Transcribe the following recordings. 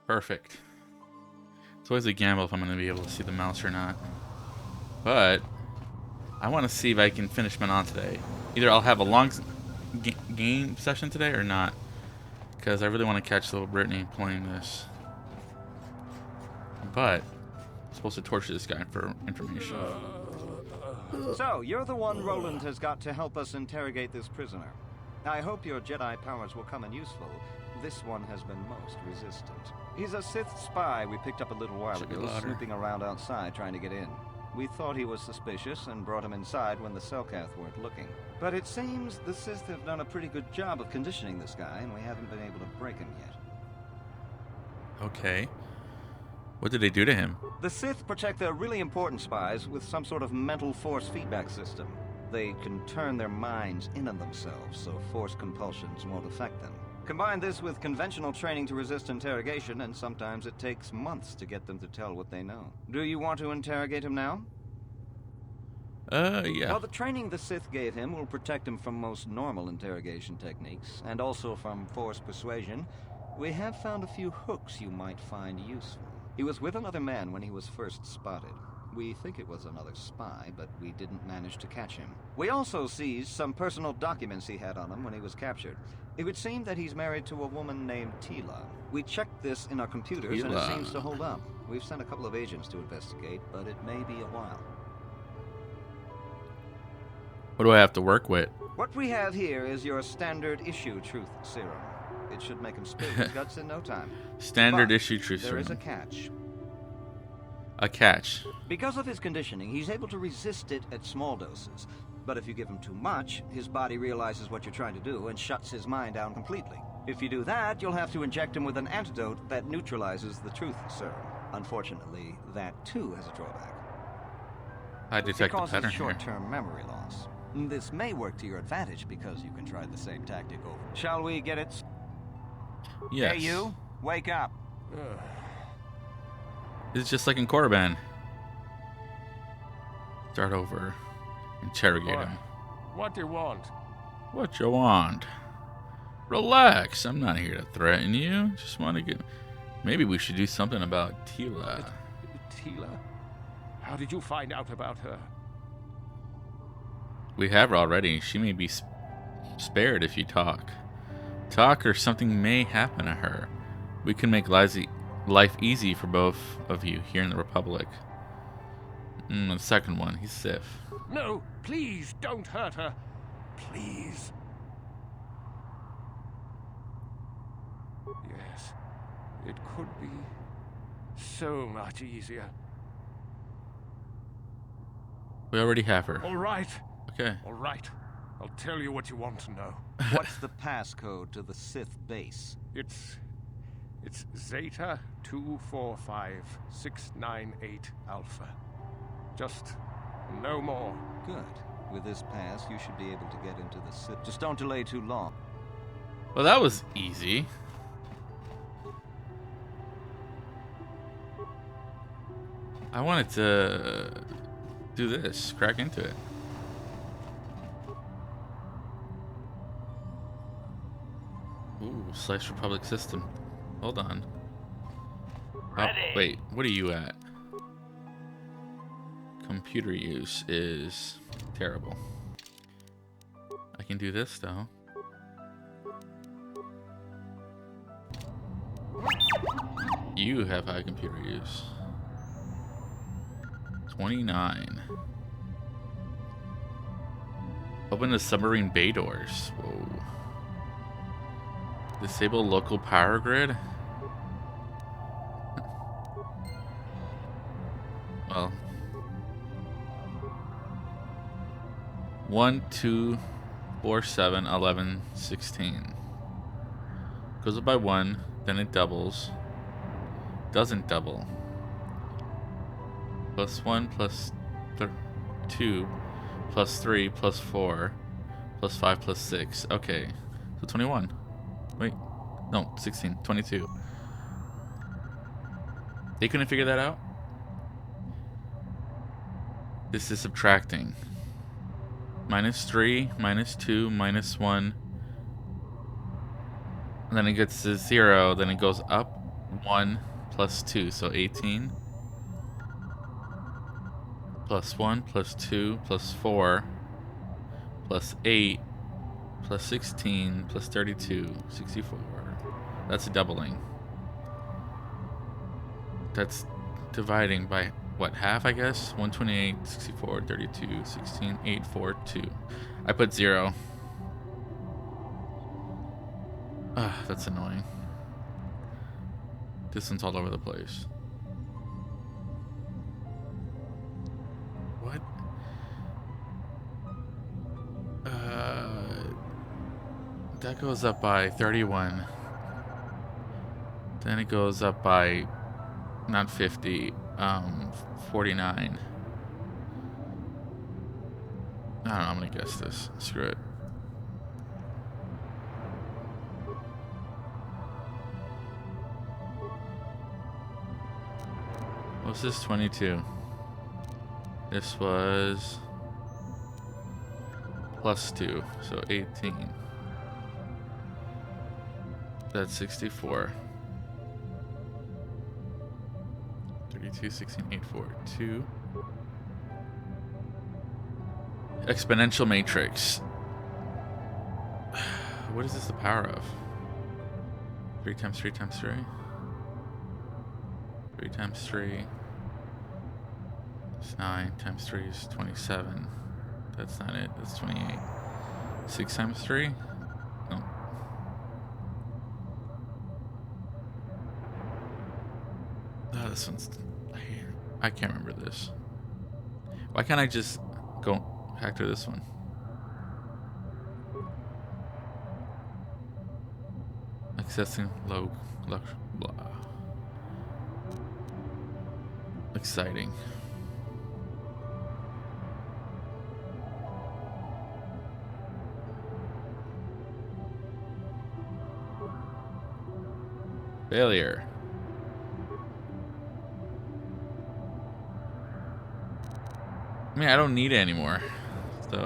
Perfect. It's always a gamble if I'm going to be able to see the mouse or not. But I want to see if I can finish Manaanin today. Either I'll have a long game session today or not. Because I really want to catch little Brittany playing this. But I'm supposed to torture this guy for information. So, you're the one Roland has got to help us interrogate this prisoner. I hope your Jedi powers will come in useful. This one has been most resistant. He's a Sith spy we picked up a little while ago, snooping around outside trying to get in. We thought he was suspicious and brought him inside when the Selkath weren't looking. But it seems the Sith have done a pretty good job of conditioning this guy, and we haven't been able to break him yet. Okay. What did they do to him? The Sith protect their really important spies with some sort of mental force feedback system. They can turn their minds in on themselves, so force compulsions won't affect them. Combine this with conventional training to resist interrogation, and sometimes it takes months to get them to tell what they know. Do you want to interrogate him now? Yeah. Well, the training the Sith gave him will protect him from most normal interrogation techniques, and also from force persuasion. We have found a few hooks you might find useful. He was with another man when he was first spotted. We think it was another spy, but we didn't manage to catch him. We also seized some personal documents he had on him when he was captured. It would seem that he's married to a woman named Tila. We checked this in our computers, and it seems to hold up. We've sent a couple of agents to investigate, but it may be a while. What do I have to work with? What we have here is your standard issue truth serum. It should make him spill his guts in no time. Standard issue truth serum. There is a catch. A catch. Because of his conditioning, he's able to resist it at small doses. But if you give him too much, his body realizes what you're trying to do and shuts his mind down completely. If you do that, you'll have to inject him with an antidote that neutralizes the truth serum. Unfortunately, that too has a drawback. I detect the pattern here. It causes short-term memory loss. This may work to your advantage because you can try the same tactic over. Shall we get it? Yes. Hey, you! Wake up! It's just like in Korriban. Start over. Interrogate him. What do you want? What you want? Relax. I'm not here to threaten you. Just want to get... Maybe we should do something about Tila. Tila? How did you find out about her? We have her already. She may be spared if you talk. Talk or something may happen to her. We can make life easy for both of you here in the Republic. The second one, he's Sith. No, please don't hurt her. Please. Yes, it could be so much easier. We already have her. All right. Okay. All right. I'll tell you what you want to know. What's the passcode to the Sith base? It's Zeta 245698 Alpha. Just no more. Good. With this pass, you should be able to get into the Sith. Just don't delay too long. Well, that was easy. I wanted to do this, crack into it. Ooh, Slice Republic system. Hold on. Ready. Oh, wait, what are you at? Computer use is terrible. I can do this though. You have high computer use. 29. Open the submarine bay doors. Whoa. Disable local power grid? Well. 1, 2, 4, 7, 11, 16. Goes up by 1, then it doubles. Doesn't double. Plus 1, plus 2, plus 3, plus 4, plus 5, plus 6. Okay. So 21. Wait. No, 16. 22. They couldn't figure that out? This is subtracting. Minus 3, minus 2, minus 1. And then it gets to 0. Then it goes up. 1 plus 2, so 18. Plus 1 plus 2 plus 4 plus 8 plus 16 plus 32, 64. That's a doubling. That's dividing by, what, half, I guess? 128, 64, 32, 16, 8, 4, 2. I put 0. Ah, that's annoying. Distance all over the place. What? That goes up by 31. Then it goes up by, not 50, 49. I don't know, I'm gonna guess this. Screw it. What's this? 22. This was plus 2, so 18. That's 64. 32, 16, 8, 4, 2. Exponential matrix. What is this the power of? 3 times 3 times 3? 3 times 3 is 9, times 3 is 27. That's not it, that's 28. 6 times 3? No. Oh, this one's... I can't remember this. Why can't I just go factor this one? Accessing low... blah. Exciting. Failure. I mean, I don't need it anymore. So.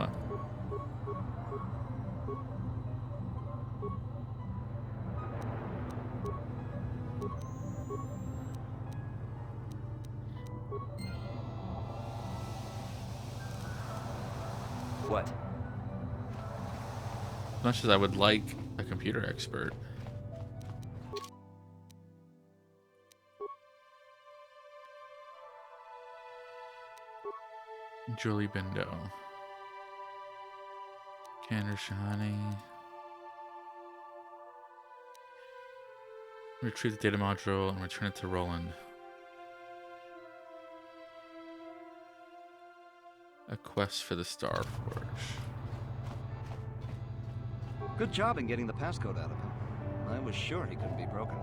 What? As much as I would like a computer expert. Julie Bindo. Kander Shahani. Retrieve the data module and return it to Roland. A quest for the Star Forge. Good job in getting the passcode out of him. I was sure he couldn't be broken.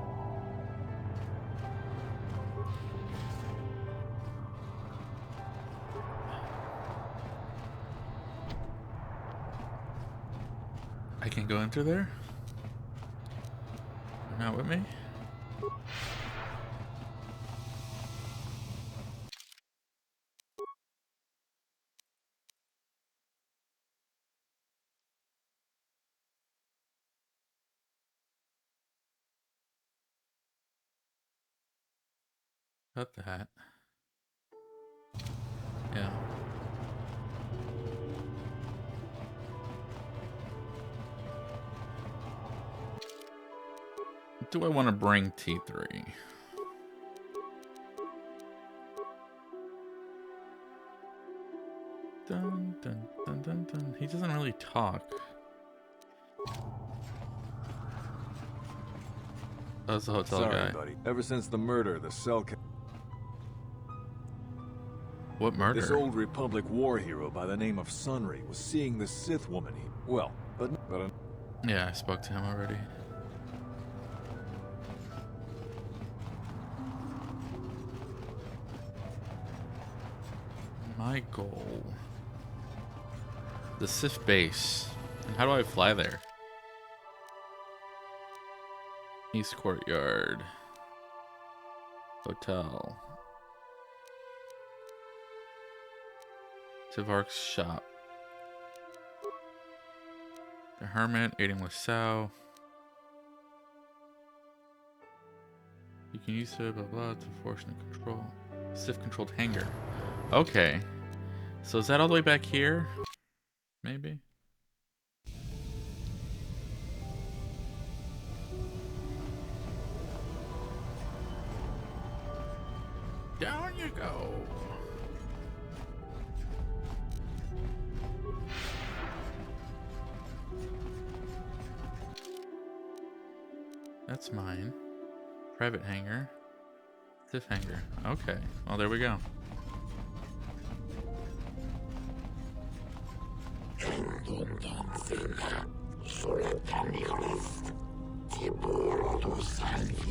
I can go into there? You're not with me? Cut that. Yeah. Do I want to bring T3? Dun, dun, dun, dun, dun. He doesn't really talk. That was the hotel Sorry, guy. buddy. Ever since the murder, the Selkath... What murder? This old Republic war hero by the name of Sunry was seeing the Sith woman he... Well, but... Yeah, I spoke to him already. My goal. The Sith base. How do I fly there? East Courtyard. Hotel. Tivark's shop. The Hermit, aiding with Sao. You can use it, blah blah, to force and control. Sith controlled hangar. Okay. So is that all the way back here? Maybe? Down you go. That's mine. Private hangar. Sith hangar. Okay. Well, there we go.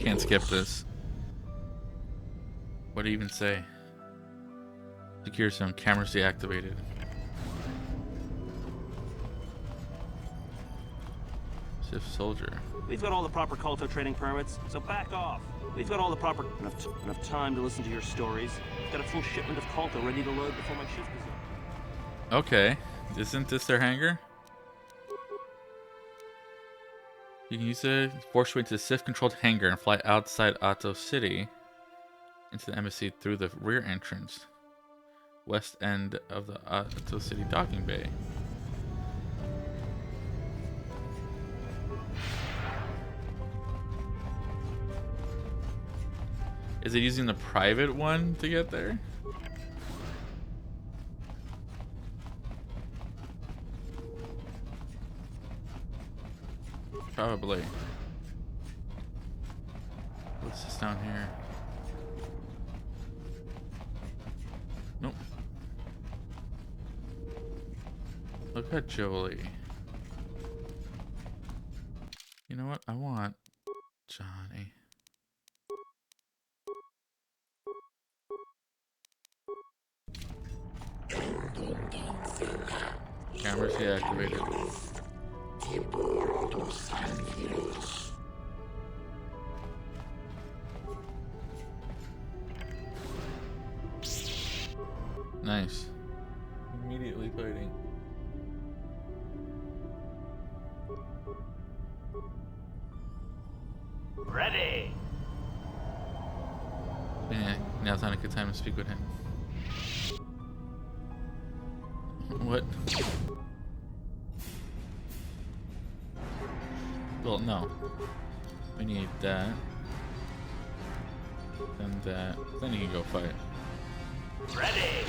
Can't skip this. What do you even say? Secure zone. Cameras deactivated. Sith soldier. We've got all the proper Culto training permits, so back off. We've got all the proper... Enough time to listen to your stories. We've got a full shipment of Culto ready to load before my shift is up. Okay. Isn't this their hangar? You can use the force way to the Sith-controlled hangar and fly outside Otto City into the embassy through the rear entrance, west end of the Otto City docking bay. Is it using the private one to get there? Probably. What's this down here? Nope. Look at Jolie. You know what? I want Johnny. Cameras deactivated. Nice. Immediately fighting. Ready. Yeah, now's not a good time to speak with him. What? Well, no. We need that. And that. Then you can go fight. Ready.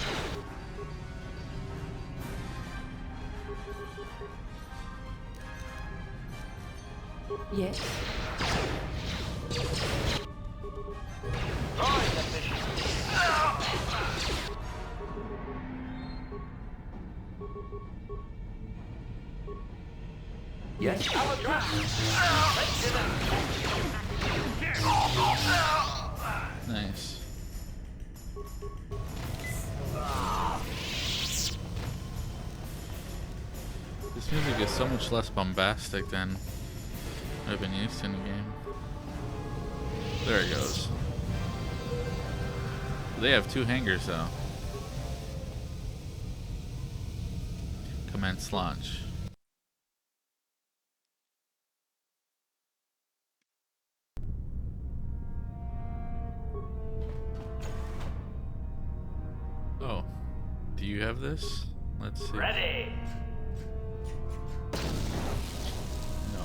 Yes. Drawing the mission. Yes. Our drop. Let's do that. Nice. This music is so much less bombastic than I've been used to in the game. There it goes. They have 2 hangars though. Commence launch. Oh, do you have this? Let's see. Ready. No.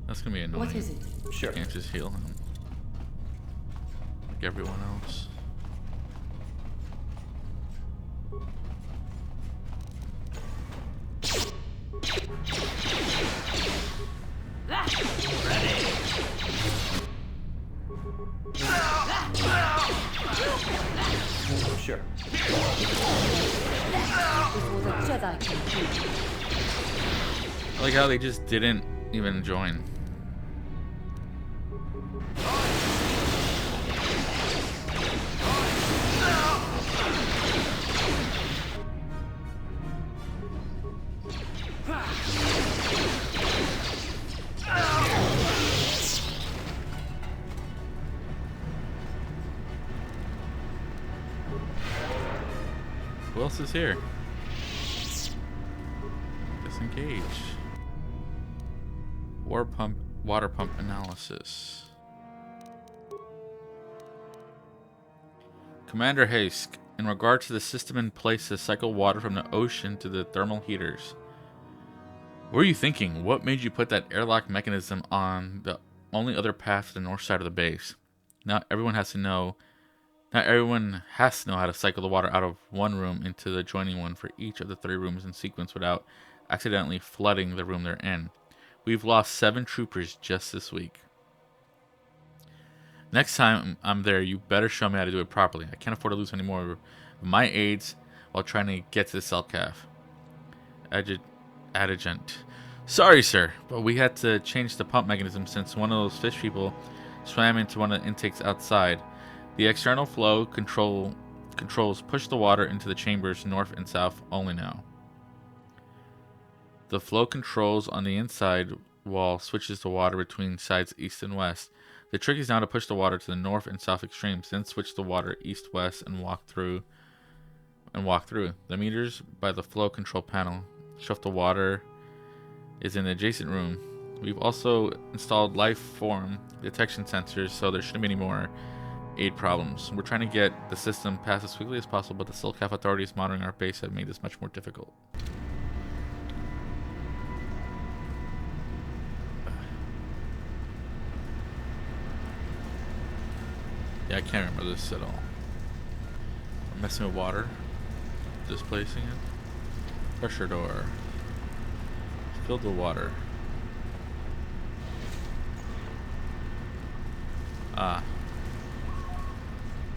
That's gonna be annoying. What is it? Sure. Can't just heal him like everyone else. Sure. Before the Jedi can do. I like how they just didn't even join. Who else is here? Guess Disengage. Water pump analysis. Commander Hask, in regard to the system in place to cycle water from the ocean to the thermal heaters. What were you thinking? What made you put that airlock mechanism on the only other path to the north side of the base? Not everyone has to know how to cycle the water out of one room into the adjoining one for each of the 3 rooms in sequence without accidentally flooding the room they're in. We've lost 7 troopers just this week. Next time I'm there, you better show me how to do it properly. I can't afford to lose any more of my aides while trying to get to the Selkath. Adjutant. Sorry, sir, but we had to change the pump mechanism since one of those fish people swam into one of the intakes outside. The external flow controls push the water into the chambers north and south only now. The flow controls on the inside wall switches the water between sides east and west. The trick is now to push the water to the north and south extremes, then switch the water east-west and walk through. The meters by the flow control panel show if the water is in the adjacent room. We've also installed life form detection sensors, so there shouldn't be any more aid problems. We're trying to get the system passed as quickly as possible, but the Selkath authorities monitoring our base have made this much more difficult. Yeah, I can't remember this at all. We're messing with water. Displacing it. Pressure door. Filled with water. Ah.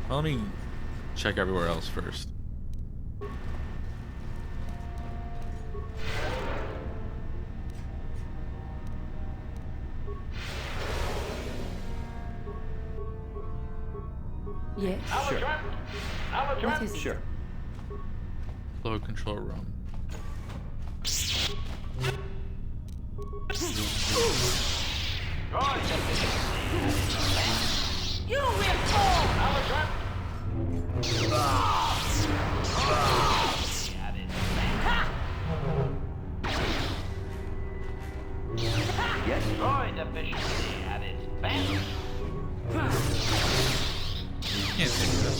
Well, let me check everywhere else first. Yes. Sure. What is it? Sure. Flow control room. You will fall! Yes. Droid efficiency at its best. Can't take this.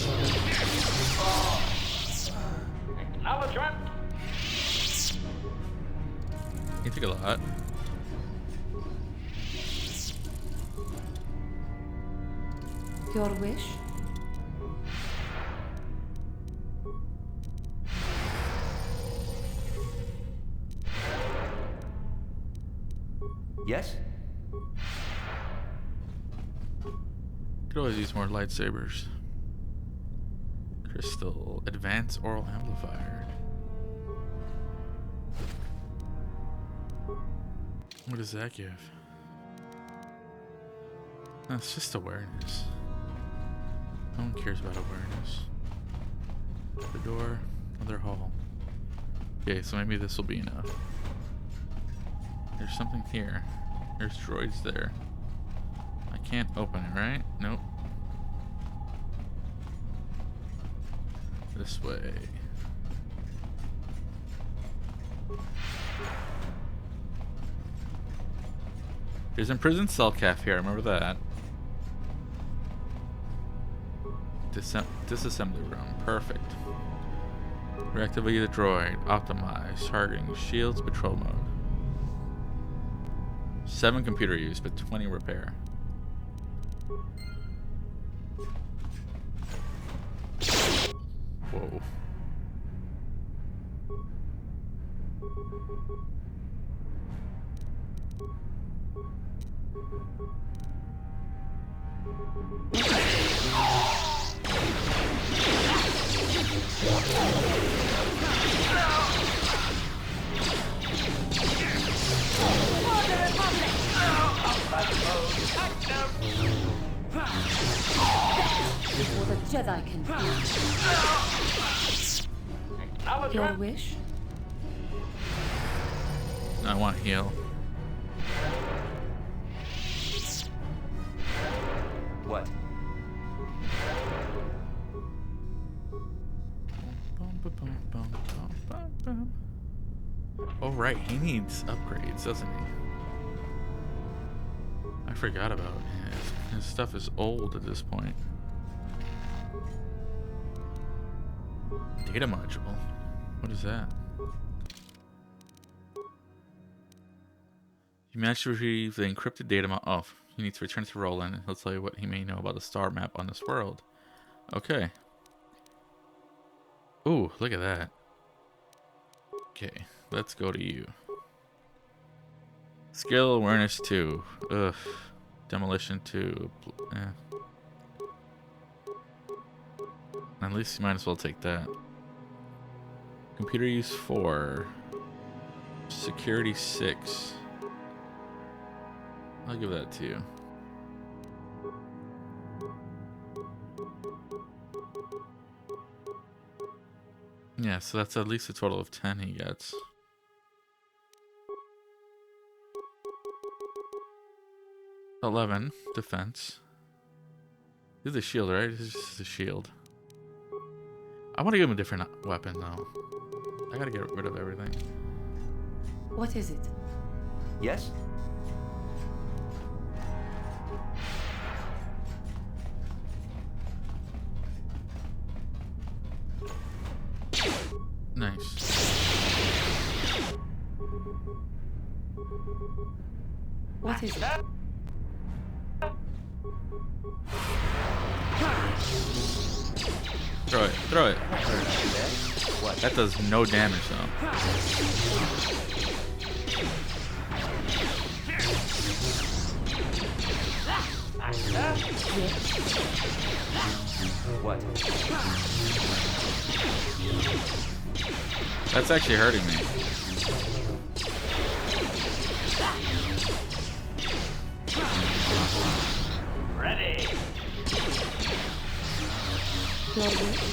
Acknowledgement. You take a lot. Your wish? Yes. Could always use more lightsabers. Crystal advanced oral amplifier. What does that give? No, it's just awareness. No one cares about awareness. The door, another hall. Okay, so maybe this will be enough. There's something here. There's droids there. I can't open it, right? Nope. This way. There's imprisoned Selkath here, I remember that. Disassembly room, perfect. Reactivate the droid, optimize, targeting, shields, patrol mode. 7 computer use, but 20 repair. Whoa. Before the Jedi can heal. Your wish? I want heal. What? Oh, right. He needs upgrades, doesn't he? I forgot about it. His stuff is old at this point. Data module. What is that? You managed to retrieve the encrypted data module. Oh, he needs to return to Roland, and he'll tell you what he may know about the star map on this world. Okay. Ooh, look at that. Okay, let's go to you. Skill awareness 2. Ugh. Demolition 2. At least you might as well take that. Computer use 4. Security 6. I'll give that to you. Yeah, so that's at least a total of 10 he gets. $11 defense. This is a shield, right? This is just a shield. I want to give him a different weapon, though. I gotta get rid of everything. What is it? Yes? Nice. What is it? Throw it. Throw it. What? That does no damage, though. What? That's actually hurting me. Ready. Your wish?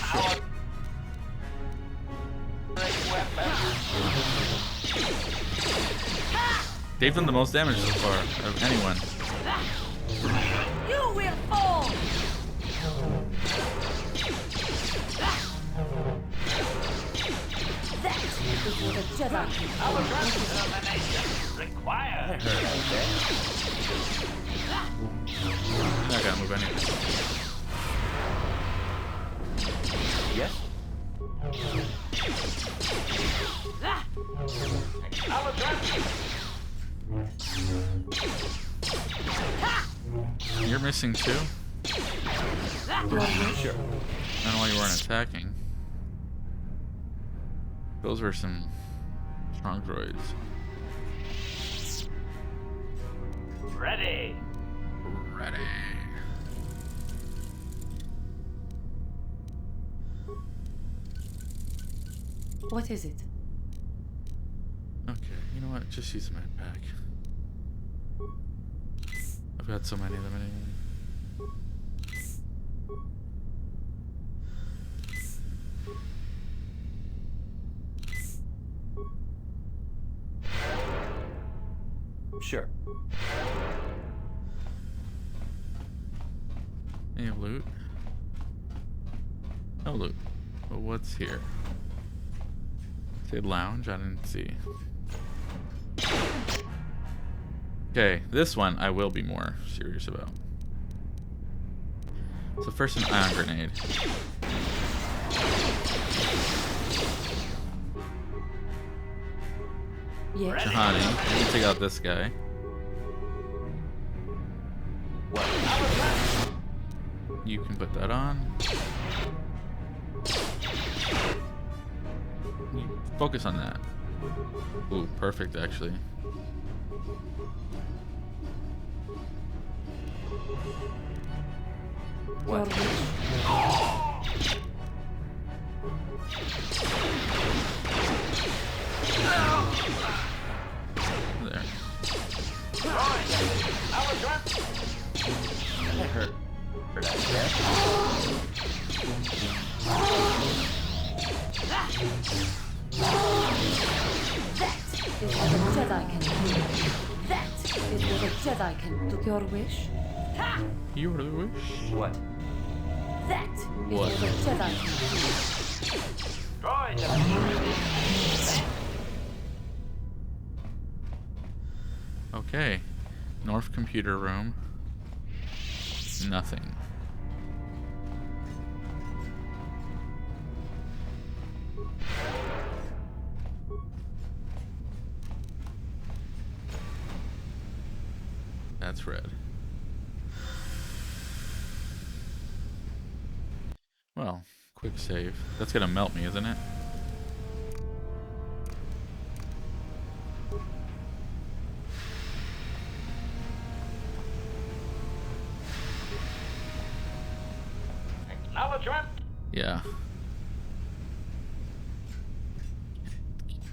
They've done the most damage so far of anyone. You will fall! That is what a Jedi can Our determination required. I'm not gonna move anything. Yes? Our You're missing too? Sure. I don't know why you weren't attacking. Those were some strong droids. ready. Ready. What is it? Okay, you know what? Just use my pack. I've got so many of them anyway. Sure. Any loot? No loot. But what's here? Say lounge? I didn't see. Okay, this one I will be more serious about. So first an ion grenade. Yes. Jahani, you can take out this guy. You can put that on. You focus on that. Ooh, perfect actually. Your wish? There. That hurt. Is what a Jedi can do. That is what a Jedi can do. Your wish? You were the wish? What? That is What? what a Jedi can do. Droid. Okay. North computer room. Nothing. That's red. Well, quick save. That's gonna melt me, isn't it? Acknowledgement. Yeah.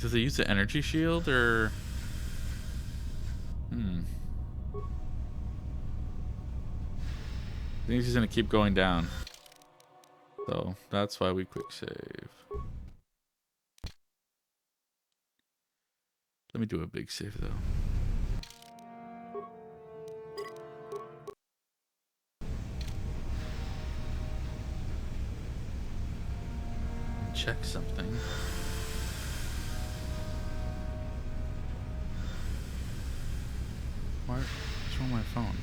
Does it use the energy shield or? I think he's gonna keep going down. So that's why we quick save. Let me do a big save though. Check something. What's wrong with my phone?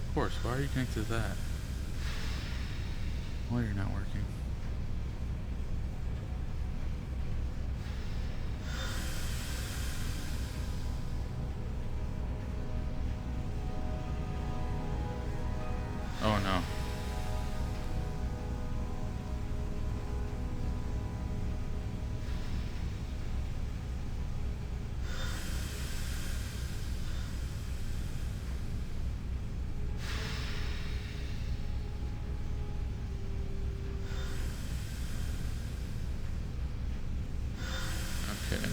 Of course, why are you connected to that? Why you're not working? Oh no. Okay.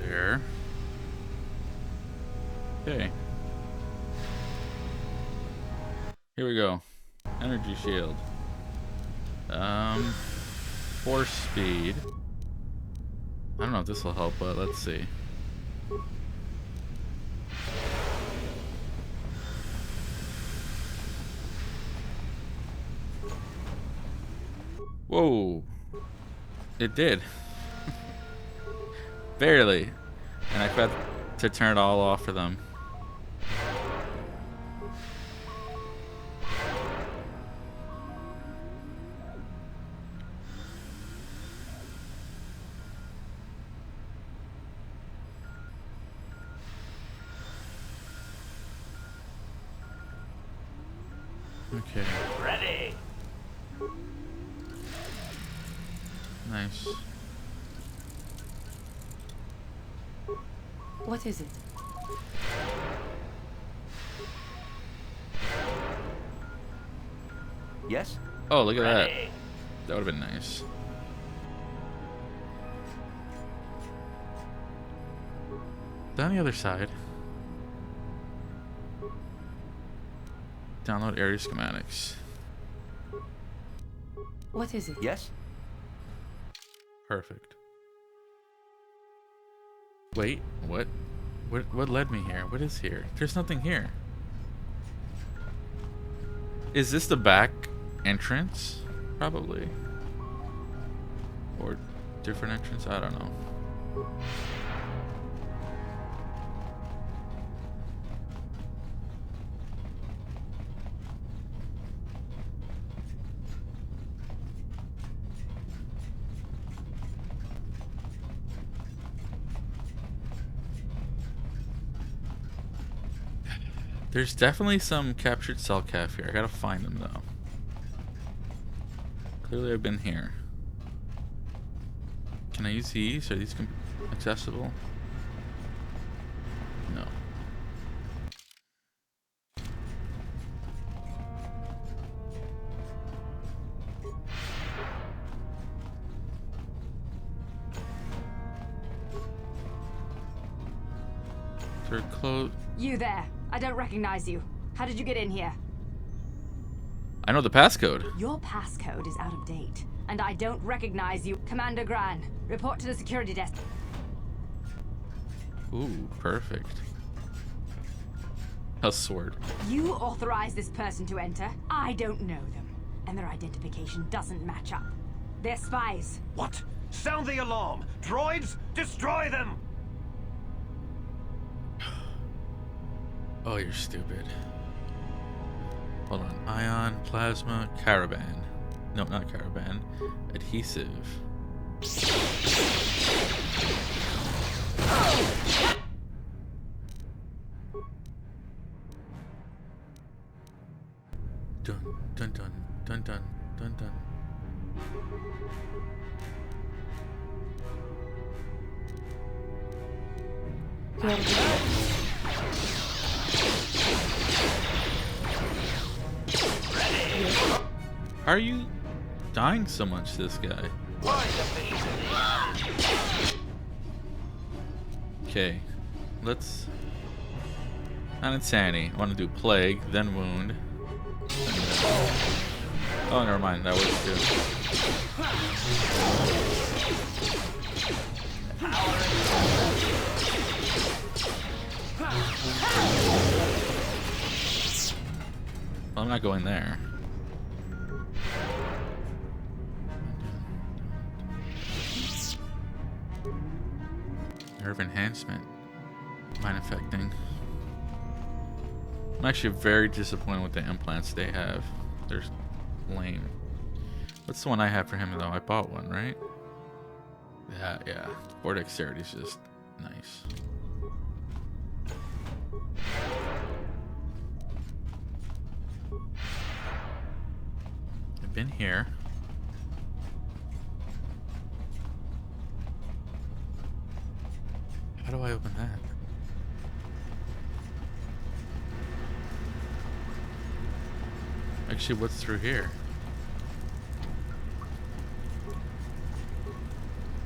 There. Okay. Here we go. Energy shield. Force speed. I don't know if this will help, but let's see. Whoa. It did. Barely. And I forgot to turn it all off for them. Okay. Ready. Nice. What is it? Yes? Oh, look at that. Ready. That would have been nice. Down the other side. Download area schematics. What is it? Yes? Perfect. Wait, what? What led me here? What is here? There's nothing here. Is this the back entrance? Probably. Or different entrance? I don't know. There's definitely some captured Selkath here. I gotta find them though. Clearly I've been here. Can I use these? Are these accessible? No. They're closed. You there. I don't recognize you. How did you get in here? I know the passcode. Your passcode is out of date, and I don't recognize you. Commander Gran, report to the security desk. Ooh, perfect. A sword. You authorized this person to enter. I don't know them. And their identification doesn't match up. They're spies. What? Sound the alarm! Droids, destroy them! Oh, you're stupid. Hold on. Ion, plasma, caravan. No, not caravan. Adhesive. Dun dun dun dun dun dun dun. How are you dying so much, this guy? Okay, let's... Not insanity. I want to do plague, then wound. Oh, never mind. That works too. Well, I'm not going there. Nerve enhancement. Mind affecting. I'm actually very disappointed with the implants they have. They're lame. What's the one I have for him though? I bought one, right? Yeah. Core dexterity is just nice. I've been here. How do I open that? Actually, what's through here?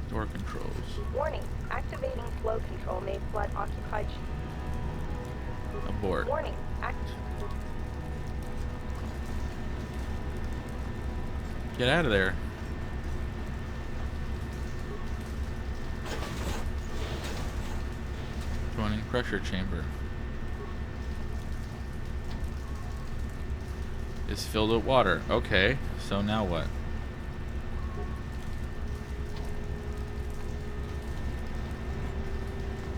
Door controls. Warning. Activating flow control may flood occupied... Abort. Warning. Get out of there. Joining pressure chamber. Is filled with water. Okay, so now what?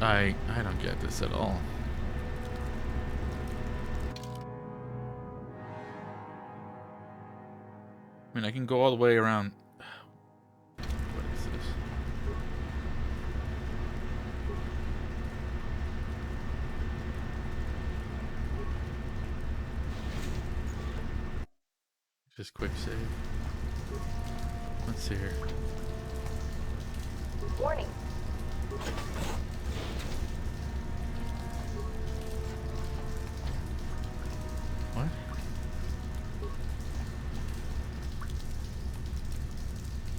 I don't get this at all. I mean, I can go all the way around. What is this? Just quick save. Let's see here. Warning. What?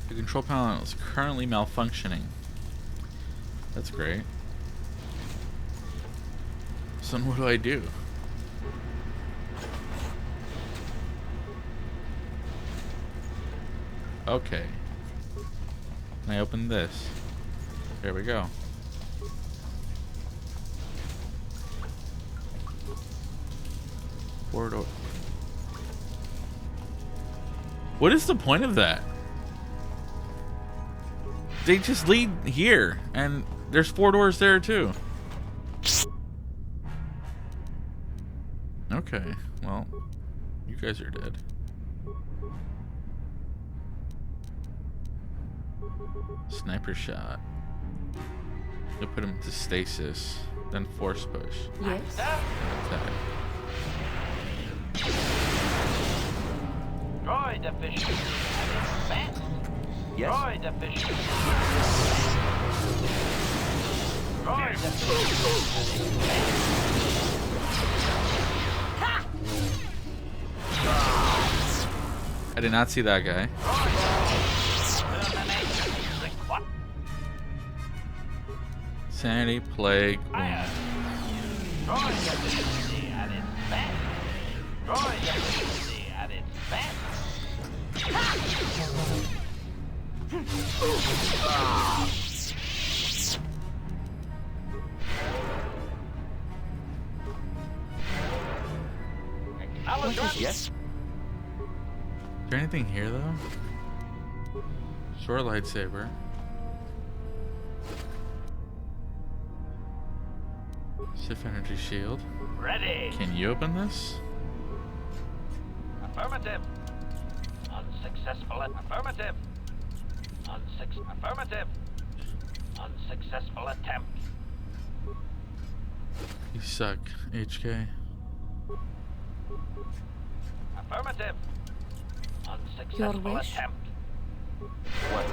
The control panel is currently malfunctioning. That's great. So then what do I do? Okay. And I open this. There we go. Door. What is the point of that? They just lead here, and there's 4 doors there too. Okay, well, you guys are dead. Sniper shot. You'll put him into stasis, then force push. Yes. Attack. Droid efficiency at its best. Yes? Droid efficiency. Droid efficiency at its best. I did not see that guy. Sanity, plague, wound. Droid efficiency at its best. Droid efficiency at its best. Yes? Is there anything here though? Short lightsaber. Sith energy shield. Ready. Can you open this? Affirmative. Unsuccessful. Affirmative. Affirmative. Unsuccessful attempt. You suck, HK. Affirmative. Your Unsuccessful wish? attempt. What?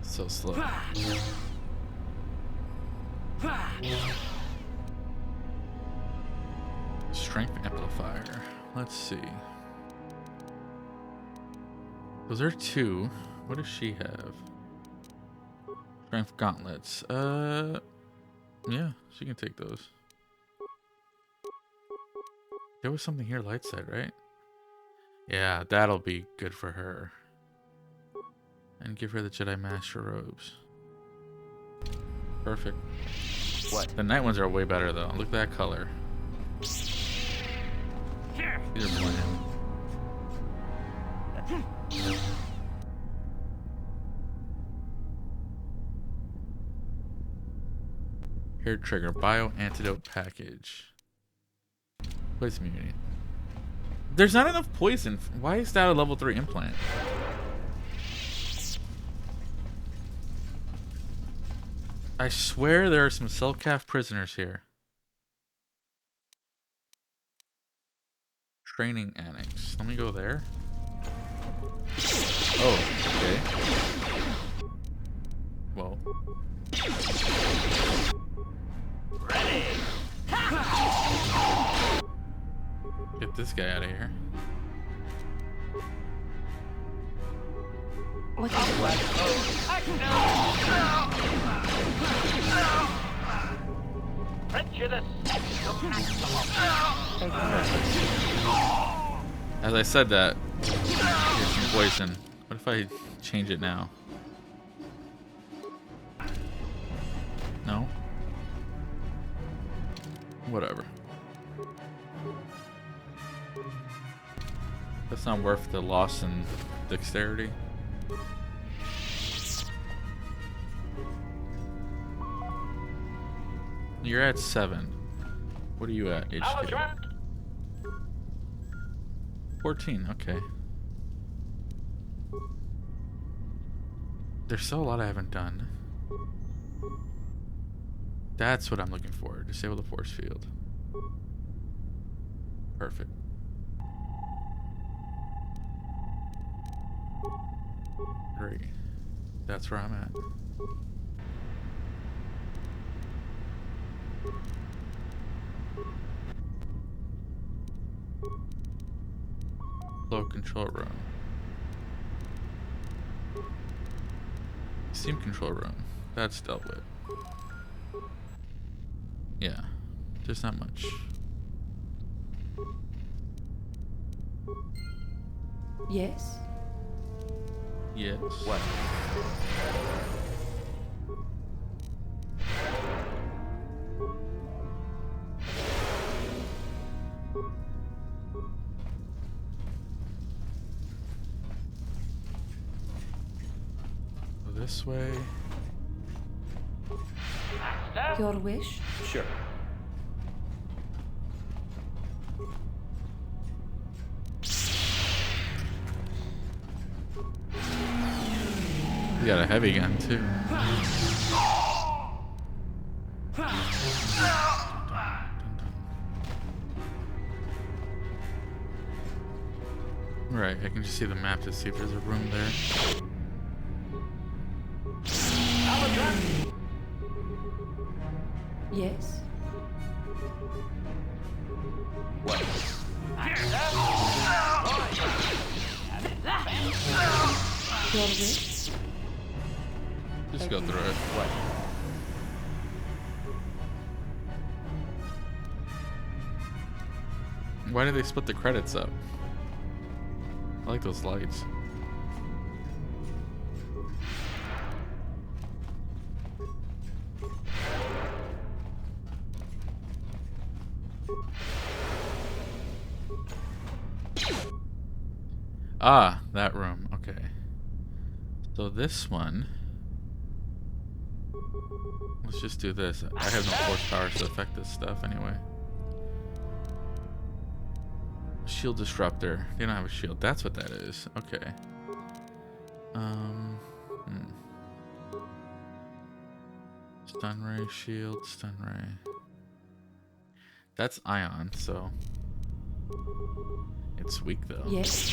So slow. Strength amplifier. Let's see. Those are 2. What does she have? Strength gauntlets. Yeah, she can take those. There was something here, light side, right? Yeah, that'll be good for her. And give her the Jedi Master robes. Perfect. What? The night ones are way better though. Look at that color. These are bland. Hair trigger bio antidote package. Poison immunity. There's not enough poison. Why is that a level 3 implant? I swear there are some Selkath prisoners here. Training annex. Let me go there. Oh, okay. Whoa. Ready. Get this guy out of here. What is Prejudice to maximum. As I said that, here's some poison. What if I change it now? No? Whatever. That's not worth the loss in dexterity. You're at 7. What are you at, HK? Acknowledgement. 14, okay. There's still a lot I haven't done. That's what I'm looking for. Disable the force field. Perfect. Great. That's where I'm at. Flow control room. Steam control room. That's dealt with. Yeah. There's not much. Yes? Yes. What? Go this way. Master. Your wish? Sure. You got a heavy gun too. Right, I can just see the map to see if there's a room there. Yes? What? Your wish? Just go through it. What? Why did they split the credits up? I like those lights. Ah, that room. Okay. So this one. Let's just do this. I have no force power to affect this stuff anyway. Shield disruptor. They don't have a shield. That's what that is. Okay. Stun ray, shield, stun ray. That's ion, so it's weak though. Yes.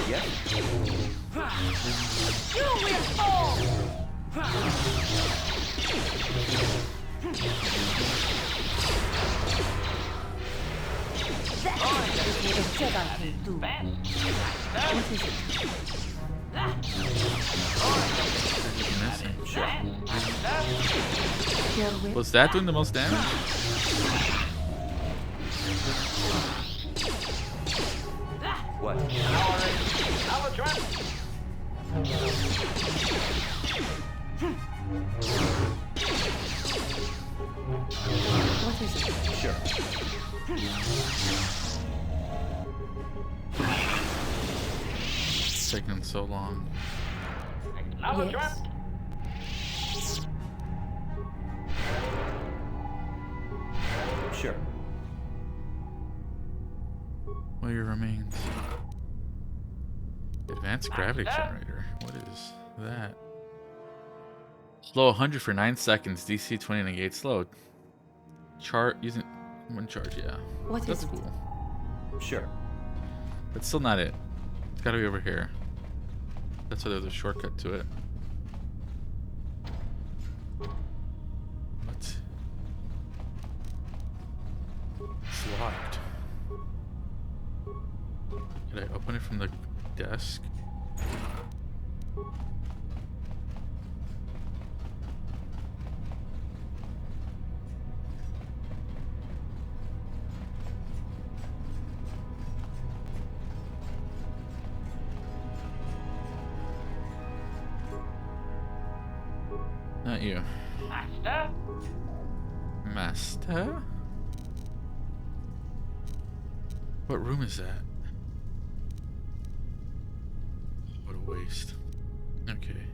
Yes? You will fall! That is what a Jedi can do. What is it? Herewith. Was that doing the most damage? What? Our trap. What is it? Sure. It's taking so long. Our Yes. trap. Sure. What are your remains? Advanced gravity generator. What is that? Slow 100 for 9 seconds. DC 20 negate slow. Chart using one charge. Yeah. What That's is it? cool. Sure. That's still not it. It's gotta be over here. That's why there's a shortcut to it. What? It's locked. Can I open it from the desk? Not you. Master. Master? What room is that? What a waste. Okay.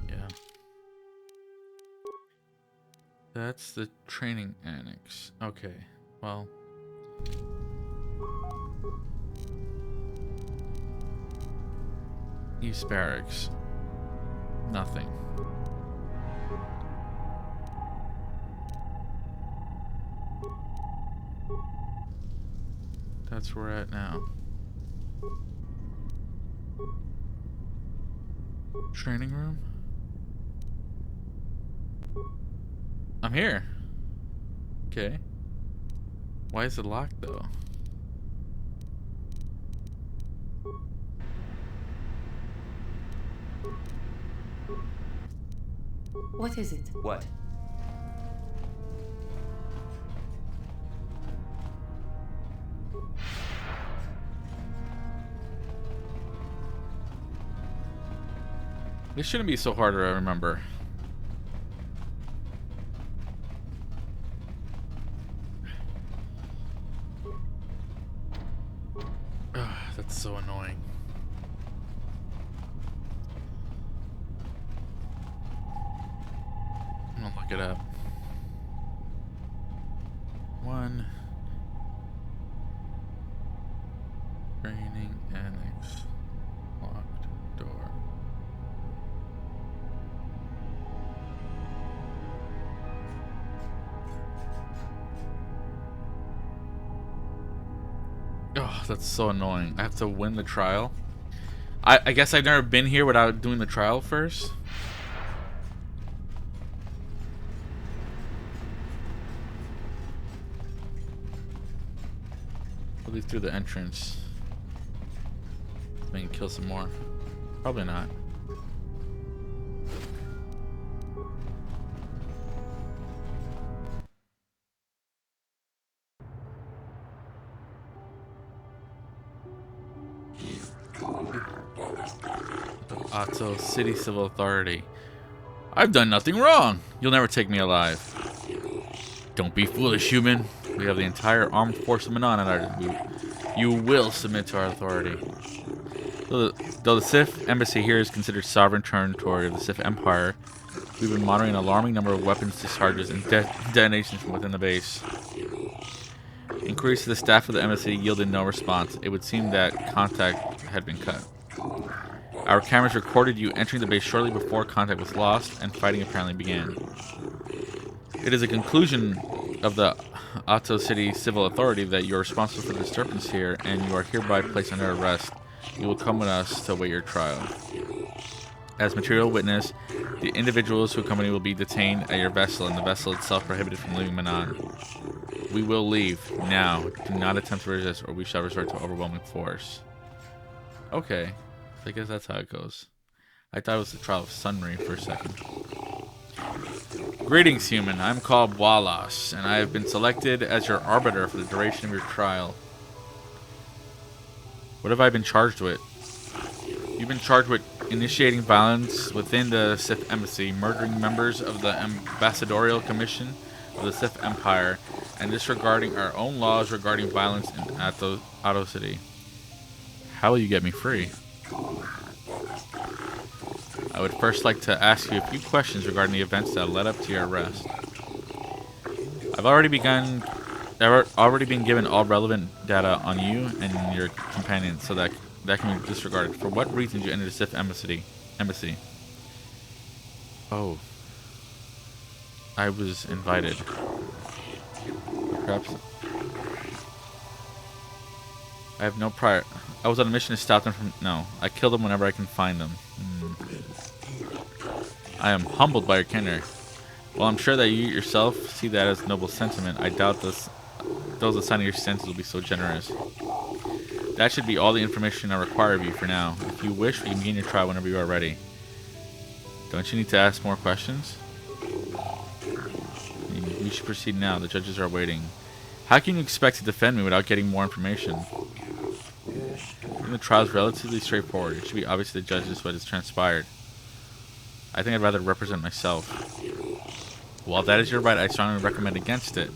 Yeah. That's the training annex. Okay. Well. East Barracks. Nothing. That's where we're at now. Training room? I'm here. Okay. Why is it locked though? What is it? What? This shouldn't be so hard to remember. Ugh, that's so annoying. I'm gonna look it up. One. Training annex. Locked door. Oh, that's so annoying. I have to win the trial. I guess I've never been here without doing the trial first. At least through the entrance. Maybe kill some more. Probably not. Otto, City Civil Authority. I've done nothing wrong. You'll never take me alive. Don't be foolish, human. We have the entire armed force of Manaanin at our boot. You will submit to our authority. Though the Sith embassy here is considered sovereign territory of the Sith Empire, we've been monitoring an alarming number of weapons discharges and detonations from within the base. Inquiries to the staff of the embassy yielded no response. It would seem that contact had been cut. Our cameras recorded you entering the base shortly before contact was lost and fighting apparently began. It is a conclusion of the Otto City Civil Authority that you are responsible for the disturbance here and you are hereby placed under arrest. You will come with us to await your trial. As material witness, the individuals who accompany will be detained at your vessel and the vessel itself prohibited from leaving Manaanin. We will leave now. Do not attempt to resist or we shall resort to overwhelming force. Okay. I guess that's how it goes. I thought it was the trial of Sunry for a second. Greetings, human. I'm called Wallace, and I have been selected as your arbiter for the duration of your trial. What have I been charged with? You've been charged with initiating violence within the Sith Embassy, murdering members of the Ambassadorial Commission of the Sith Empire, and disregarding our own laws regarding violence in Otto City. How will you get me free? I would first like to ask you a few questions regarding the events that led up to your arrest. I've already been given all relevant data on you and your companions, so that can be disregarded. For what reason did you enter the Sith embassy? Oh. I was invited. Perhaps. I have no prior. I was on a mission to stop them from. No. I kill them whenever I can find them. I am humbled by your candor. While I'm sure that you yourself see that as noble sentiment, I doubt those assigning your senses will be so generous. That should be all the information I require of you for now. If you wish, we can begin your trial whenever you are ready. Don't you need to ask more questions? We should proceed now. The judges are waiting. How can you expect to defend me without getting more information? The trial is relatively straightforward. It should be obvious to the judges what has transpired. I think I'd rather represent myself. While that is your right, I strongly recommend against it.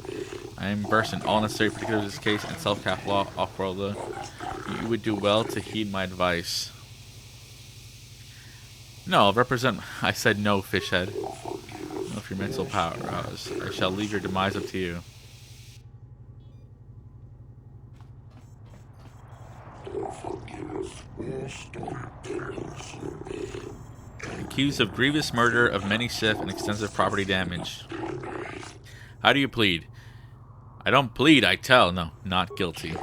I am versed in all necessary particulars of this case and Selkath law off-world. You would do well to heed my advice. No, I'll represent. I said no, fishhead. No, if your mental power, I shall leave your demise up to you. Accused of grievous murder of many Sith and extensive property damage. How do you plead? I don't plead, I tell. No, not guilty.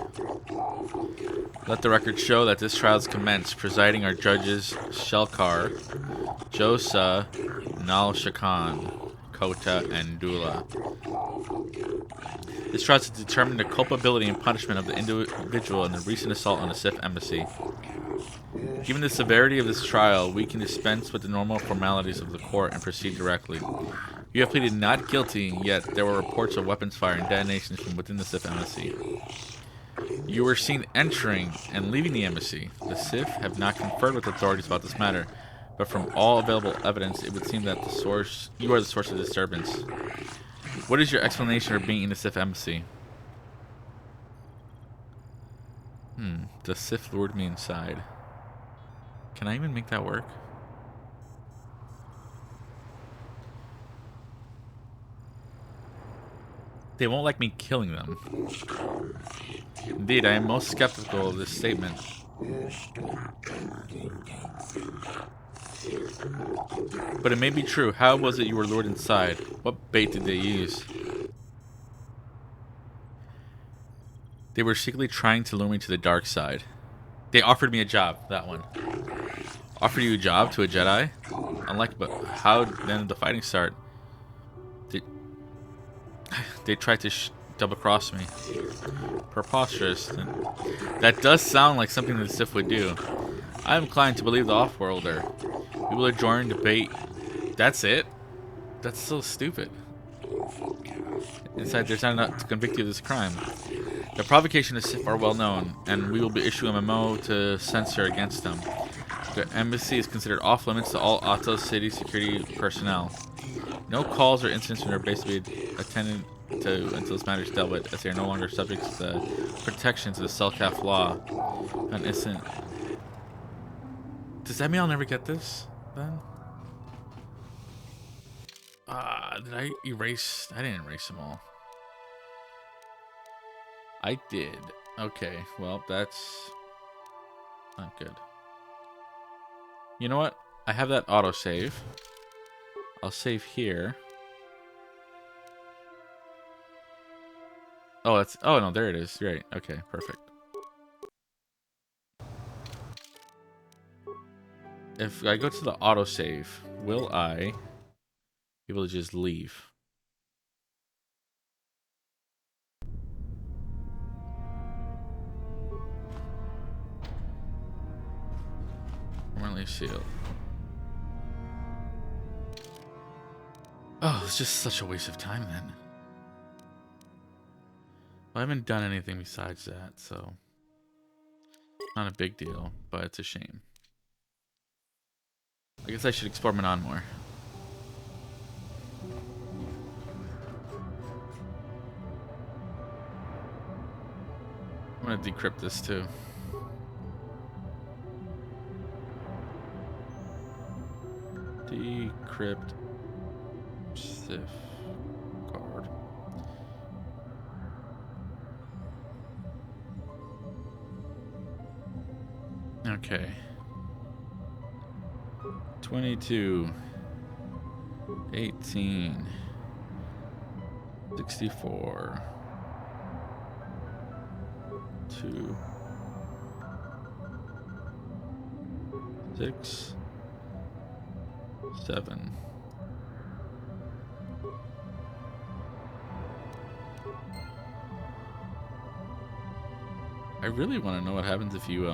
Let the record show that this trial is commenced. Presiding are judges Selkath, Josa, Nal Shakan, Kota, and Dula. This trial is to determine the culpability and punishment of the individual in the recent assault on the Sith embassy. Given the severity of this trial, we can dispense with the normal formalities of the court and proceed directly. You have pleaded not guilty, yet there were reports of weapons fire and detonations from within the Sith embassy. You were seen entering and leaving the embassy. The Sith have not conferred with authorities about this matter, but from all available evidence, it would seem that you are the source of the disturbance. What is your explanation for being in the Sith embassy? The Sith lured me inside. Can I even make that work? They won't like me killing them. Indeed, I am most skeptical of this statement. But it may be true. How was it you were lured inside? What bait did they use? They were secretly trying to lure me to the dark side. They offered me a job, that one. Offered you a job to a Jedi? Unlike, but how then did the fighting start? They tried to double-cross me. Preposterous. That does sound like something that the Sith would do. I am inclined to believe the off-worlder. We will adjourn debate. That's it? That's so stupid. Inside, there's not enough to convict you of this crime. The provocation of Sith are well known, and we will be issuing a memo to censor against them. The embassy is considered off-limits to all Otto City security personnel. No calls or incidents from their base to be attended until this matter is dealt with, as they are no longer subject to the protections of the Selkath law. An instant. Does that mean I'll never get this then? Did I erase? I didn't erase them all. I did. Okay, well, that's not good. You know what? I have that autosave. I'll save here. Oh, that's... Oh, no, there it is. Right. Okay, perfect. If I go to the autosave, will I be able to just leave? Permanently sealed. Oh, it's just such a waste of time then. Well, I haven't done anything besides that, so... Not a big deal, but it's a shame. I guess I should explore Manaanin more. I'm gonna decrypt this too. Decrypt Sif card. Okay. 22, 18, 64, 2, 6, 7. I really want to know what happens if you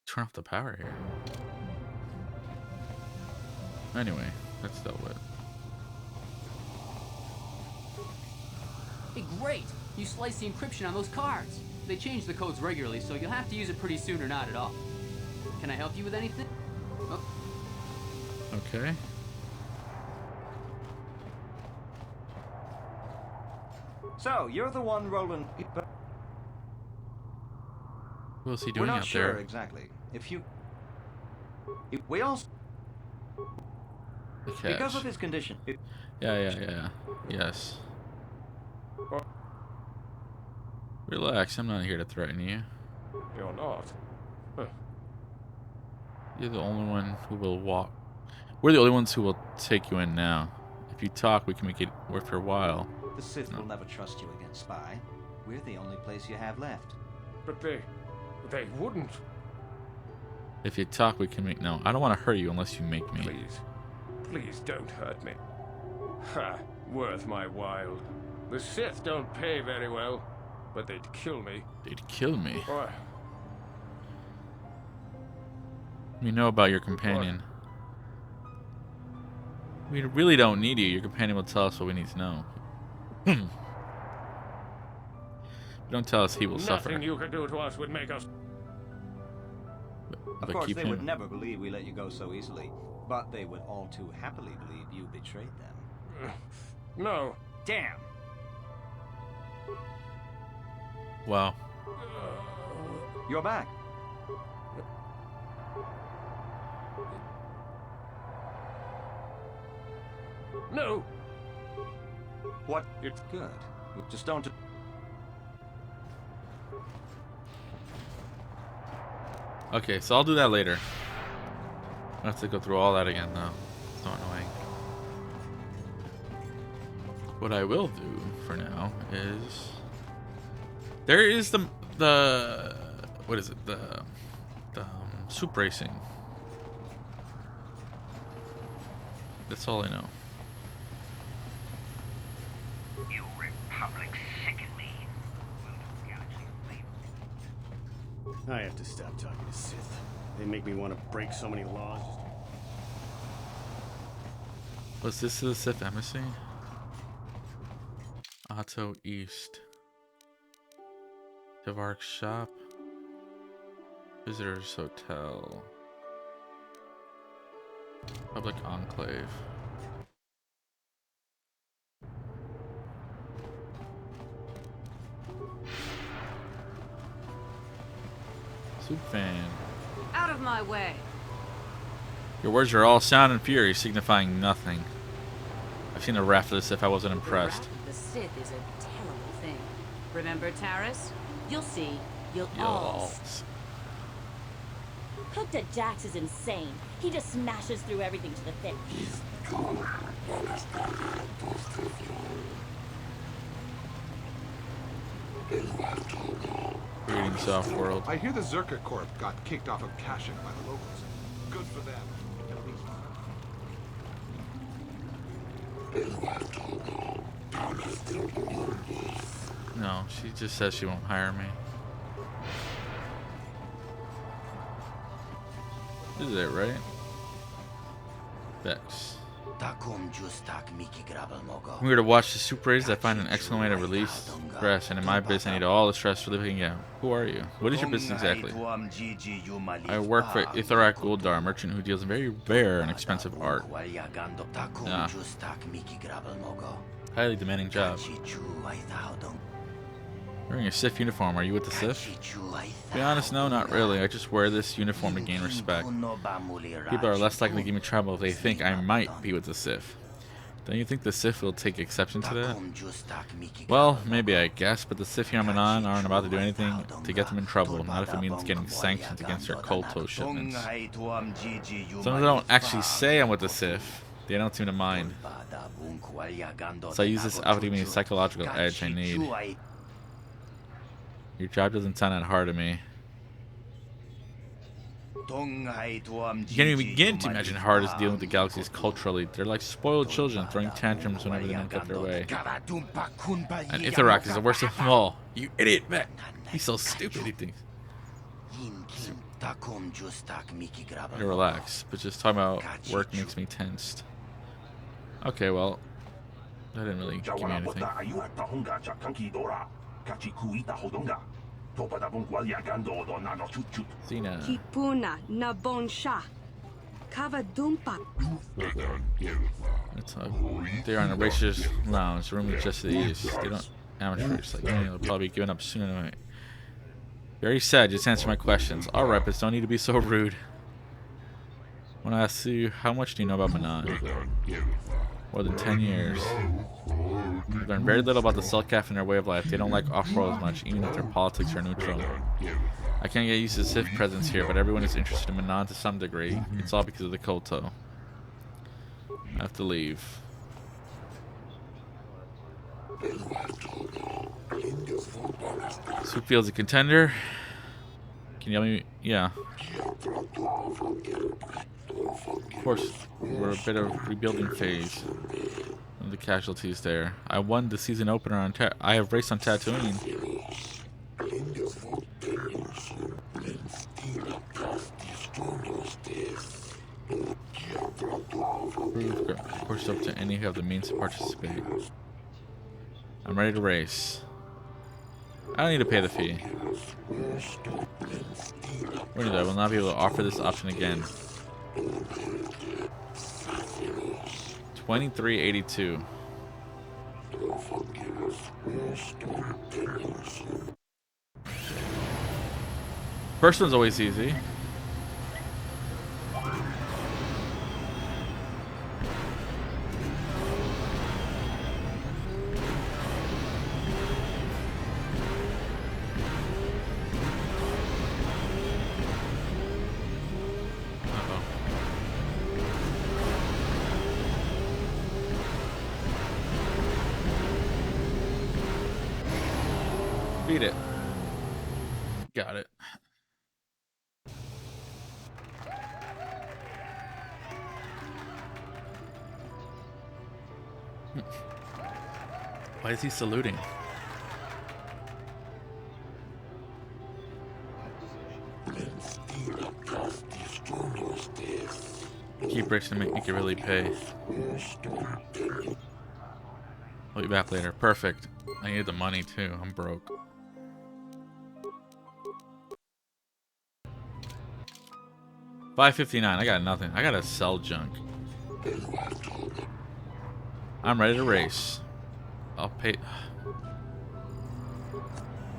turn off the power here. Anyway, that's dealt with. Hey, great! You sliced the encryption on those cards. They change the codes regularly, so you'll have to use it pretty soon or not at all. Can I help you with anything? Oh. Okay. So, you're the one rolling... What was he We're doing not out sure there? exactly. We also... The Because catch. of his condition... Yeah. Yes. Relax, I'm not here to threaten you. You're not. Huh. You're the only one who will walk. We're the only ones who will take you in now. If you talk, we can make it worth your while. The Sith will never trust you against Spy. We're the only place you have left. But they wouldn't. If you talk, we can make... No, I don't want to hurt you unless you make me. Please don't hurt me. Ha, worth my while. The Sith don't pay very well, but they'd kill me. They'd kill me? What? We know about your companion. We really don't need you. Your companion will tell us what we need to know. If you don't tell us, he will suffer. Nothing you could do to us would make us... Of But course, keep they him. would never believe we let you go so easily, but they would all too happily believe you betrayed them. No. Damn! Wow. You're back. No. What? It's good. Just don't... Okay, so I'll do that later. I have to go through all that again now. It's so annoying. What I will do for now is... There is the what is it? The soup racing. That's all I know. You Republic sicken me. I have to stop talking to Sith. They make me want to break so many laws. Was this the Sith embassy? Otto East. Tavark's shop. Visitors Hotel. Public Enclave. Soup fan. Out of my way. Your words are all sound and fury, signifying nothing. I've seen a wrath of the Sith. I wasn't impressed. The Sith is a terrible thing. Remember Taris? You'll see. You'll all. Cookta Jax is insane. He just smashes through everything to the thick. Reading soft world. I hear the Zerka Corp got kicked off of Kashyyyk by the locals. Good for them. No, she just says she won't hire me. This is it, right? Vex. I'm here to watch the Super Raiders. I find an excellent way to release stress, and in my business, I need all the stress relieving out. Who are you? What is your business exactly? I work for Itharak Guldar, a merchant who deals in very rare and expensive art. Highly demanding job. Wearing a Sith uniform, are you with the Sith? To be honest, no, not really. I just wear this uniform to gain respect. People are less likely to give me trouble if they think I might be with the Sith. Don't you think the Sith will take exception to that? Well, maybe, I guess, but the Sith here on Manaanin aren't about to do anything to get them in trouble, not if it means getting sanctions against their Kolto shipments. Some don't actually say I'm with the Sith. They don't seem to mind. So I use this out to give me a psychological edge I need. Your job doesn't sound that hard to me. You can't even begin to imagine how hard it is dealing with the galaxy's culturally. They're like spoiled children throwing tantrums whenever they don't get their way. And Itharak is the worst of them all. You idiot, man. He's so stupid, he thinks. You relax, but just talking about work makes me tensed. Okay, well, that didn't really give me anything. Zena. Kipuna na bonsha. Kavadumpa. They're on a racist lounge. The room is just to the east. They don't amateurs like me. They'll probably be giving up soon anyway. Very sad. Just answer my questions. All right, but don't need to be so rude. When I ask you, how much do you know about Manaanin? More than 10 years. I've learned very little about the Selkath and their way of life. They don't like off-world as much, even if their politics are neutral. I can't get used to the Sith presence here, but everyone is interested in Manaanin to some degree. It's all because of the Kolto. I have to leave. Swoopfield's a contender. Can you help me? Yeah. Of course, we're a bit of rebuilding phase. Of the casualties there. I won the season opener on I have raced on Tatooine. Of course, up to any who have the means to participate. I'm ready to race. I don't need to pay the fee. Really, I will not be able to offer this option again. 2382. First one's always easy. Beat it. Got it. Why is he saluting? Keep rich to make you really pay. I'll be back later. Perfect. I need the money too. I'm broke. 559. I got nothing. I gotta sell junk. I'm ready to race. I'll pay.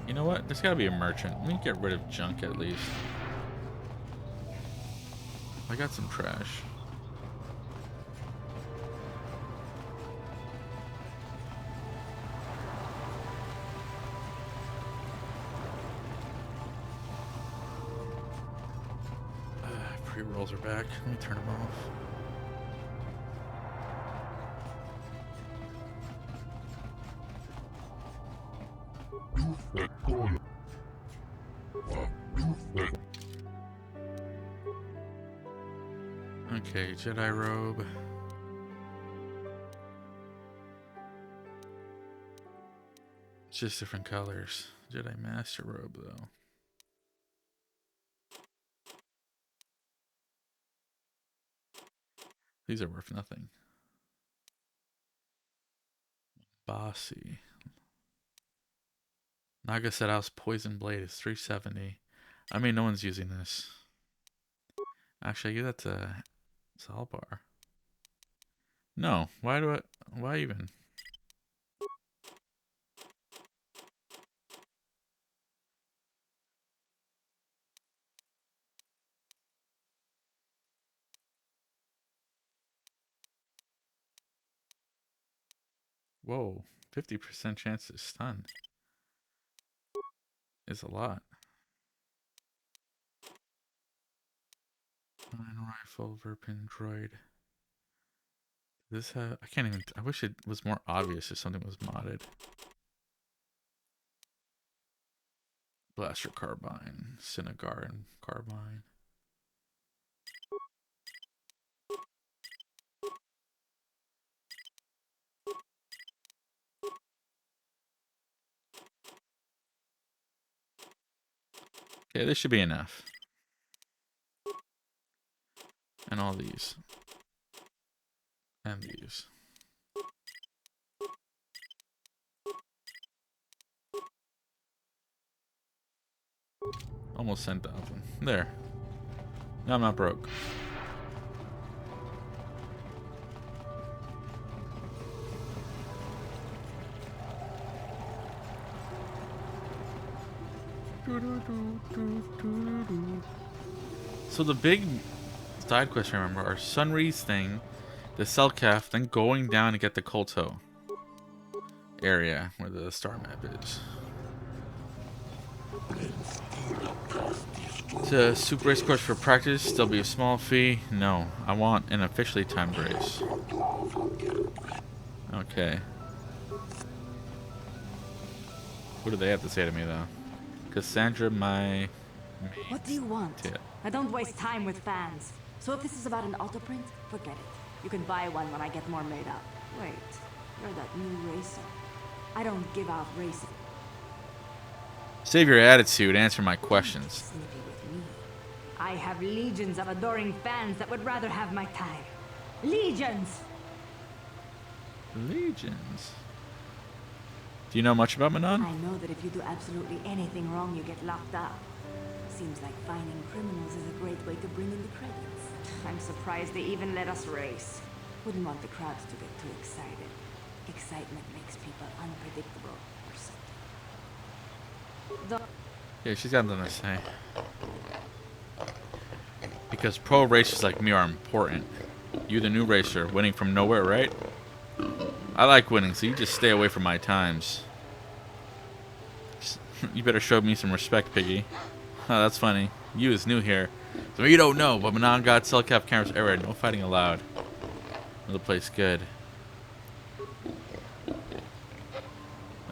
You know what? There's gotta be a merchant. Let me get rid of junk at least. I got some trash. Pre-rolls are back. Let me turn them off. Okay, Jedi robe. It's just different colors. Jedi Master robe, though. These are worth nothing. Bossy. Naga Set House Poison Blade is 370. I mean, no one's using this. Actually, I give that to Salbar. No, why even? Whoa, 50% chance to stun is a lot. Iron rifle, Verpin droid. This I can't even. I wish it was more obvious if something was modded. Blaster carbine, Cinegar carbine. Okay, this should be enough. And all these. And these. Almost 10,000. There. Now I'm not broke. So the big side quests I remember are Sunry's thing, the Selkath, then going down to get the Kolto area where the star map is. It's a super race course for practice. There'll be a small fee. No, I want an officially timed race. Okay. What do they have to say to me though? Cassandra, my mate. What do you want? I don't waste time with fans. So if this is about an auto print, forget it. You can buy one when I get more made up. Wait, you're that new racer. I don't give out racing. Save your attitude, answer my questions. Snippy with me. I have legions of adoring fans that would rather have my time. Legions! Legions? Do you know much about Manaanin? I know that if you do absolutely anything wrong, you get locked up. Seems like finding criminals is a great way to bring in the credits. I'm surprised they even let us race. Wouldn't want the crowds to get too excited. Excitement makes people unpredictable or something. Yeah, she's got something to say. Because pro racers like me are important. You, the new racer, winning from nowhere, right? I like winning, so you just stay away from my times. You better show me some respect, Piggy. Oh, that's funny. You is new here. So you don't know, but Manaanin got Selkath cameras everywhere. No fighting allowed. Another place good.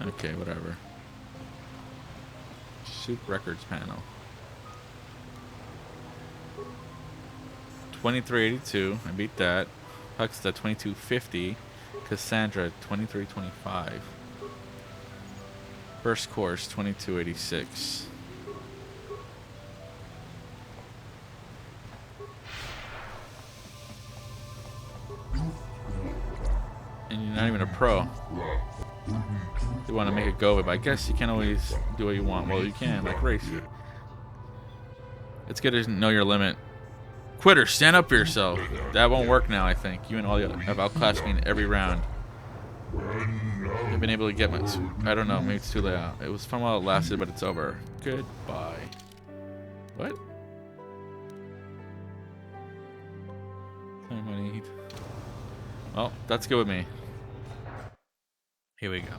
Okay, whatever. Soup Records panel. 2382. I beat that. Huxta 2250. Cassandra 2325. First course 2286. And you're not even a pro. You want to make it go, but I guess you can't always do what you want. Well, you can, like race. It's good to know your limit. Quitter, stand up for yourself. That won't work now, I think. You and all have outclassed me in every round. I've been able to get my... I don't know, maybe it's too late out. It was fun while it lasted, but it's over. Goodbye. What? Well, that's good with me. Here we go.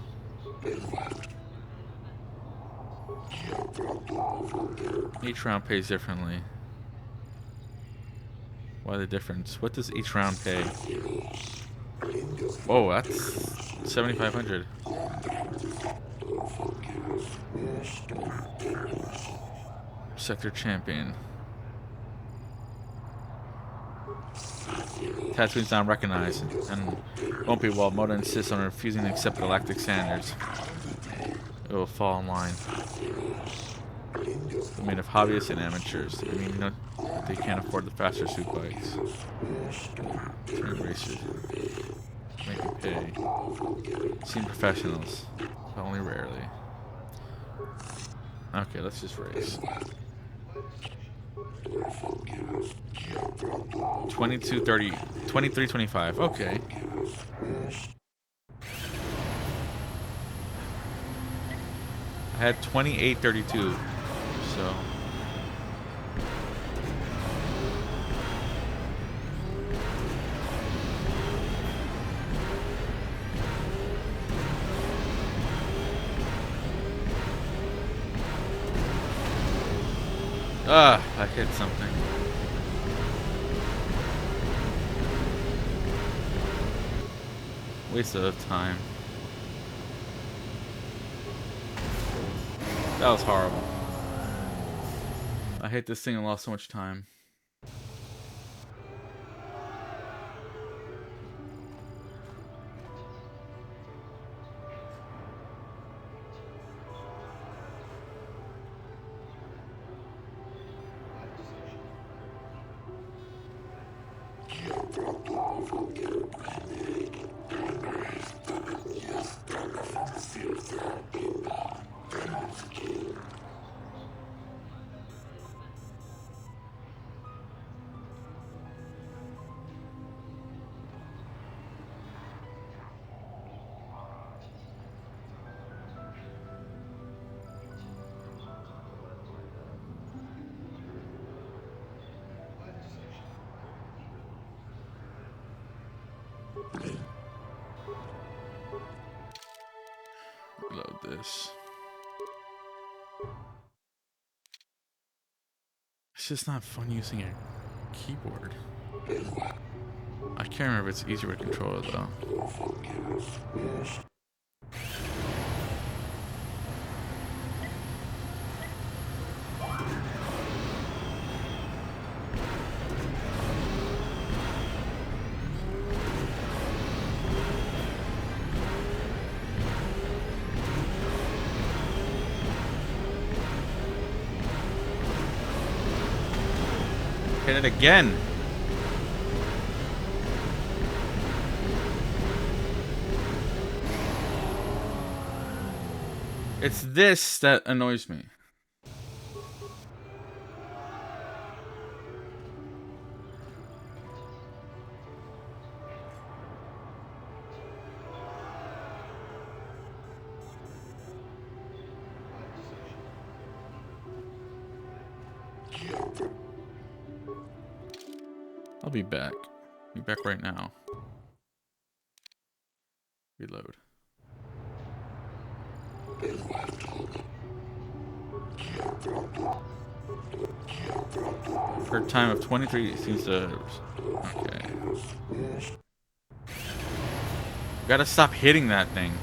Each round pays differently. Why the difference? What does each round pay? Whoa, that's 7,500. Sector champion. Tatooine's not recognized and won't be while Moda insists on refusing to accept galactic standards. It will fall in line. They're made of hobbyists and amateurs. I mean, you know, they can't afford the faster suit bikes. Turn racers. Make them pay. Seem professionals, but only rarely. Okay, let's just race. 22:30, 23:25. Okay. I had 28:32, so. I hit something. Waste of time. That was horrible. I hate this thing and lost so much time. Reload this. It's just not fun using a keyboard. I can't remember if it's easier to control it though. Hit it again. It's this that annoys me. I'll be back. Be back right now. Reload. For a time of 23 seems to... Okay. Gotta stop hitting that thing.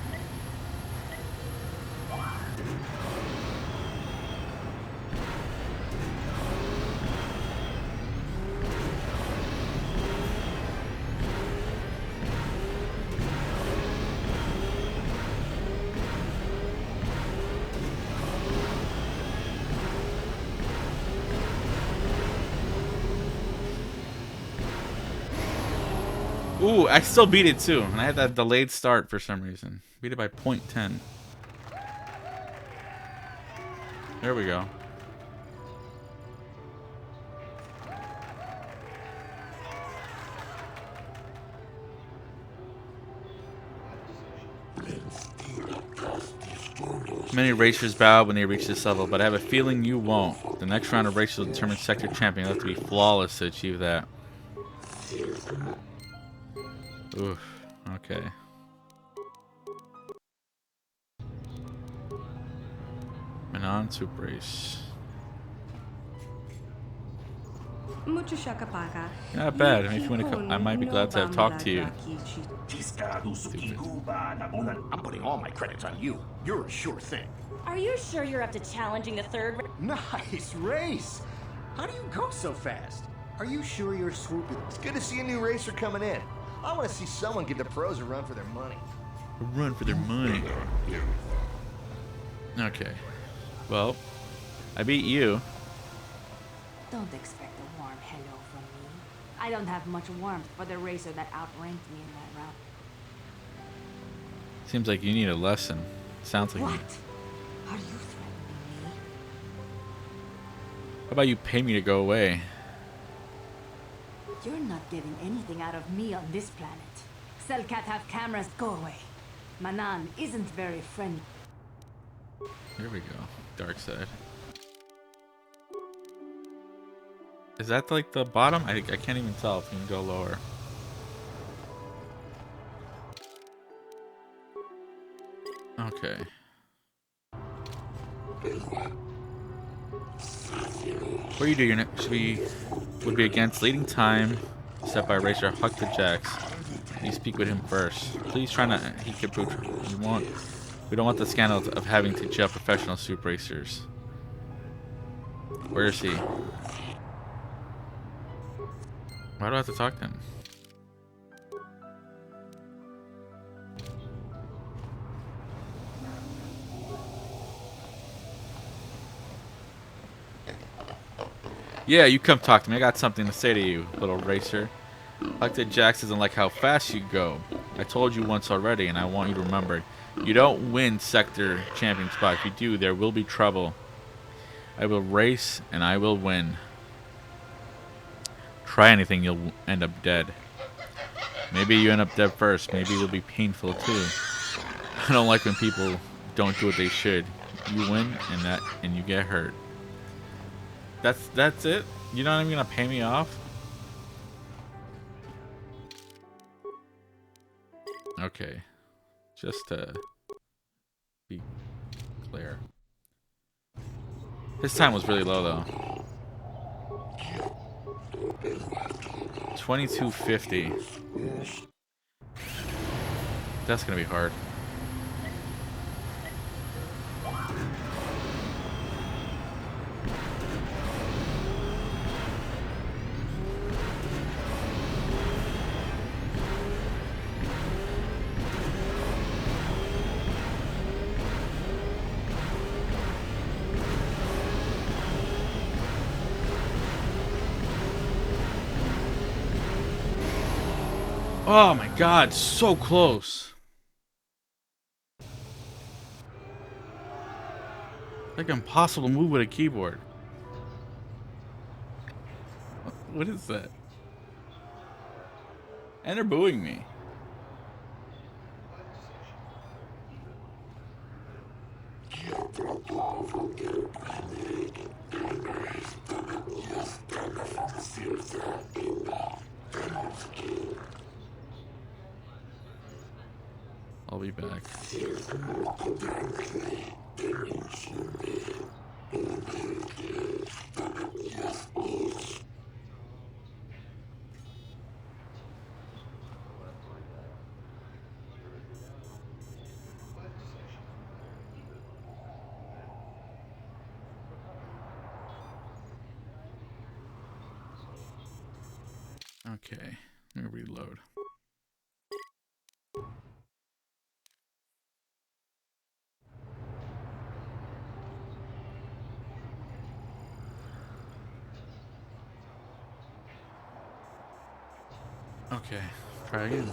Ooh, I still beat it too. And I had that delayed start for some reason. Beat it by 0.10. There we go. Many racers bow when they reach this level, but I have a feeling you won't. The next round of races will determine sector champion. You'll have to be flawless to achieve that. Oof. Okay. Manaanin Super Race. Not bad. If you want to come, I might be glad to have talked to you. I'm putting all my credits on you. You're a sure thing. Are you sure you're up to challenging the third? Nice race. How do you go so fast? Are you sure you're swooping? It's good to see a new racer coming in. I want to see someone give the pros a run for their money. A run for their money. Okay. Well, I beat you. Don't expect a warm hello from me. I don't have much warmth for the racer that outranked me in that round. Seems like you need a lesson. Sounds like What? you. Are you threatening me? How about you pay me to go away? You're not getting anything out of me on this planet. Selkath have cameras. Go away. Manaanin isn't very friendly. Here we go. Dark side. Is that like the bottom? I can't even tell if you can go lower. Okay. What do you do? Your next would be against leading time set by racer Huck the Jax. You speak with him first. Please try not. He could. We don't want the scandal of having to jail professional super racers. Where is he? Why do I have to talk to him? Yeah, you come talk to me. I got something to say to you, little racer. Like that Jax doesn't like how fast you go. I told you once already, and I want you to remember. You don't win sector champion spot. If you do, there will be trouble. I will race, and I will win. Try anything, you'll end up dead. Maybe you end up dead first. Maybe it'll be painful too. I don't like when people don't do what they should. You win, and you get hurt. That's it? You're not even gonna pay me off? Okay. Just to be clear. His time was really low though. 2250. That's gonna be hard. Oh my god, so close. Like an impossible move with a keyboard. What is that? And they're booing me. I'll be back. Okay, let me reload. Okay, try again.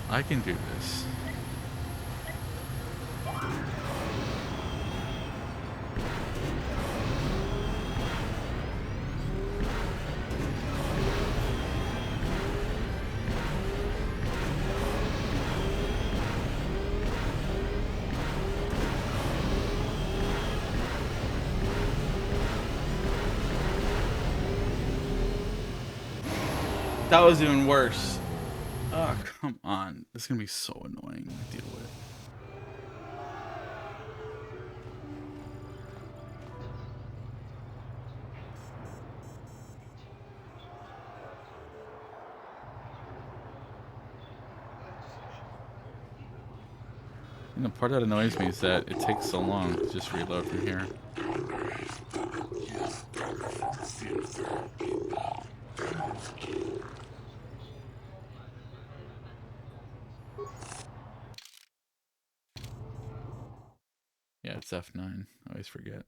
I can do this. That was even worse. Oh, come on. This is going to be so annoying to deal with. And the part that annoys me is that it takes so long to just reload from here. Yeah, it's F9. I always forget.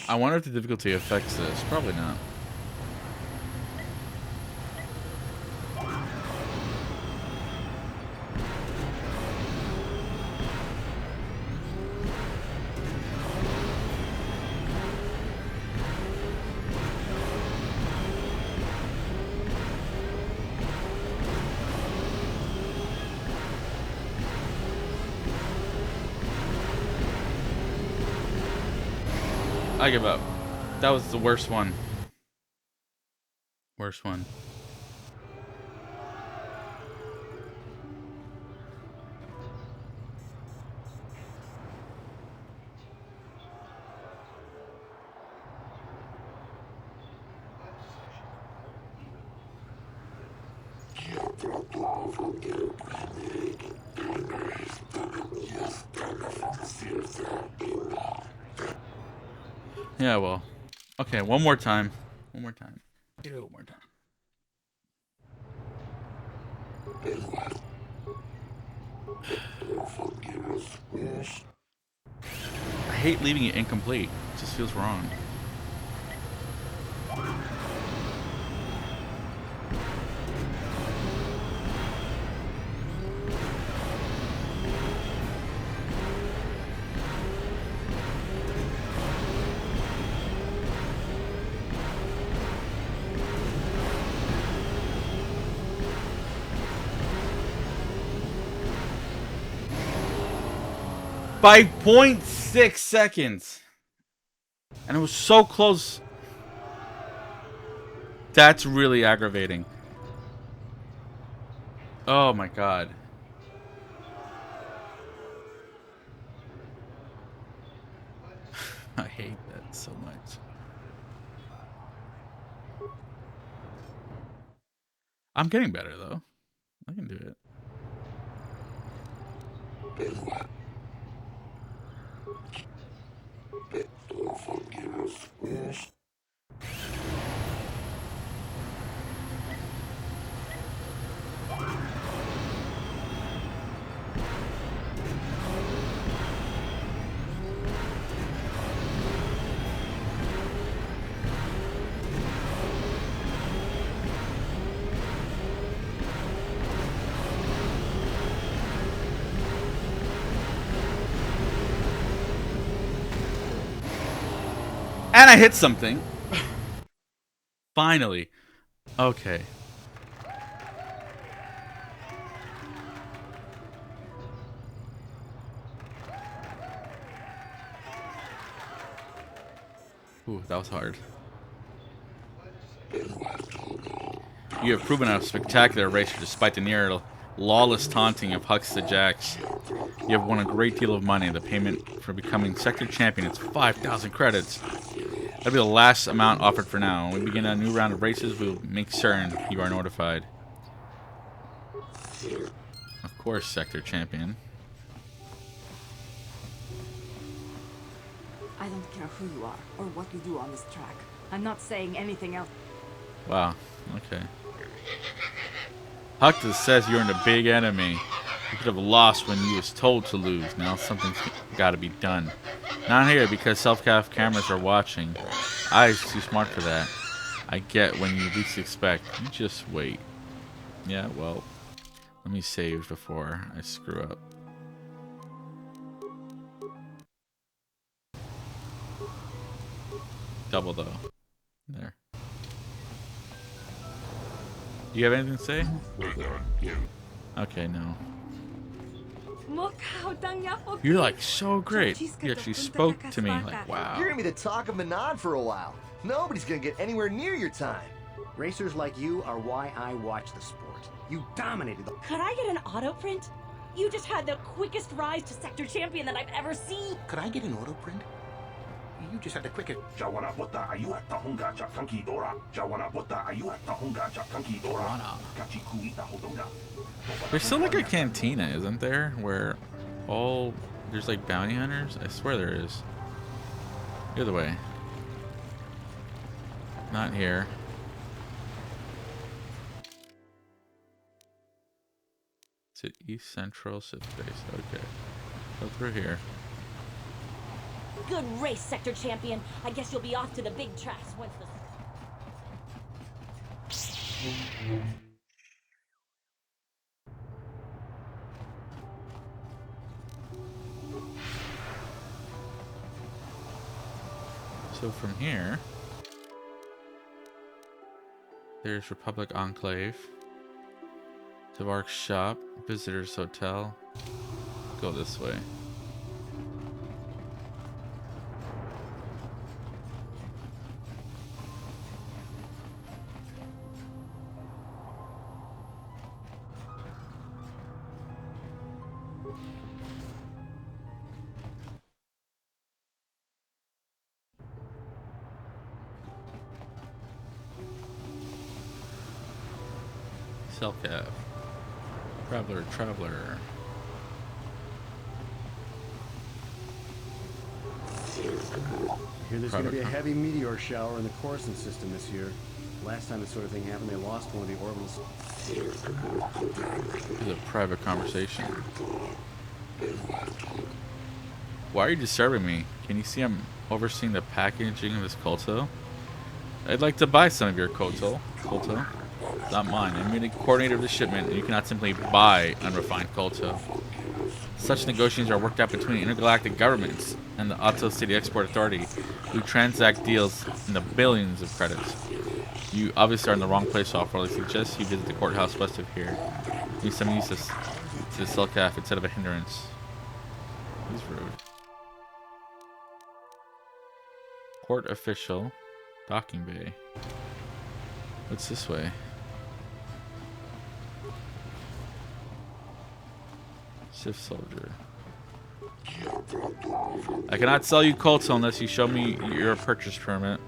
I wonder if the difficulty affects this. Probably not. I give up. That was the worst one. Worst one. Yeah, well. Okay, one more time. One more time. Do it one more time. I hate leaving it incomplete. It just feels wrong. By 0.6 seconds. And it was so close. That's really aggravating. Oh my god. I hate that so much. I'm getting better though. I can do it. And I hit something. Finally. Okay. Ooh, that was hard. You have proven a spectacular racer despite the near lawless taunting of Hux the Jax. You have won a great deal of money. The payment for becoming sector champion is 5,000 credits. That'll be the last amount offered for now. When we begin a new round of races, we'll make certain you are notified. Of course, sector champion. I don't care who you are or what you do on this track. I'm not saying anything else. Wow. Okay. Hux says you're in a big enemy. You could have lost when you was told to lose. Now something's got to be done. Not here because Selkath cameras are watching. I's too smart for that. I get when you least expect. You just wait. Yeah, well, let me save before I screw up. Double though. There. Do you have anything to say? Okay, no. You're like so great. You actually spoke to me. Like, wow. You're gonna be the talk of Manaanin for a while. Nobody's gonna get anywhere near your time. Racers like you are why I watch the sport. You dominated the... Could I get an auto print? You just had the quickest rise to sector champion that I've ever seen. Could I get an auto print? You just had the quickest... There's still like a cantina, isn't there? Where there's like bounty hunters? I swear there is. The other way. Not here. Is it East Central Sith Base? Okay. Go through here. Good race, sector champion. I guess you'll be off to the big tracks once the... So from here, there's Republic Enclave, Tavark's shop, Visitors Hotel. Go this way. Selkath. Traveler. Hear there's going to be a heavy meteor shower in the Coruscant system this year. Last time this sort of thing happened, they lost one of the orbitals. This is a private conversation. Why are you disturbing me? Can you see I'm overseeing the packaging of this Kolto? I'd like to buy some of your Kolto. It's not mine. I'm merely coordinator of the shipment, and you cannot simply buy unrefined Kolto. Such negotiations are worked out between intergalactic governments and the Otto City Export Authority, who transact deals in the billions of credits. You obviously are in the wrong place, Off-World. I suggest you visit the courthouse west of here. Use some use to the Selkath instead of a hindrance. He's rude. Court official. Docking bay. What's this way? Sith soldier. I cannot sell you Kolto unless you show me your purchase permit.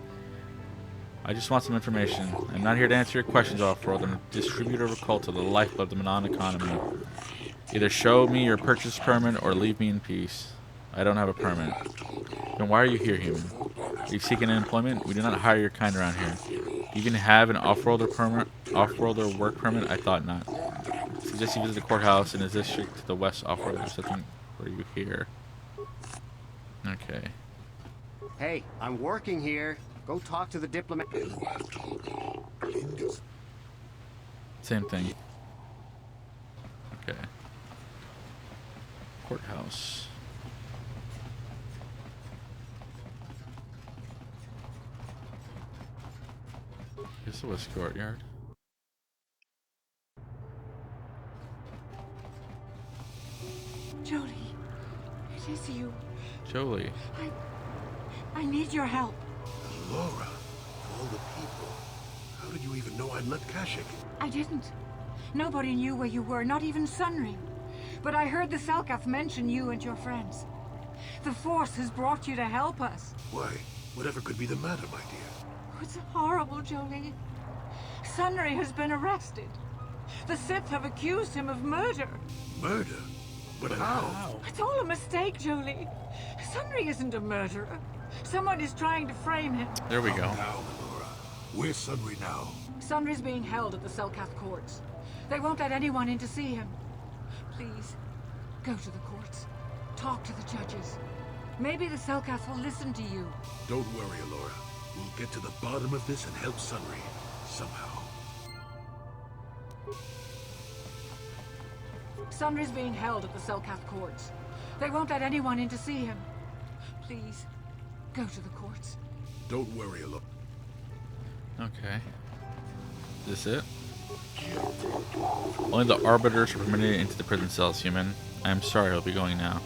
I just want some information. I'm not here to answer your questions, Off-World. I'm a distributor of Kolto, the lifeblood of the Manaanin economy. Either show me your purchase permit or leave me in peace. I don't have a permit. Then why are you here, human? Are you seeking employment? We do not hire your kind around here. Do you even have an off-worlder work permit? I thought not. I suggest you visit the courthouse in the district to the west. Off-world. There's something for you here. Okay. Hey, I'm working here. Go talk to the diplomat. Same thing. Okay. Courthouse. Here's the west courtyard. Jolie, it is you. Jolie. I need your help. Laura, of all the people, how did you even know I'd left Kashyyyk? I didn't. Nobody knew where you were, not even Sunry. But I heard the Selkath mention you and your friends. The Force has brought you to help us. Why, whatever could be the matter, my dear? It's horrible, Jolie. Sunry has been arrested. The Sith have accused him of murder. Murder? But how? It's all a mistake, Jolie. Sunry isn't a murderer. Someone is trying to frame him. There we go. Now, Laura. Where's Sunry now? Sunry's being held at the Selkath courts. They won't let anyone in to see him. Please, go to the courts. Talk to the judges. Maybe the Selkath will listen to you. Don't worry, Laura. We'll get to the bottom of this and help Sunry. Somehow. Sunry's being held at the Selkath courts. They won't let anyone in to see him. Please, go to the courts. Don't worry, Laura. Okay. Is this it? Only the arbiters are permitted into the prison cells, human. I'm sorry, I'll be going now.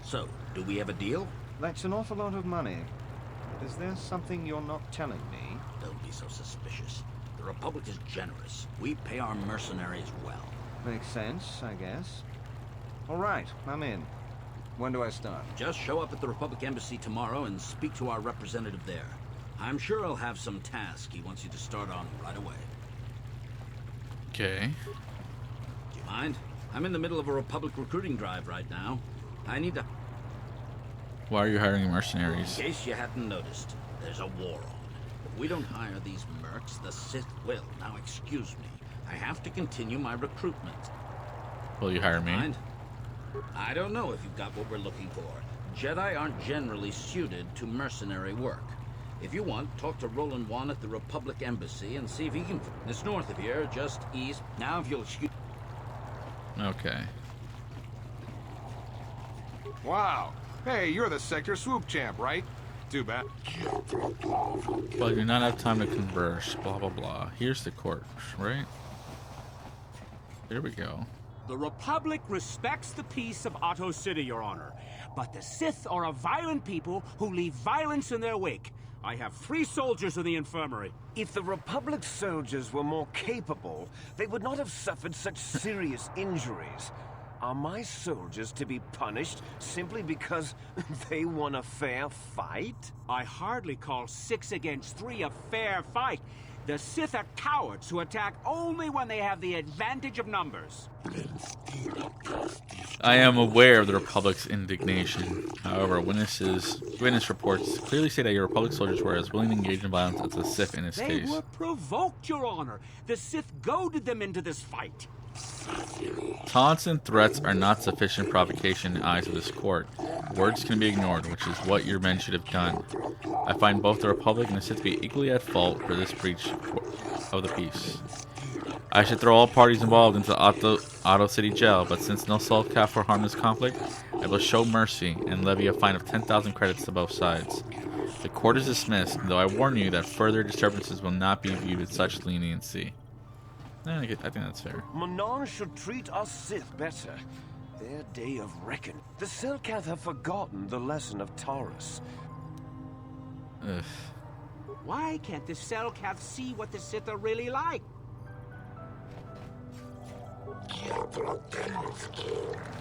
So, do we have a deal? That's an awful lot of money. Is there something you're not telling me? Don't be so suspicious. The Republic is generous. We pay our mercenaries well. Makes sense, I guess. All right, I'm in. When do I start? Just show up at the Republic Embassy tomorrow and speak to our representative there. I'm sure he'll have some task he wants you to start on right away. Okay. Do you mind? I'm in the middle of a Republic recruiting drive right now. I need to... Why are you hiring mercenaries? In case you hadn't noticed, there's a war on. If we don't hire these mercs, the Sith will. Now excuse me. I have to continue my recruitment. Will you hire me? Mind? I don't know if you've got what we're looking for. Jedi aren't generally suited to mercenary work. If you want, talk to Roland Wan at the Republic Embassy and see if he can... It's north of here, just east. Now if you'll excuse... Okay. Wow. Hey, you're the sector swoop champ, right? Too bad. Well, you do not have time to converse, blah blah blah. Here's the court, right? There we go. The Republic respects the peace of Otto City, Your Honor. But the Sith are a violent people who leave violence in their wake. I have 3 soldiers in the infirmary. If the Republic soldiers were more capable, they would not have suffered such serious injuries. Are my soldiers to be punished simply because they won a fair fight? I hardly call 6 against 3 a fair fight. The Sith are cowards who attack only when they have the advantage of numbers. I am aware of the Republic's indignation. However, witness reports clearly say that your Republic soldiers were as willing to engage in violence as the Sith in this They case. were provoked, Your Honor. The Sith goaded them into this fight. Taunts and threats are not sufficient provocation in the eyes of this court. Words can be ignored, which is what your men should have done. I find both the Republic and the Sith to be equally at fault for this breach of the peace. I should throw all parties involved into Otto City Jail, but since no Selkath will harm this conflict, I will show mercy and levy a fine of 10,000 credits to both sides. The court is dismissed, though I warn you that further disturbances will not be viewed with such leniency. I think that's fair. Manaanin should treat us Sith better. Their day of reckoning. The Selkath have forgotten the lesson of Taurus. Ugh. Why can't the Selkath see what the Sith are really like?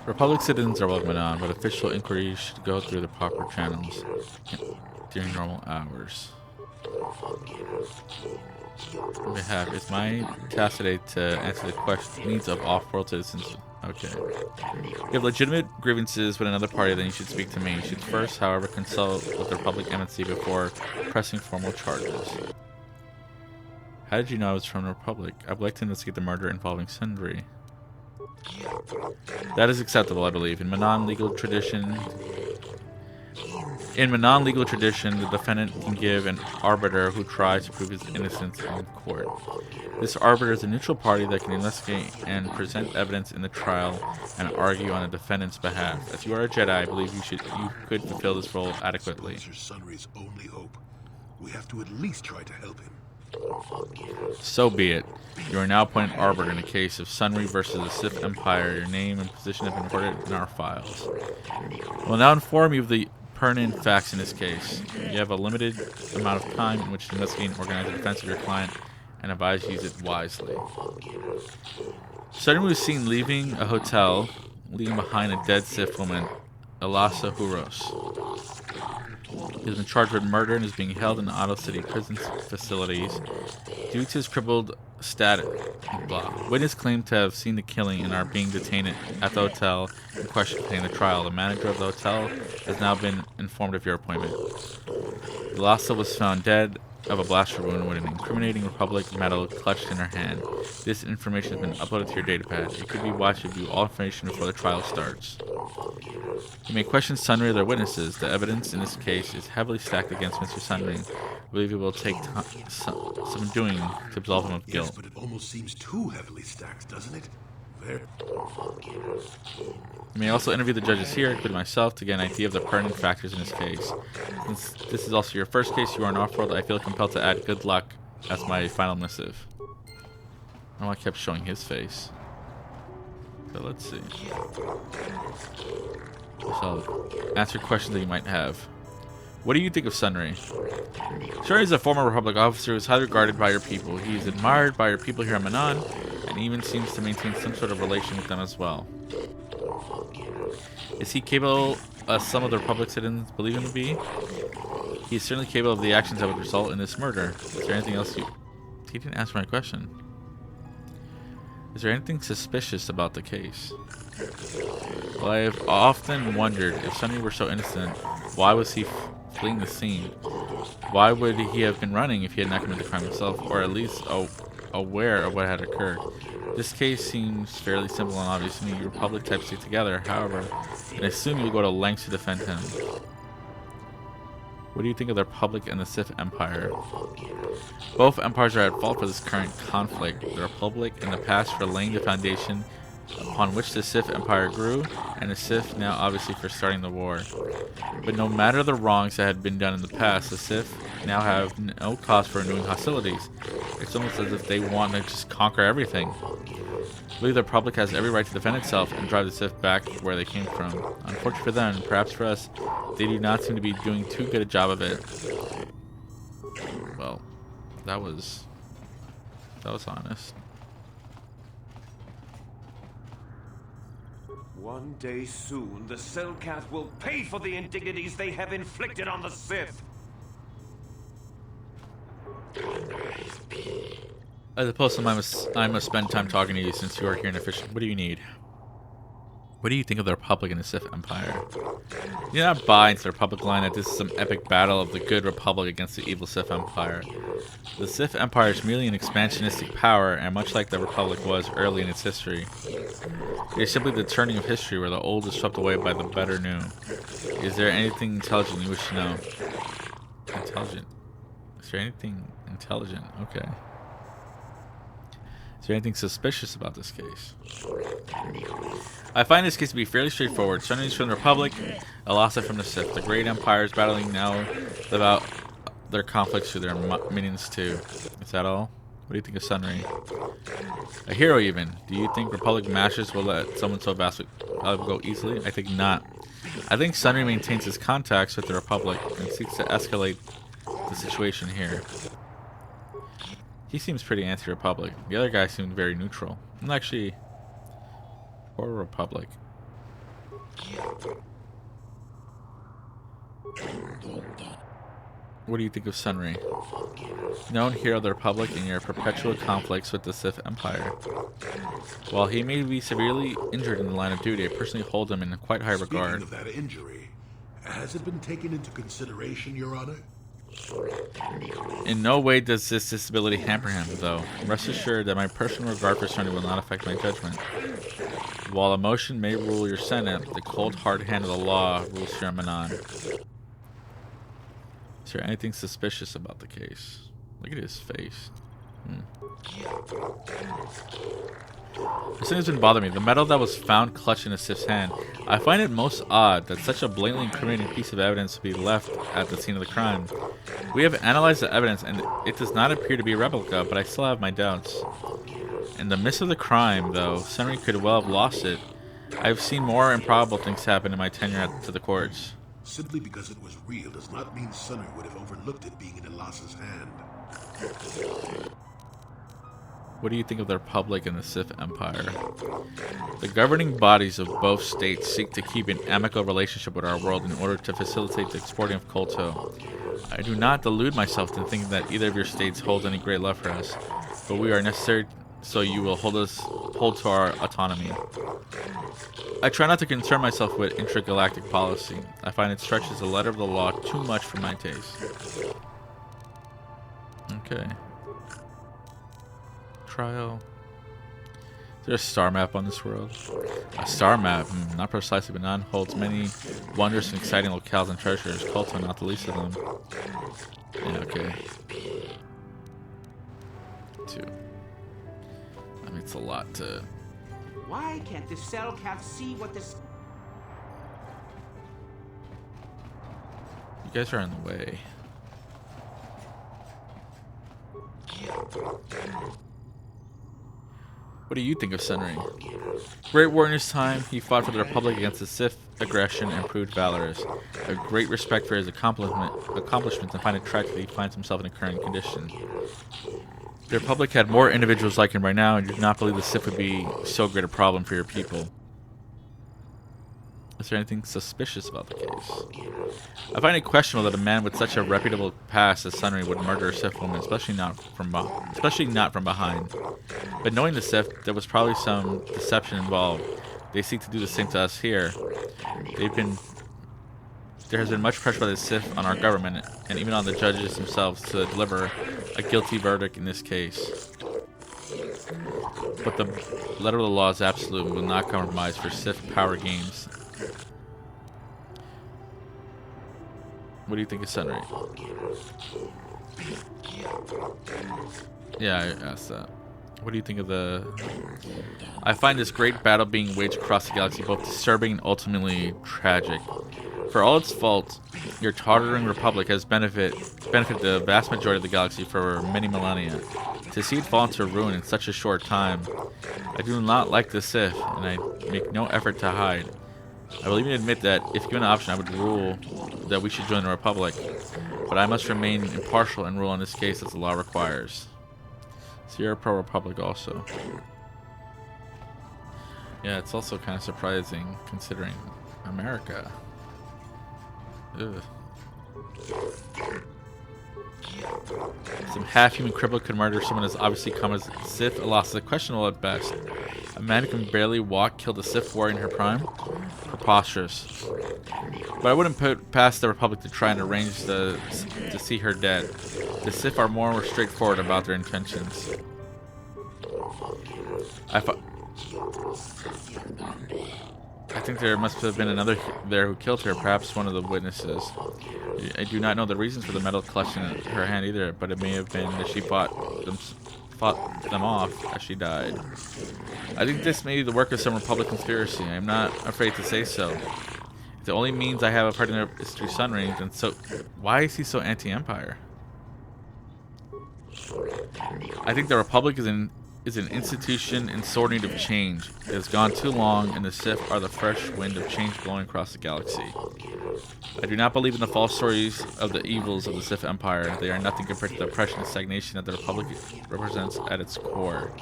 Republic citizens are welcome on, but official inquiries should go through the proper channels during normal hours. On behalf, it's my task today to answer the needs of off-world citizens. Okay. If you have legitimate grievances with another party, then you should speak to me. You should first, however, consult with the Republic Embassy before pressing formal charges. How did you know I was from the Republic? I would like to investigate the murder involving Sundry. That is acceptable, I believe. In Manaanin legal tradition, the defendant can give an arbiter who tries to prove his innocence in court. This arbiter is a neutral party that can investigate and present evidence in the trial and argue on the defendant's behalf. As you are a Jedi, I believe you could fulfill this role adequately. Professor Sunry's only hope. We have to at least try to help him. So be it. You are now appointed arbiter in the case of Sunry versus the Sith Empire. Your name and position have been recorded in our files. I will now inform you of the pertinent facts in this case. You have a limited amount of time in which to investigate and organize the defense of your client, and advise you use it wisely. Sunry was seen leaving a hotel, leaving behind a dead Sith woman, Elasa Huros. He has been charged with murder and is being held in the Otto City prison facilities due to his crippled status. Blah. Witnesses claim to have seen the killing and are being detained at the hotel in question pending the trial. The manager of the hotel has now been informed of your appointment. Elasa was found dead of a blaster wound with an incriminating Republic medal clutched in her hand. This information has been uploaded to your datapad. It could be wise to view all information before the trial starts. You may question Sunry or their witnesses. The evidence in this case is heavily stacked against Mr. Sunry. I believe it will take some doing to absolve him of guilt. Yes, but it almost seems too heavily stacked, doesn't it? You may also interview the judges here, including myself, to get an idea of the pertinent factors in this case. Since this is also your first case, you are in off-world, I feel compelled to add good luck as my final missive. Oh, I kept showing his face. So let's see. So I'll answer questions that you might have. What do you think of Sunray? Sunray is a former Republic officer who is highly regarded by your people. He is admired by your people here in Manaanin, and even seems to maintain some sort of relation with them as well. Is he capable as some of the Republic citizens believe him to be? He is certainly capable of the actions that would result in this murder. Is there anything else you... He didn't answer my question. Is there anything suspicious about the case? Well, I have often wondered, if Sunny were so innocent, why was he fleeing the scene? Why would he have been running if he had not committed the crime himself, or at least aware of what had occurred? This case seems fairly simple and obvious to me. Your Republic types stick together, however, and I assume you'll go to lengths to defend him. What do you think of the Republic and the Sith Empire? Both empires are at fault for this current conflict. The Republic in the past for laying the foundation upon which the Sith Empire grew, and the Sith now obviously for starting the war. But no matter the wrongs that had been done in the past, the Sith now have no cause for renewing hostilities. It's almost as if they want to just conquer everything. I believe the Republic has every right to defend itself and drive the Sith back where they came from. Unfortunately for them, and perhaps for us, they do not seem to be doing too good a job of it. Well, that was honest. One day soon, the Selkath will pay for the indignities they have inflicted on the Sith. As opposed to I must spend time talking to you since you are here in official. What do you need? What do you think of the Republic and the Sith Empire? You do not buy into the Republic line that this is some epic battle of the good Republic against the evil Sith Empire. The Sith Empire is merely an expansionistic power, and much like the Republic was early in its history. It is simply the turning of history where the old is swept away by the better new. Is there anything intelligent you wish to know? Intelligent. Is there anything intelligent? Okay. Is there anything suspicious about this case? I find this case to be fairly straightforward. Sunray is from the Republic, Alasa from the Sith. The great empires battling now live out their conflicts through their minions too. Is that all? What do you think of Sunray? A hero even. Do you think Republic masters will let someone so vast go easily? I think not. I think Sunray maintains his contacts with the Republic and seeks to escalate the situation here. He seems pretty anti-Republic. The other guy seemed very neutral. I'm actually for Republic. What do you think of Sunray? Known hero of the Republic in your perpetual conflicts with the Sith Empire. While he may be severely injured in the line of duty, I personally hold him in quite high regard. Speaking of that injury, has it been taken into consideration, Your Honor? In no way does this disability hamper him, though. Rest assured that my personal regard for Sunray will not affect my judgment. While emotion may rule your Senate, the cold hard hand of the law rules here in Manaanin. Is there anything suspicious about the case? Look at his face. This thing has been bothering me. The medal that was found clutched in a Sith's hand. I find it most odd that such a blatantly incriminating piece of evidence would be left at the scene of the crime. We have analyzed the evidence and it does not appear to be a replica, but I still have my doubts. In the midst of the crime, though, Sunray could well have lost it. I've seen more improbable things happen in my tenure to the courts. Simply because it was real does not mean Sunray would have overlooked it being in Elasa's hand. What do you think of the Republic and the Sith Empire? The governing bodies of both states seek to keep an amicable relationship with our world in order to facilitate the exporting of Kolto. I do not delude myself to think that either of your states holds any great love for us, but we are necessary so you will hold to our autonomy. I try not to concern myself with intragalactic policy. I find it stretches the letter of the law too much for my taste. Okay. Trial. Is there a star map on this world? A star map? Not precisely, but none holds many wondrous and exciting locales and treasures. Kolto, not the least of them. Yeah, okay. 2. I mean, it's a lot to Why can't the Selkath see what this... You guys are in the way. What do you think of Sunry? Great war in his time, he fought for the Republic against the Sith aggression and proved valorous. A great respect for his accomplishments, and find it tragic that he finds himself in a current condition. The Republic had more individuals like him right now, and you do not believe the Sith would be so great a problem for your people. Is there anything suspicious about the case? I find it questionable that a man with such a reputable past as Sunry would murder a Sith woman, especially not from behind. But knowing the Sith, there was probably some deception involved. They seek to do the same to us here. There has been much pressure by the Sith on our government, and even on the judges themselves, to deliver a guilty verdict in this case. But the letter of the law is absolute and will not compromise for Sith power games. What do you think of Sunry? Yeah, I asked that. What do you think of the... I find this great battle being waged across the galaxy both disturbing and ultimately tragic. For all its faults, your tottering republic has benefited the vast majority of the galaxy for many millennia. To see it fall into ruin in such a short time, I do not like the Sith, and I make no effort to hide. I will even admit that, if given an option, I would rule that we should join the Republic, but I must remain impartial and rule in this case as the law requires. So you're a pro-Republic also. Yeah, it's also kind of surprising considering America. Ugh. Some half-human cripple could murder someone as obviously come as Sith. Alas, is questionable at best. A man who can barely walk killed a Sith warrior in her prime? Preposterous. But I wouldn't put past the Republic to try and arrange to see her dead. The Sith are more straightforward about their intentions. I think there must have been another there who killed her, perhaps one of the witnesses. I do not know the reasons for the metal clutch in her hand either, but it may have been that she fought them off as she died. I think this may be the work of some Republic conspiracy. I am not afraid to say so. If the only means I have of partner is through Sunry, then so why is he so anti-Empire? I think the Republic is an institution in sore need of change. It has gone too long, and the Sith are the fresh wind of change blowing across the galaxy. I do not believe in the false stories of the evils of the Sith Empire. They are nothing compared to the oppression and stagnation that the Republic represents at its core.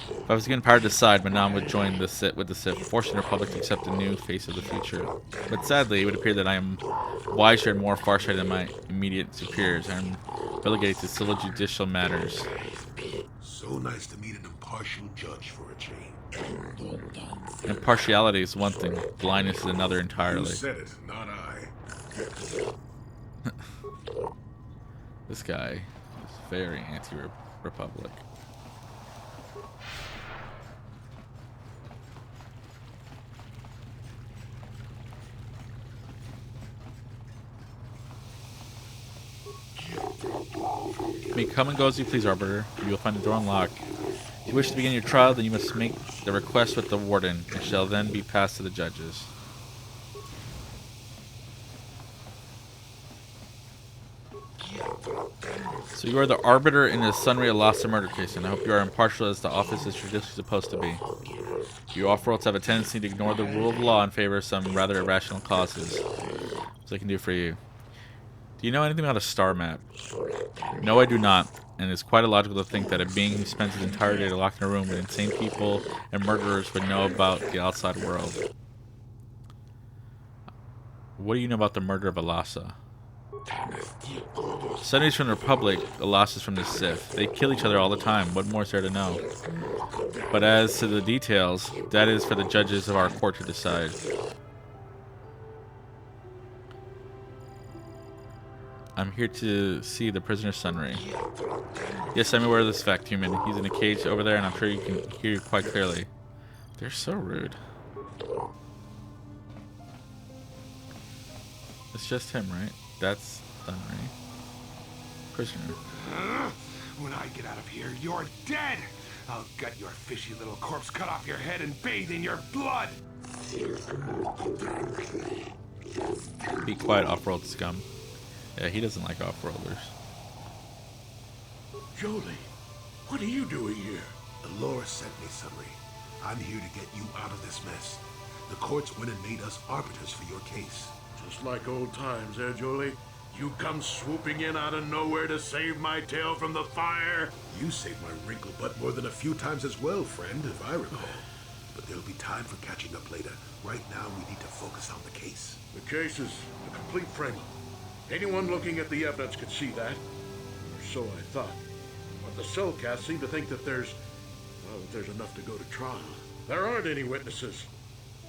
If I was given power to decide, Manaanin would join the Sith, forcing the Republic to accept the new face of the future. But sadly, it would appear that I am wiser and more farsighted than my immediate superiors. I am relegated to civil judicial matters. So nice to meet an impartial judge for a change. Impartiality is one thing, blindness is another entirely. You said it, not I. This guy is very anti-Republic. You may come and go as you please, Arbiter. You will find the door unlocked. If you wish to begin your trial, then you must make the request with the Warden. It shall then be passed to the judges. So you are the Arbiter in the Sunry Alasa murder case, and I hope you are impartial as the office is traditionally supposed to be. You off-worlds have a tendency to ignore the rule of law in favor of some rather irrational causes. So I can do for you. Do you know anything about a star map? No, I do not, and it's quite illogical to think that a being who spends his entire day locked in a room with insane people and murderers would know about the outside world. What do you know about the murder of Alasa? Sunny's from the Republic, Alasa's from the Sith. They kill each other all the time. What more is there to know? But as to the details, that is for the judges of our court to decide. I'm here to see the prisoner Sunry. Yes, I'm aware of this fact, human. He's in a cage over there, and I'm sure you can hear you quite clearly. They're so rude. It's just him, right? That's Sunry. Prisoner. When I get out of here, you're dead! I'll gut your fishy little corpse, cut off your head, and bathe in your blood! Be quiet, off-world scum. Yeah, he doesn't like off-worlders. Jolie, what are you doing here? Dolores sent me, Sunry. I'm here to get you out of this mess. The courts went and made us arbiters for your case. Just like old times, eh, Jolie? You come swooping in out of nowhere to save my tail from the fire? You saved my wrinkle butt more than a few times as well, friend, if I recall. But there'll be time for catching up later. Right now, we need to focus on the case. The case is a complete frame-up. Anyone looking at the evidence could see that. Or so I thought. But the Selkath seem to think that there's enough to go to trial. There aren't any witnesses.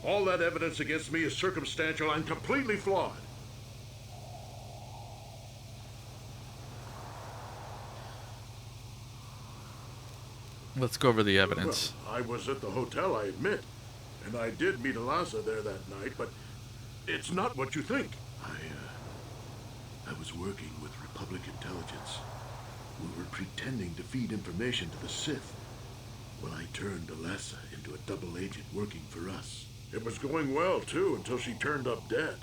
All that evidence against me is circumstantial and completely flawed. Let's go over the evidence. Well, I was at the hotel, I admit. And I did meet Eliza there that night, but it's not what you think. I was working with Republic Intelligence. We were pretending to feed information to the Sith. Well, I turned Eliza into a double agent working for us. It was going well, too, until she turned up dead.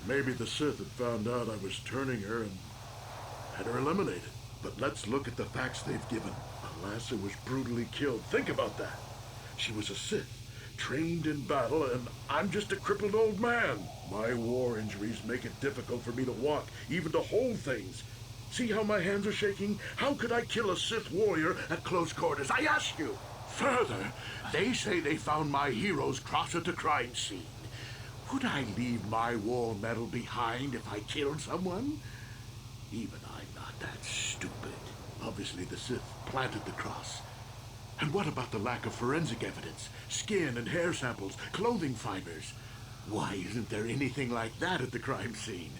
Maybe the Sith had found out I was turning her and had her eliminated. But let's look at the facts they've given. Eliza was brutally killed. Think about that. She was a Sith, trained in battle, and I'm just a crippled old man. My war injuries make it difficult for me to walk, even to hold things. See how my hands are shaking? How could I kill a Sith warrior at close quarters? I ask you. Further, they say they found my hero's cross at the crime scene. Would I leave my war medal behind if I killed someone? Even I'm not that stupid. Obviously, the Sith planted the cross. And what about the lack of forensic evidence? Skin and hair samples, clothing fibers. Why isn't there anything like that at the crime scene?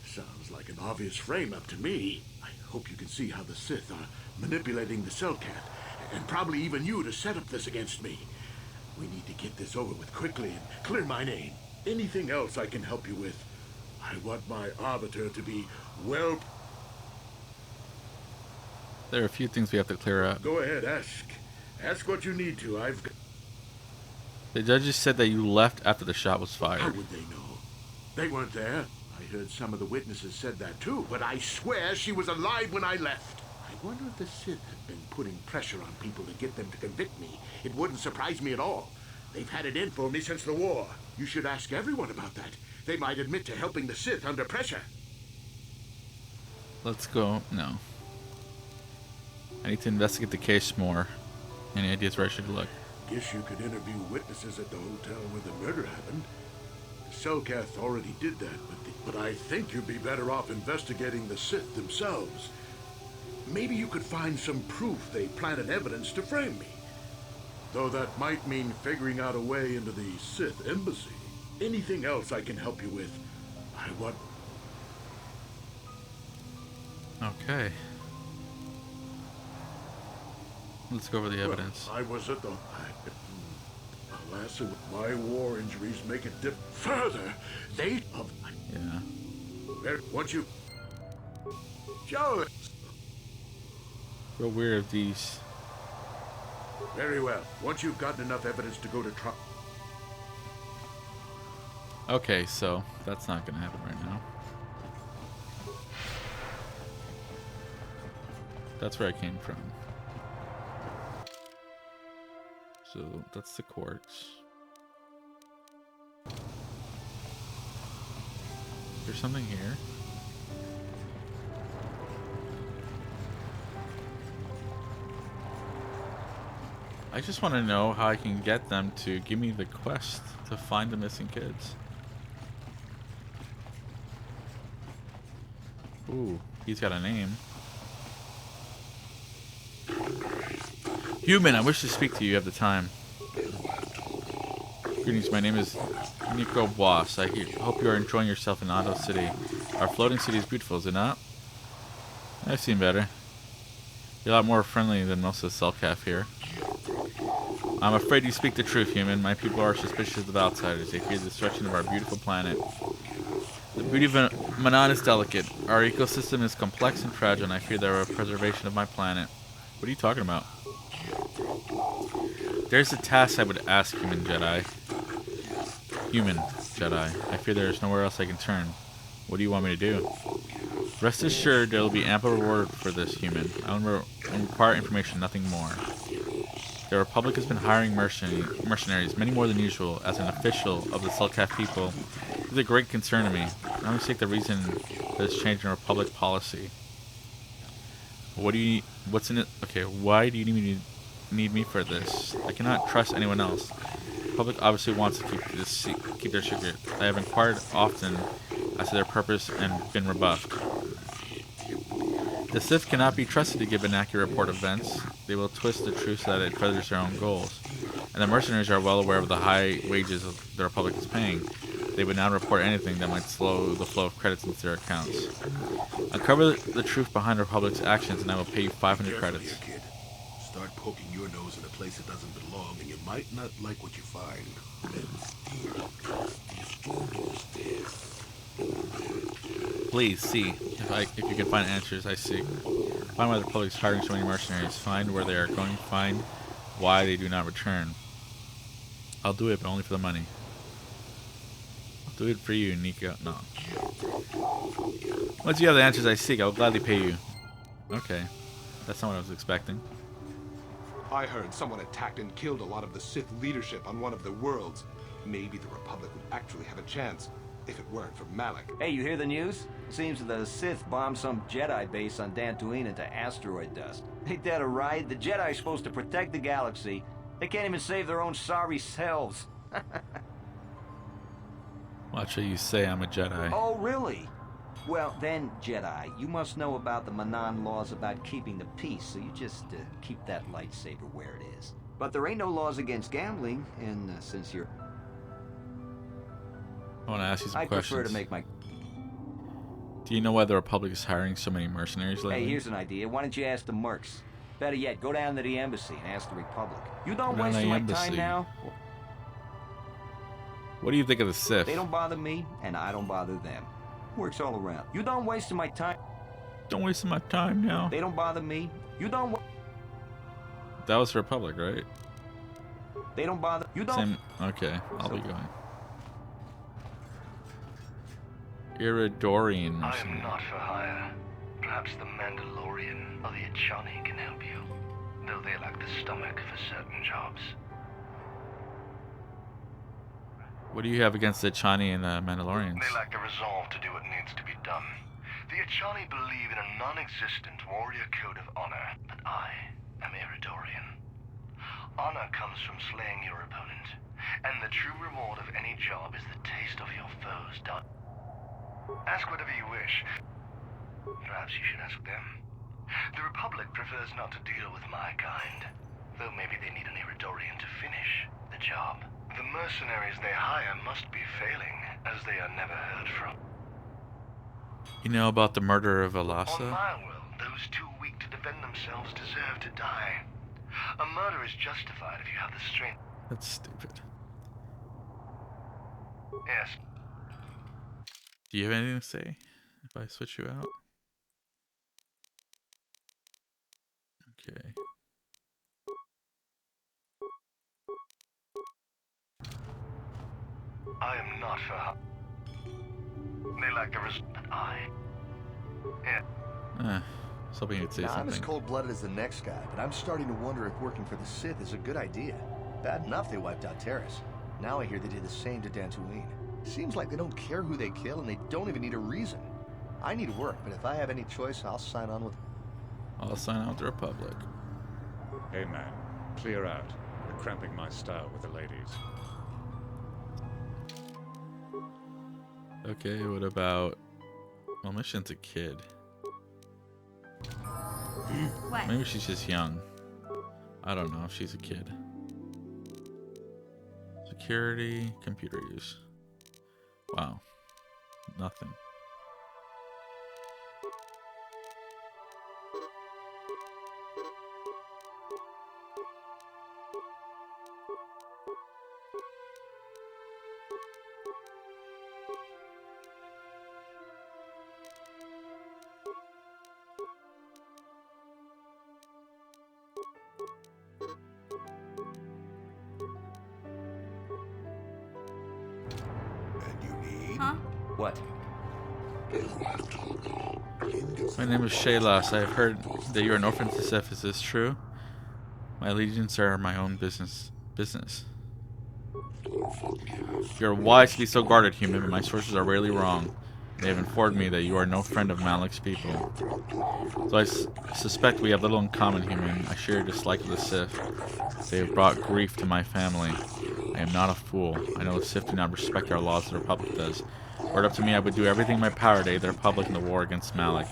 Sounds like an obvious frame-up to me. I hope you can see how the Sith are manipulating the Selkath, and probably even you to set up this against me. We need to get this over with quickly and clear my name. Anything else I can help you with? I want my arbiter to be well... There are a few things we have to clear up. Go ahead, ask. Ask what you need to. The judges said that you left after the shot was fired. How would they know? They weren't there. I heard some of the witnesses said that too, but I swear she was alive when I left. I wonder if the Sith have been putting pressure on people to get them to convict me. It wouldn't surprise me at all. They've had it in for me since the war. You should ask everyone about that. They might admit to helping the Sith under pressure. Let's go. No. I need to investigate the case more. Any ideas where I should look? Guess you could interview witnesses at the hotel where the murder happened. Selkath already did that, but I think you'd be better off investigating the Sith themselves. Maybe you could find some proof they planted evidence to frame me. Though that might mean figuring out a way into the Sith embassy. Anything else I can help you with? I want... Okay. Let's go over the evidence. Well, I was at the... Alas, my war injuries make it further. They... Yeah. Once you... Joe... Real weird of these. Very well. Once you've gotten enough evidence to go to trial... Okay, so that's not going to happen right now. That's where I came from. So that's the courts. There's something here. I just want to know how I can get them to give me the quest to find the missing kids. Ooh, he's got a name. Human, I wish to speak to you. You have the time. Greetings, my name is Nico Boss. I hope you are enjoying yourself in Otto City. Our floating city is beautiful, is it not? I've seen better. You're a lot more friendly than most of the Selkath here. I'm afraid you speak the truth, human. My people are suspicious of outsiders. They fear the destruction of our beautiful planet. The beauty of Manaanin is delicate. Our ecosystem is complex and fragile, and I fear the preservation of my planet. What are you talking about? There's a task I would ask Human Jedi. Human Jedi. I fear there is nowhere else I can turn. What do you want me to do? Rest assured there will be ample reward for this, Human. I will require information, nothing more. The Republic has been hiring mercenaries, many more than usual. As an official of the Selkath people, this is a great concern to me. I don't mistake the reason for this change in Republic policy. What do you? What's in it? Okay, why do you need me for this? I cannot trust anyone else. The Republic obviously wants to keep their secret. I have inquired often as to their purpose and been rebuffed. The Sith cannot be trusted to give an accurate report of events. They will twist the truth so that it furthers their own goals. And the mercenaries are well aware of the high wages the Republic is paying. They would not report anything that might slow the flow of credits into their accounts. Uncover the truth behind the Republic's actions and I will pay you 500 credits. Here, kid. Start poking your nose in a place that doesn't belong and you might not like what you find. Please see if you can find answers I seek. Find why the Republic is hiring so many mercenaries. Find where they are going. Find why they do not return. I'll do it, but only for the money. I'll do it for you, Nico. No. Once you have the answers I seek, I will gladly pay you. Okay. That's not what I was expecting. I heard someone attacked and killed a lot of the Sith leadership on one of the worlds. Maybe the Republic would actually have a chance, if it weren't for Malak. Hey, you hear the news? Seems the Sith bombed some Jedi base on Dantooine into asteroid dust. Ain't that a ride? The Jedi are supposed to protect the galaxy. They can't even save their own sorry selves. Watch what you say, I'm a Jedi. Oh, really? Well, then, Jedi, you must know about the Manaanin laws about keeping the peace, so you just keep that lightsaber where it is. But there ain't no laws against gambling, and since you're... I want to ask you some I questions. prefer to make my... Do you know why the Republic is hiring so many mercenaries lately? Hey, here's an idea. Why don't you ask the mercs? Better yet, go down to the embassy and ask the Republic. You don't Go down to waste the my embassy. time now. What do you think of the Sith? They don't bother me, and I don't bother them. Works all around. You don't waste my time. Don't waste my time now. They don't bother me. You don't... That was the Republic, right? They don't bother... You don't... Same. Okay, I'll be going. Iridorian. I am not for hire. Perhaps the Mandalorian or the Achani can help you, though they lack the stomach for certain jobs. What do you have against the Chani and the Mandalorians? They lack the resolve to do what needs to be done. The Achani believe in a non-existent warrior code of honor, but I am Iridorian. Honor comes from slaying your opponent, and the true reward of any job is the taste of your foes done. Ask whatever you wish. Perhaps you should ask them. The Republic prefers not to deal with my kind, though maybe they need an Iridorian to finish the job. The mercenaries they hire must be failing, as they are never heard from. You know about the murder of On Alasa? my world, those too weak to defend themselves deserve to die. A murder is justified if you have the strength. That's stupid. Yes. Do you have anything to say if I switch you out? Okay. I am not for her. They lack the but I. Yeah. I was hoping you'd say Now, I'm as something. cold-blooded as the next guy, but I'm starting to wonder if working for the Sith is a good idea. Bad enough they wiped out Terrace. Now I hear they did the same to Dantooine. Seems like they don't care who they kill, and they don't even need a reason. I need work, but if I have any choice, I'll sign on with... I'll sign out with the Republic. Hey man, clear out. You're cramping my style with the ladies. Okay, what about... Well, Mission's a kid. What? Maybe she's just young. I don't know if she's a kid. Security, computer use. Wow. Nothing. What? My name is Shaylas. I have heard that you are an orphan to Seth. Is this true? My allegiance are my own business. You're wise to be so guarded, human, but my sources are rarely wrong. They have informed me that you are no friend of Malik's people. Though I suspect we have little in common, human, I share your dislike of the Sith. They have brought grief to my family. I am not a fool. I know the Sith do not respect our laws as the Republic does. Were it up to me, I would do everything in my power to aid the Republic in the war against Malik.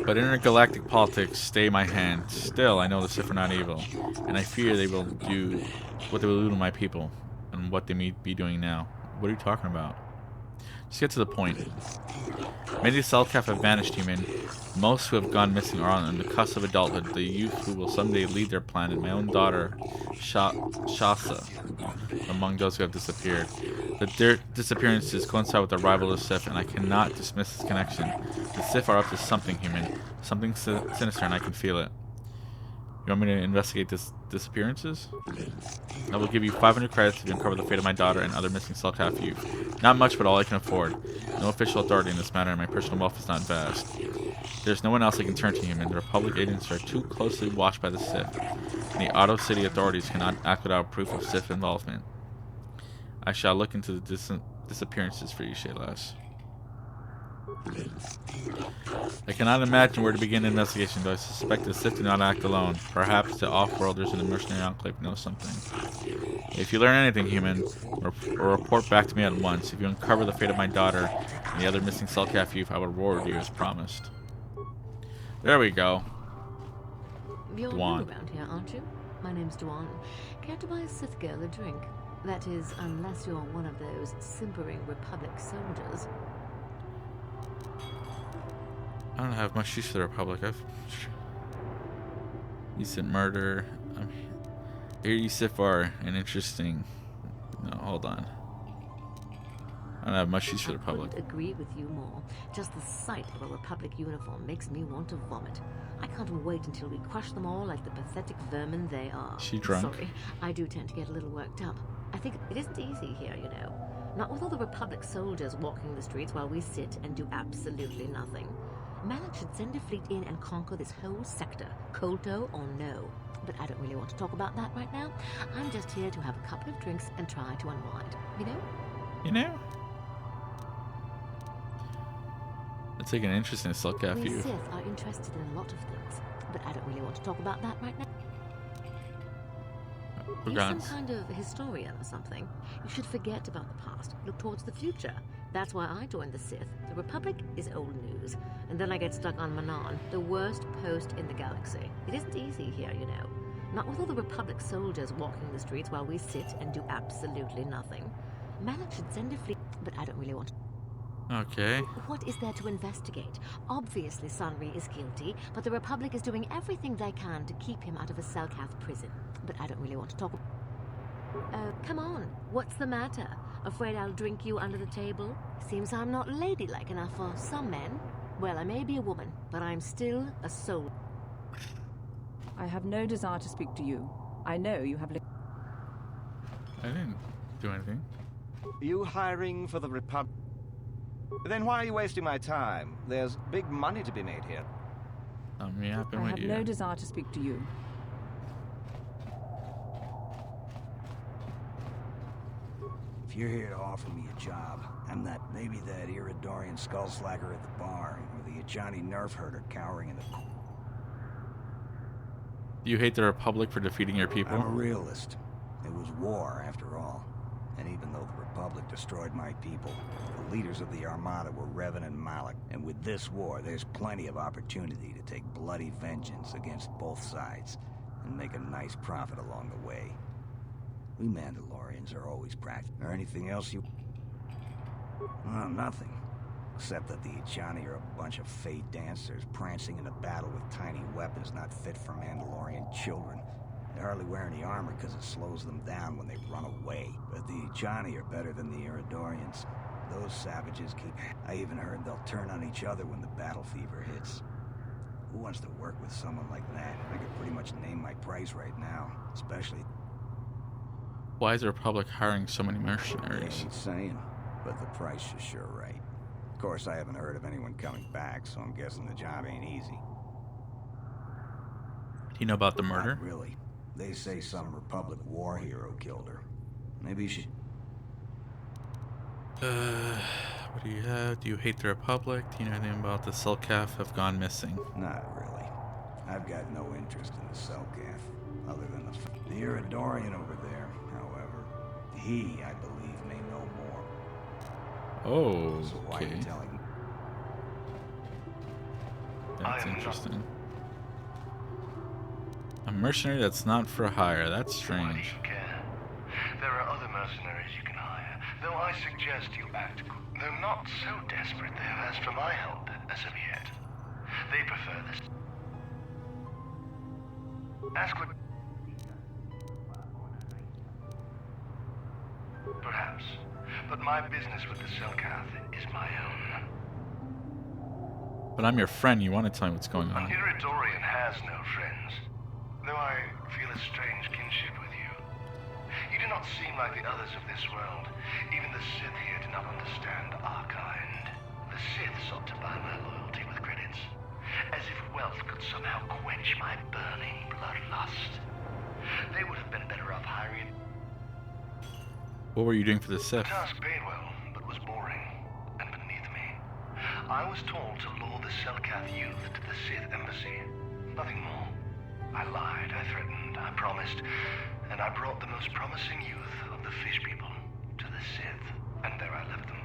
But intergalactic politics stay my hand. Still, I know the Sith are not evil, and I fear they will do what they will do to my people, and what they may be doing now. What are you talking about? Just get to the point. Many Selkath have vanished, human. Most who have gone missing are on the cusp of adulthood. The youth who will someday lead their planet. My own daughter, Shasa, among those who have disappeared. Their disappearances coincide with the arrival of the Sith, and I cannot dismiss this connection. The Sith are up to something, human. Something sinister, and I can feel it. You want me to investigate this disappearances? I will give you 500 credits to uncover the fate of my daughter and other missing Selkath youth. Not much, but all I can afford. No official authority in this matter, and my personal wealth is not vast. There's no one else I can turn to, human. The Republic agents are too closely watched by the Sith, and the Auto City authorities cannot act without proof of Sith involvement. I shall look into the disappearances for you, Shaylas. I cannot imagine where to begin the investigation, though I suspect the Sith do not act alone. Perhaps the off-worlders in the mercenary enclave know something. If you learn anything, human, or report back to me at once. If you uncover the fate of my daughter and the other missing Selkath youth, I will reward you as promised. There we go. You're Dwan. new around here, aren't you? My name's Dwan. Care to buy a Sith girl a drink? That is, unless you're one of those simpering Republic soldiers. I don't have much use for the Republic. You said murder. Here you Sith are an interesting. No, hold on. I don't have much use for the Republic. I couldn't agree with you more. Just the sight of a Republic uniform makes me want to vomit. I can't wait until we crush them all like the pathetic vermin they are. She drunk? Sorry, I do tend to get a little worked up. I think it isn't easy here, you know. Not with all the Republic soldiers walking the streets while we sit and do absolutely nothing. Malik should send a fleet in and conquer this whole sector, Kolto or no. But I don't really want to talk about that right now. I'm just here to have a couple of drinks and try to unwind, you know? You know? Let's take an interest in Selkath We youth. Sith are interested in a lot of things, but I don't really want to talk about that right now. You're some kind of historian or something. You should forget about the past, look towards the future. That's why I joined the Sith. The Republic is old news. And then I get stuck on Manaanin, the worst post in the galaxy. It isn't easy here, you know. Not with all the Republic soldiers walking the streets while we sit and do absolutely nothing. Malik should send a fleet, but I don't really want to. Okay. What is there to investigate? Obviously Sunry is guilty, but the Republic is doing everything they can to keep him out of a Selkath prison. But I don't really want to talk. Come on. What's the matter? Afraid I'll drink you under the table? Seems I'm not ladylike enough for some men. Well, I may be a woman, but I'm still a soul. I have no desire to speak to you. I know you have... I didn't do anything. You hiring for the Republic? Then why are you wasting my time? There's big money to be made here. I have no desire to speak to you. If you're here to offer me a job, I'm not maybe that Iridorian skullslacker at the bar, or the Ajani nerf herder cowering in the... You hate the Republic for defeating your people? I'm a realist. It was war, after all. And even though the Republic destroyed my people, the leaders of the Armada were Revan and Malik. And with this war, there's plenty of opportunity to take bloody vengeance against both sides, and make a nice profit along the way. We Mandalorians are always practical. Or anything else you... Well, nothing. Except that the Ajani are a bunch of fey dancers prancing into battle with tiny weapons not fit for Mandalorian children. They hardly wear any armor because it slows them down when they run away. But the Ajani are better than the Iridorians. Those savages keep... I even heard they'll turn on each other when the battle fever hits. Who wants to work with someone like that? I could pretty much name my price right now. Especially... Why is the Republic hiring so many mercenaries? Ain't saying. but the price is sure right. Of course, I haven't heard of anyone coming back, so I'm guessing the job ain't easy. Do you know about the murder? Not really. They say some Republic war hero killed her. Maybe she... What do you have? Do you hate the Republic? Do you know anything about the Selkath have gone missing? Not really. I've got no interest in the Selkath, other than the Iridorian over there, however. He, I believe, may know more. Oh, So why are you telling me? That's interesting. A mercenary that's not for hire. That's strange. There are other mercenaries you can hire, though I suggest you act. They're not so desperate they have asked for my help as of yet. They prefer this. Ask what... Perhaps. But my business with the Selkath is my own. But I'm your friend. You want to tell me what's going An on. Iridorian has no friends, though I feel a strange kinship with you. You do not seem like the others of this world. Even the Sith here do not understand our kind. The Sith sought to buy my loyalty with credits, as if wealth could somehow quench my burning bloodlust. They would have been better off hiring... What were you doing for the Sith? The task paid well, but was boring and beneath me. I was told to lure the Selkath youth to the Sith embassy. Nothing more. I lied, I threatened, I promised, and I brought the most promising youth of the fish people to the Sith, and there I left them.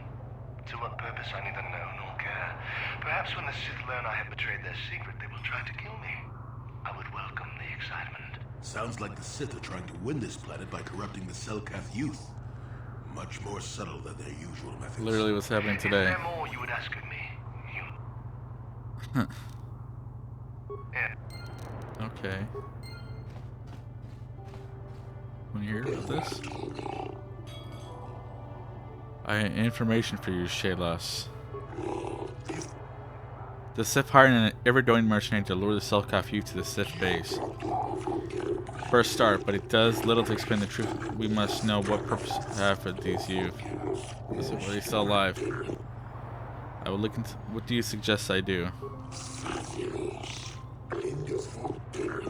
To what purpose I neither know nor care. Perhaps when the Sith learn I have betrayed their secret, they will try to kill me. I would welcome the excitement. Sounds like the Sith are trying to win this planet by corrupting the Selkath youth. Much more subtle than their usual methods. Literally what's happening today. Is there more you would ask of me? Okay. Want to hear about this? I have information for you, Shaylas. The Sith hired an Iridorian mercenary to lure the Selkath youth to the Sith base. For a start, but it does little to explain the truth. We must know what purpose they have for these youth. So are they still alive? I will look into... What do you suggest I do?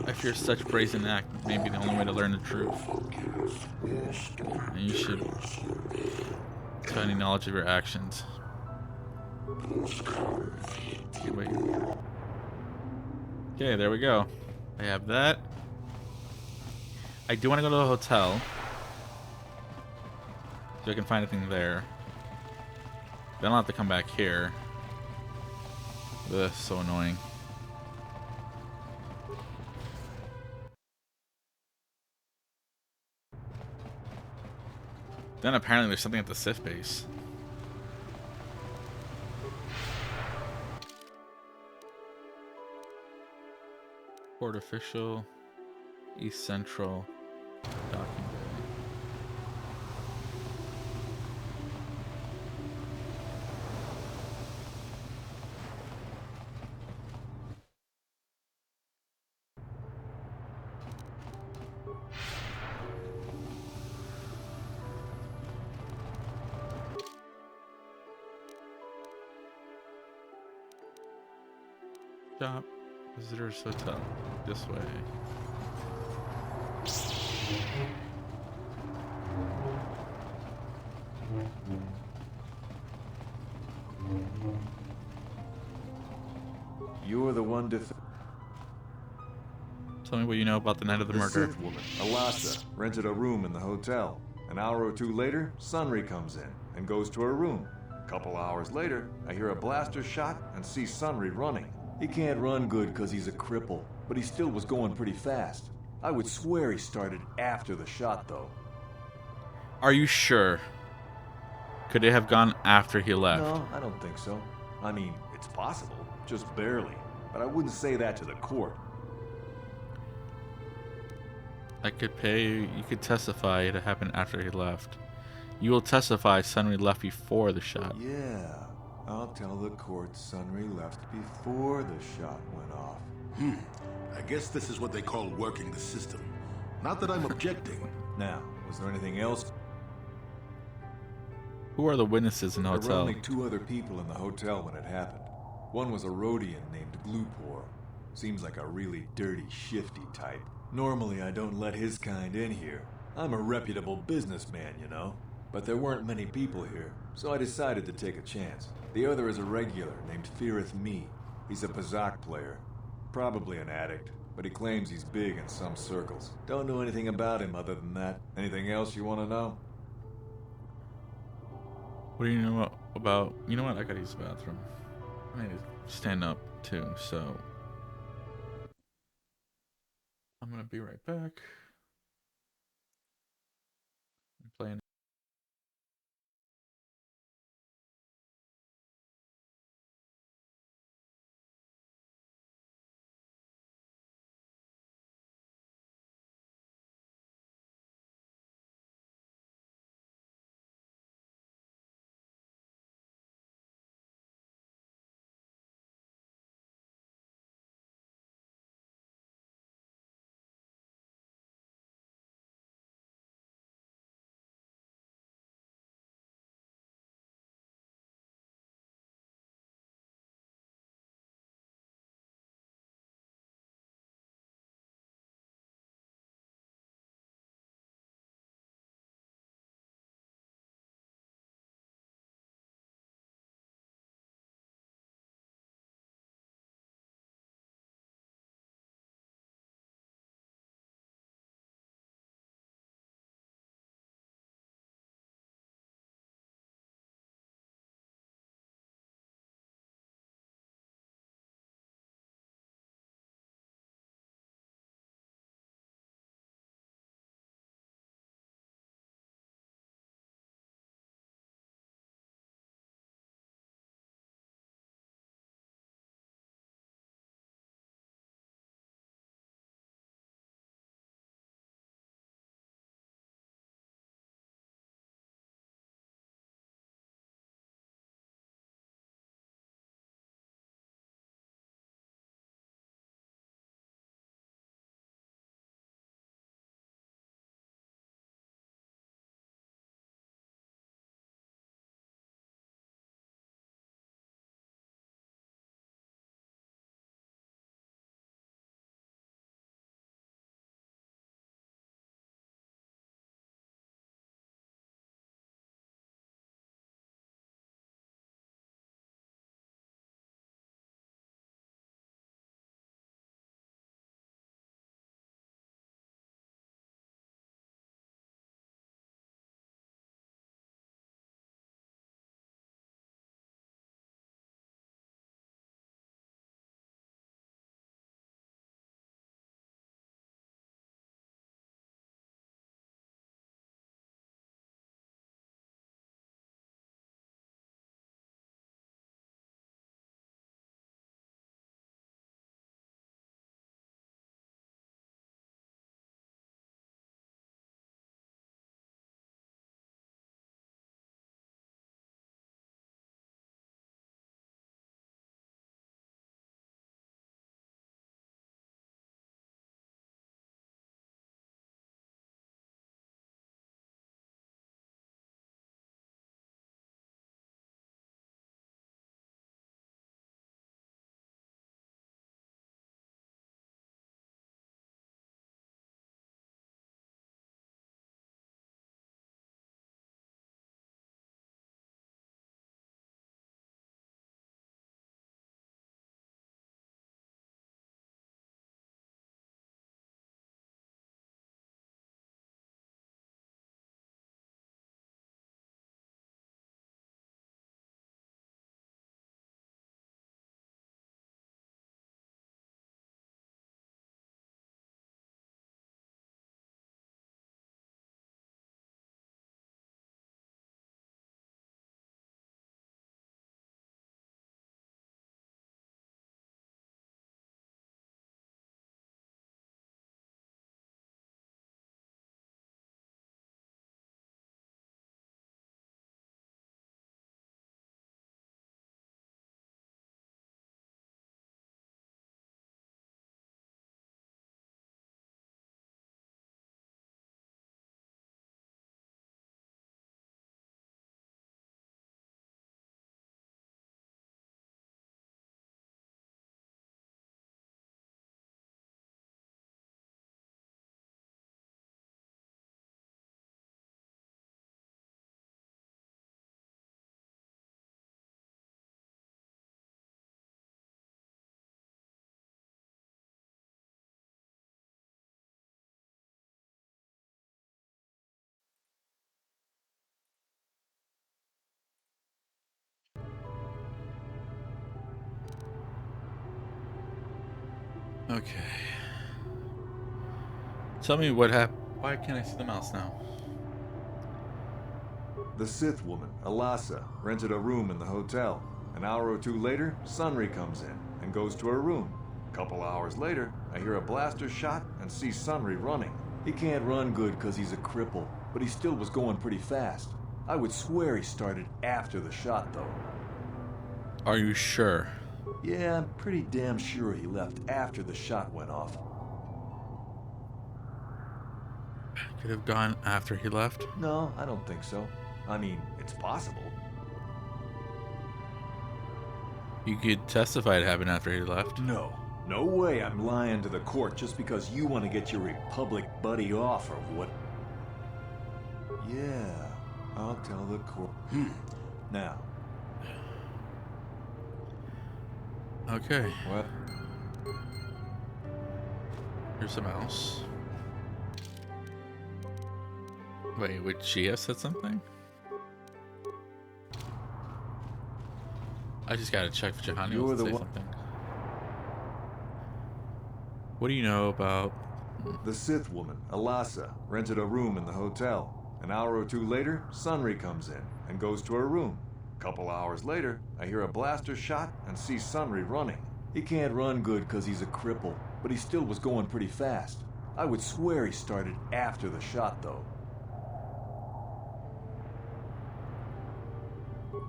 I fear such brazen act may be the only way to learn the truth. And you should have any knowledge of your actions. Okay, wait. Okay, there we go. I have that. I do want to go to the hotel. So I can find anything there. Then I'll have to come back here. Ugh, so annoying. Then apparently there's something at the Sith base. Port official, East Central, docking bay. Shop, visitors hotel, this way. You're the one to... Tell me what you know about the night of the murder. Sith woman, Alasa, rented a room in the hotel. An hour or two later, Sunry comes in and goes to her room. A couple hours later, I hear a blaster shot and see Sunry running. He can't run good because he's a cripple, but he still was going pretty fast. I would swear he started after the shot, though. Are you sure? Could it have gone after he left? No, I don't think so. I mean, it's possible, just barely. But I wouldn't say that to the court. I could pay you could testify it happened after he left. You will testify Sunry left before the shot. Yeah, I'll tell the court Sunry left before the shot went off. I guess this is what they call working the system. Not that I'm objecting. Now, was there anything else? Who are the witnesses in the There were hotel? only 2 other people in the hotel when it happened. One was a Rhodian named Glupor. Seems like a really dirty, shifty type. Normally I don't let his kind in here. I'm a reputable businessman, you know. But there weren't many people here, so I decided to take a chance. The other is a regular named Feareth Me. He's a Pazak player. Probably an addict, but he claims he's big in some circles. Don't know anything about him other than that. Anything else you want to know? What do you know about... You know what? I gotta use the bathroom. I need to stand up, too, so... I'm gonna be right back. I'm playing... Okay. Tell me what happened. Why can't I see the mouse now? The Sith woman, Alasa, rented a room in the hotel. An hour or two later, Sunry comes in and goes to her room. A couple hours later, I hear a blaster shot and see Sunry running. He can't run good because he's a cripple, but he still was going pretty fast. I would swear he started after the shot, though. Are you sure? Yeah, I'm pretty damn sure he left after the shot went off. Could have gone after he left? No, I don't think so. I mean, it's possible. You could testify it happened after he left. No. No way I'm lying to the court just because you want to get your Republic buddy off or what? Yeah, I'll tell the court. Now. Okay. What? Here's the mouse. Wait, would she have said something? I just gotta check if Jahani You're wants the to say one. something. What do you know about... The Sith woman, Alasa, rented a room in the hotel. An hour or two later, Sunry comes in and goes to her room. A couple hours later, I hear a blaster shot and see Sunry running. He can't run good because he's a cripple, but he still was going pretty fast. I would swear he started after the shot, though.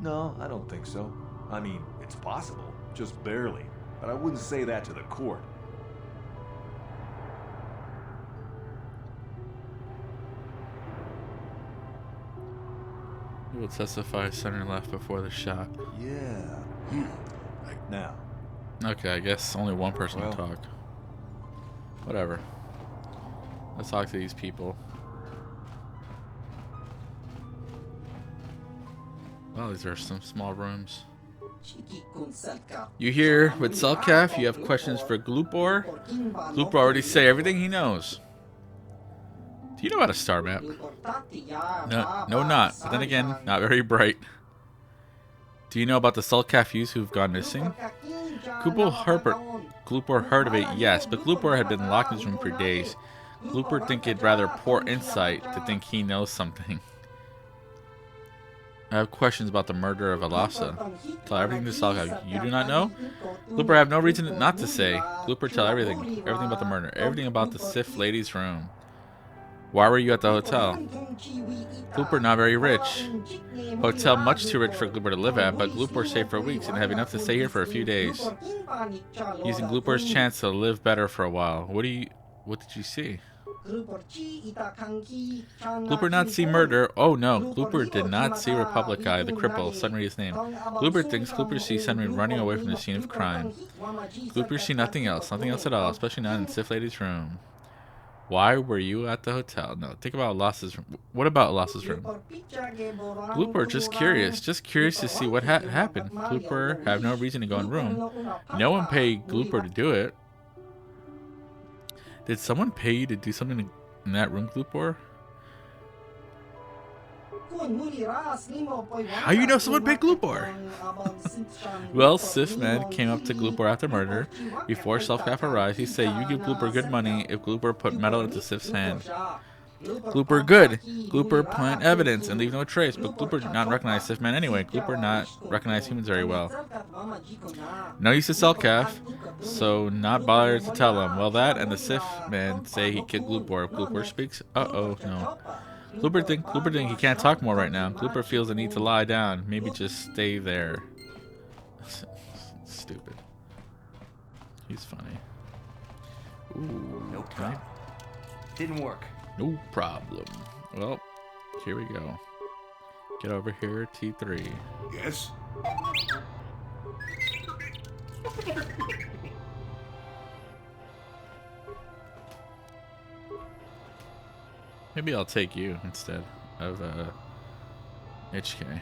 No, I don't think so. I mean, it's possible, just barely. But I wouldn't say that to the court. You will testify Center left before the shot. Yeah. Now. Okay, I guess only one person will talk. Whatever. Let's talk to these people. Oh, these are some small rooms. You here with Selkath? You have questions for Glupor? Glupor already say everything he knows. Do you know about a star map? No, not. But then again, not very bright. Do you know about the Selkath youths who've gone missing? Glupor heard of it, yes, but Glupor had been locked in his room for days. Glupor think it'd rather poor insight to think he knows something. I have questions about the murder of Alasa. Tell everything to Selkath. You do not know? Glupor have no reason not to say. Glupor tell everything. Everything about the murder. Everything about the Sith lady's room. Why were you at the hotel? Glupor not very rich. Hotel much too rich for Glupor to live at, but Glupor stayed for weeks and have enough to stay here for a few days. Using Glupor's chance to live better for a while. What did you see? Glupor not see murder. Oh no, Glupor did not see Republic Guy, the cripple, Sunry his name. Glupor thinks Glupor sees Sunry running away from the scene of crime. Glupor see nothing else at all, especially not in Sith Lady's room. Why were you at the hotel? No, think about Lassa's room. What about Lassa's room? Glupor just curious to see what happened. Glupor have no reason to go in room. No one paid Glupor to do it. Did someone pay you to do something in that room, Glupor? How you know someone paid Glupor? Well, Sith man came up to Glupor after murder. Before Selkath arrived, he said you give Glupor good money if Glupor put metal into Sith's hand. Glupor good. Glupor plant evidence and leave no trace, but Glupor did not recognize Sith man anyway. Glupor not recognize humans very well. No use to Selkath, so not bother to tell him. Well, that and the Sith man say he killed Glupor. If Glupor speaks, no. Glupor think he can't talk more right now. Glupor feels the need to lie down. Maybe just stay there. Stupid. He's funny. Ooh, no problem. Didn't work. No problem. Well, here we go. Get over here, T3. Yes? Maybe I'll take you instead of HK.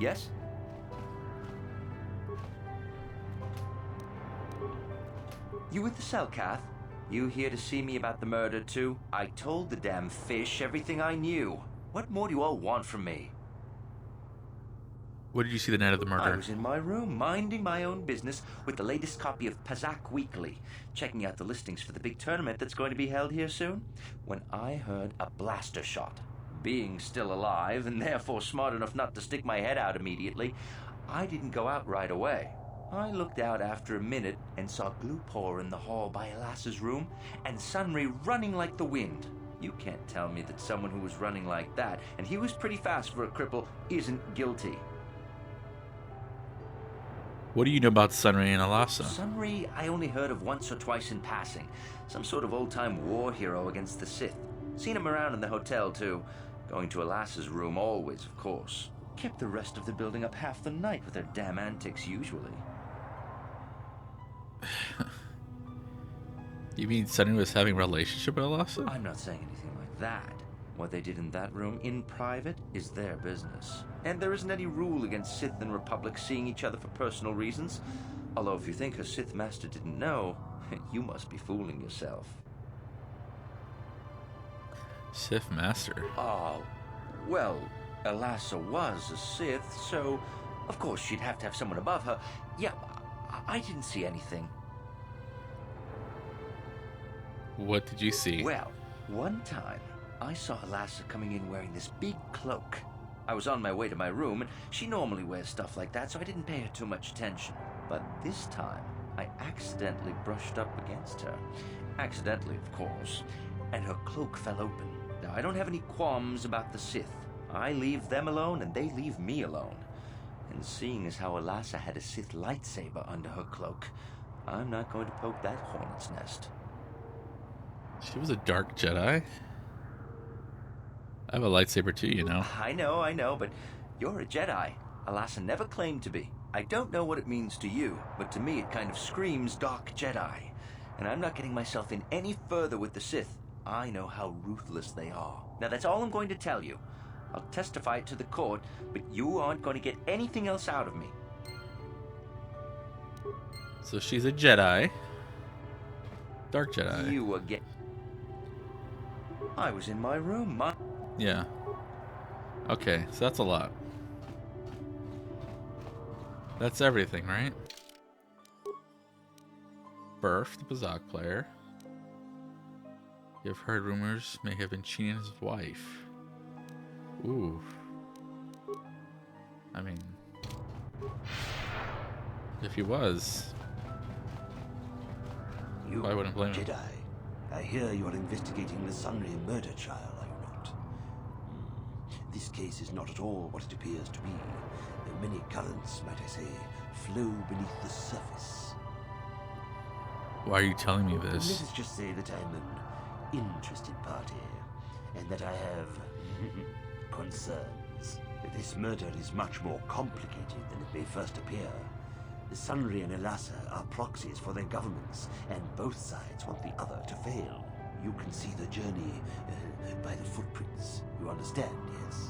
Yes? You with the Selkath? You here to see me about the murder too? I told the damn fish everything I knew. What more do you all want from me? What did you see the night of the murder? I was in my room, minding my own business with the latest copy of Pazak Weekly, checking out the listings for the big tournament that's going to be held here soon, when I heard a blaster shot. Being still alive, and therefore smart enough not to stick my head out immediately, I didn't go out right away. I looked out after a minute and saw Glupor in the hall by Elas's room, and Sunry running like the wind. You can't tell me that someone who was running like that, and he was pretty fast for a cripple, isn't guilty. What do you know about Sunray and Alasa? Sunry I only heard of once or twice in passing. Some sort of old-time war hero against the Sith. Seen him around in the hotel, too. Going to Alasa's room always, of course. Kept the rest of the building up half the night with their damn antics usually. You mean Sunny was having a relationship with Alasa? I'm not saying anything like that. What they did in that room in private is their business. And there isn't any rule against Sith and Republic seeing each other for personal reasons. Although if you think her Sith master didn't know, you must be fooling yourself. Sith master? Oh, well, Alasa was a Sith, so of course she'd have to have someone above her. Yeah, I didn't see anything. What did you see? Well, one time, I saw Alasa coming in wearing this big cloak. I was on my way to my room, and she normally wears stuff like that, so I didn't pay her too much attention. But this time, I accidentally brushed up against her. Accidentally, of course. And her cloak fell open. Now, I don't have any qualms about the Sith. I leave them alone, and they leave me alone. And seeing as how Alasa had a Sith lightsaber under her cloak, I'm not going to poke that hornet's nest. She was a dark Jedi? I have a lightsaber too, you know. I know, but you're a Jedi. Alasa never claimed to be. I don't know what it means to you, but to me it kind of screams dark Jedi. And I'm not getting myself in any further with the Sith. I know how ruthless they are. Now that's all I'm going to tell you. I'll testify it to the court, but you aren't going to get anything else out of me. So she's a Jedi. Dark Jedi. You again. I was in my room. Yeah. Okay, so that's a lot. That's everything, right? Birth, the Pazak player. You've heard rumors may have been cheating his wife. Ooh. I mean, if he was, I wouldn't blame him. Jedi, I hear you are investigating the Sunray murder trial, are you not? This case is not at all what it appears to be. Many currents, might I say, flow beneath the surface. Why are you telling me this? Let us just say that I'm an interested party, and that I have concerns. This murder is much more complicated than it may first appear. The Sunray and Alasa are proxies for their governments, and both sides want the other to fail. You can see the journey by the footprints. You understand, yes?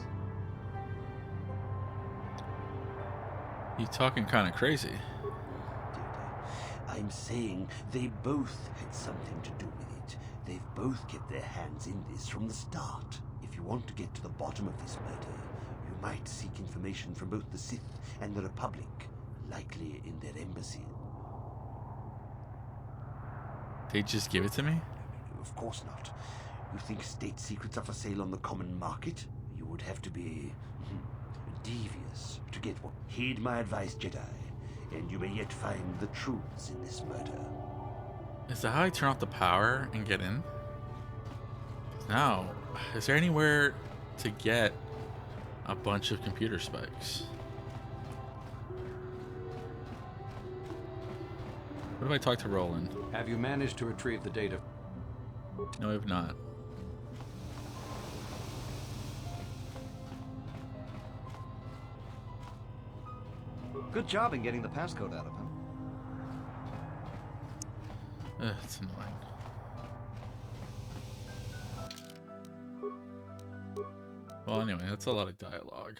You talking kind of crazy. I'm saying they both had something to do with it. They've both kept their hands in this from the start. If you want to get to the bottom of this murder, you might seek information from both the Sith and the Republic, likely in their embassy. They just give it to me? Of course not. You think state secrets are for sale on the common market? You would have to be devious to get one. Heed my advice, Jedi, and you may yet find the truths in this murder. Is that how I turn off the power and get in? No. Is there anywhere to get a bunch of computer specs? What if I talk to Roland? Have you managed to retrieve the data? No, I have not. Good job in getting the passcode out of him. It's annoying. Well, anyway, that's a lot of dialogue.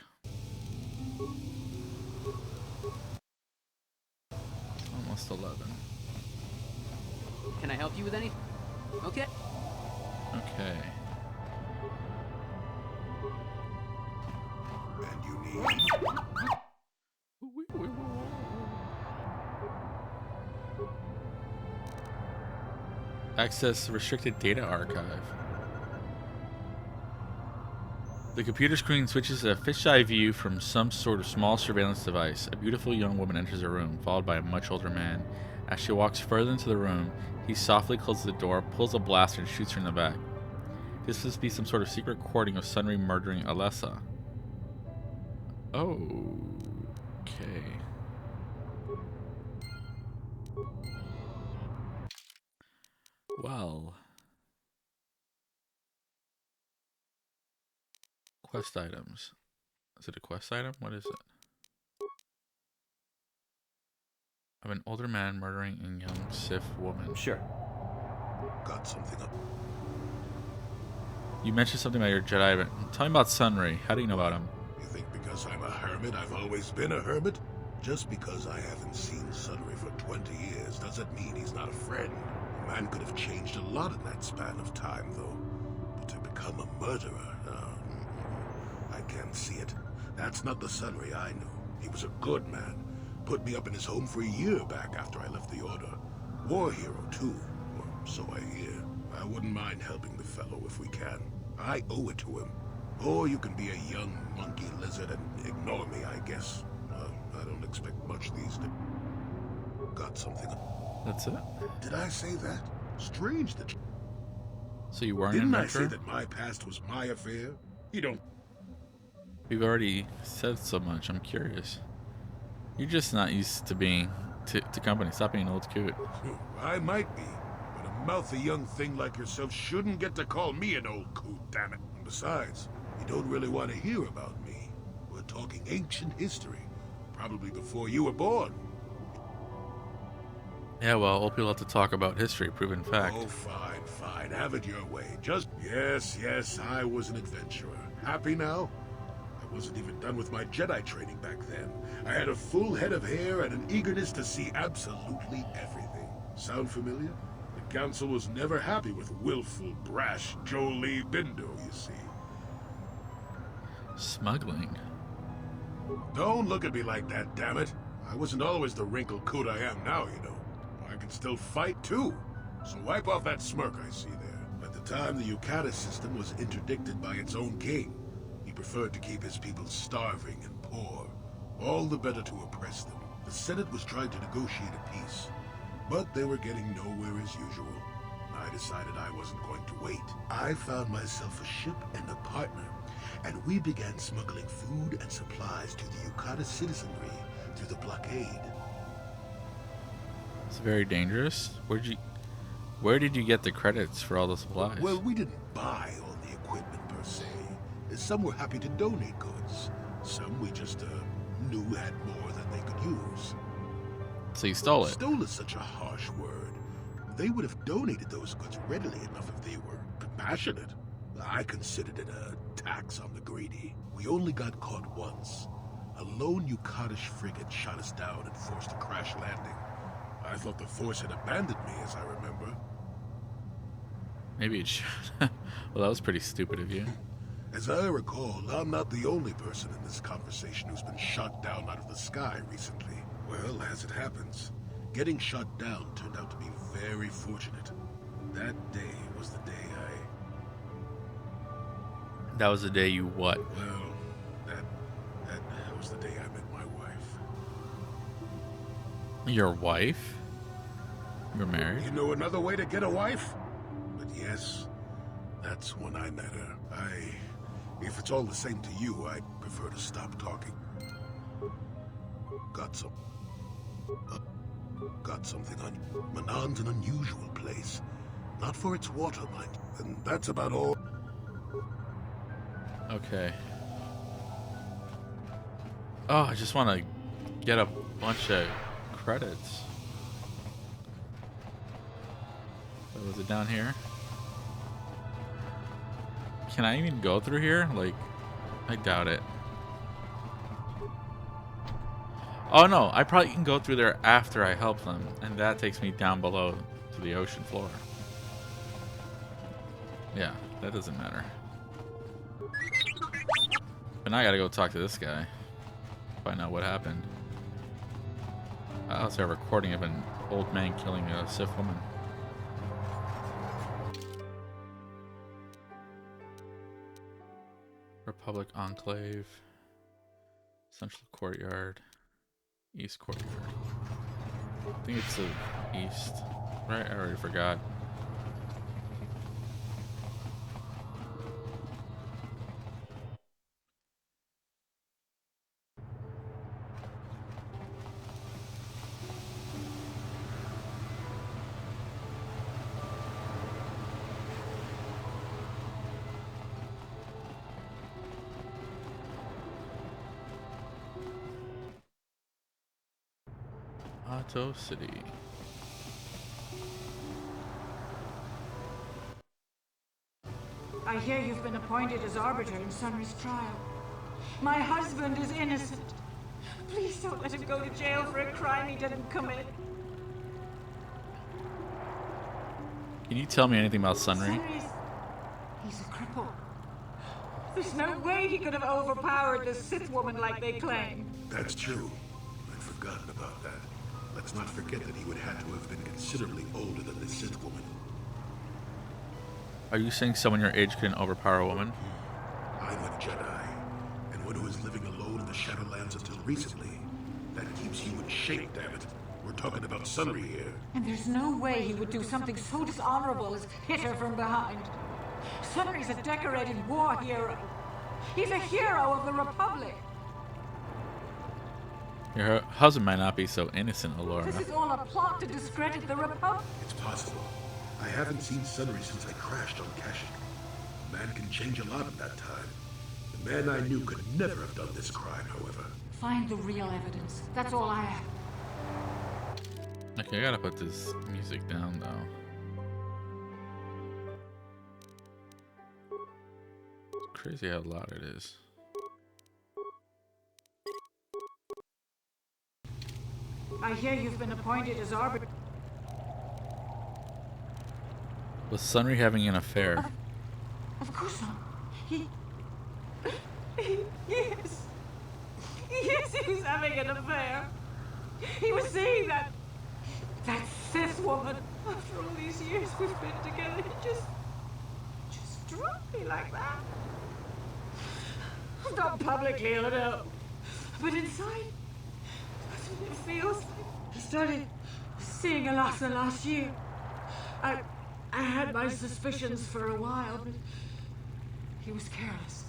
It's almost 11. Can I help you with anything? Okay. Okay. And you need... Access restricted data archive. The computer screen switches to a fisheye view from some sort of small surveillance device. A beautiful young woman enters the room, followed by a much older man. As she walks further into the room, he softly closes the door, pulls a blaster, and shoots her in the back. This must be some sort of secret recording of Sunry murdering Alessa. Oh, okay. Well. Quest items. Is it a quest item? What is it? Of an older man murdering a young Sith woman. Sure. Got something up. You mentioned something about your Jedi event. Tell me about Sunry. How do you know about him? You think because I'm a hermit, I've always been a hermit? Just because I haven't seen Sunry for 20 years doesn't mean he's not a friend. A man could have changed a lot in that span of time, though. But to become a murderer, I can't see it. That's not the Sunry I knew. He was a good man. Put me up in his home for a year back after I left the Order. War hero, too. Or so I hear. I wouldn't mind helping the fellow if we can. I owe it to him. Or you can be a young monkey lizard and ignore me, I guess. I don't expect much these days. Got something. That's it? Did I say that? Strange that... So you weren't Didn't an I say adventurer? that my past was my affair? You don't... We've already said so much. I'm curious. You're just not used to being to company. Stop being an old coot. I might be, but a mouthy young thing like yourself shouldn't get to call me an old coot, damn it. And besides, you don't really want to hear about me. We're talking ancient history, probably before you were born. Yeah, well, old people have to talk about history, proven fact. Oh, fine, fine. Have it your way. Just... Yes, I was an adventurer. Happy now? I wasn't even done with my Jedi training back then. I had a full head of hair and an eagerness to see absolutely everything. Sound familiar? The Council was never happy with willful, brash Jolie Bindo, you see. Smuggling. Don't look at me like that, damn it. I wasn't always the wrinkled coot I am now, you know. I can still fight, too. So wipe off that smirk I see there. At the time, the Yukata system was interdicted by its own king. He preferred to keep his people starving and poor, all the better to oppress them. The Senate was trying to negotiate a peace, but they were getting nowhere as usual. I decided I wasn't going to wait. I found myself a ship and a partner, and we began smuggling food and supplies to the Yukata citizenry through the blockade. It's very dangerous. Where did you get the credits for all the supplies? Well, we didn't buy all the equipment per se. Some were happy to donate goods. Some we just knew had more than they could use. So you stole it? Stole is such a harsh word. They would have donated those goods readily enough if they were compassionate. I considered it a tax on the greedy. We only got caught once. A lone Yukatish frigate shot us down and forced a crash landing. I thought the Force had abandoned me, as I remember. Maybe it should. Well, that was pretty stupid of you. As I recall, I'm not the only person in this conversation who's been shot down out of the sky recently. Well, as it happens, getting shot down turned out to be very fortunate. That day was the day That was the day you what? Well, that was the day I met my wife. Your wife? You're married? You know another way to get a wife? But yes, that's when I met her. If it's all the same to you, I'd prefer to stop talking. Got something on you. Manaan's an unusual place. Not for its water, mind. And that's about all. Okay. Oh, I just want to get a bunch of credits. Oh, was it down here? Can I even go through here? Like, I doubt it. Oh no, I probably can go through there after I help them, and that takes me down below to the ocean floor. Yeah, that doesn't matter. But now I gotta go talk to this guy. Find out what happened. I also have a recording of an old man killing a Sith woman. Republic Enclave. Central Courtyard. East Courtyard. I think it's the east. Right? I already forgot. Otto City. I hear you've been appointed as arbiter in Sunry's trial. My husband is innocent. Please don't let him go to jail for a crime he didn't commit. Can you tell me anything about Sunry? He's a cripple. There's no way he could have overpowered the Sith woman like they claim. That's true. I'd forgotten about that. Let's not forget that he would have to have been considerably older than the Sith woman. Are you saying someone your age couldn't overpower a woman? I'm a Jedi, and one who was living alone in the Shadowlands until recently. That keeps you in shape, damn it. We're talking about Sunry here. And there's no way he would do something so dishonorable as hit her from behind. Sunry's a decorated war hero. He's a hero of the Republic. Your husband might not be so innocent, Alora. This is all a plot to discredit the Republic. It's possible. I haven't seen Sunry since I crashed on Kashyyyk. A man can change a lot in that time. The man I knew could never have done this crime, however. Find the real evidence. That's all I have. Okay, I gotta put this music down, though. It's crazy how loud it is. I hear you've been appointed as arbiter. Was Sunry having an affair? Of course not. Yes. Yes, he was having an affair. He was seeing that Sith woman. After all these years we've been together, he just dropped me like that. Not publicly, I know. But inside, that's what it feels like. He started seeing Alasa last year. I had my suspicions for a while, but he was careless.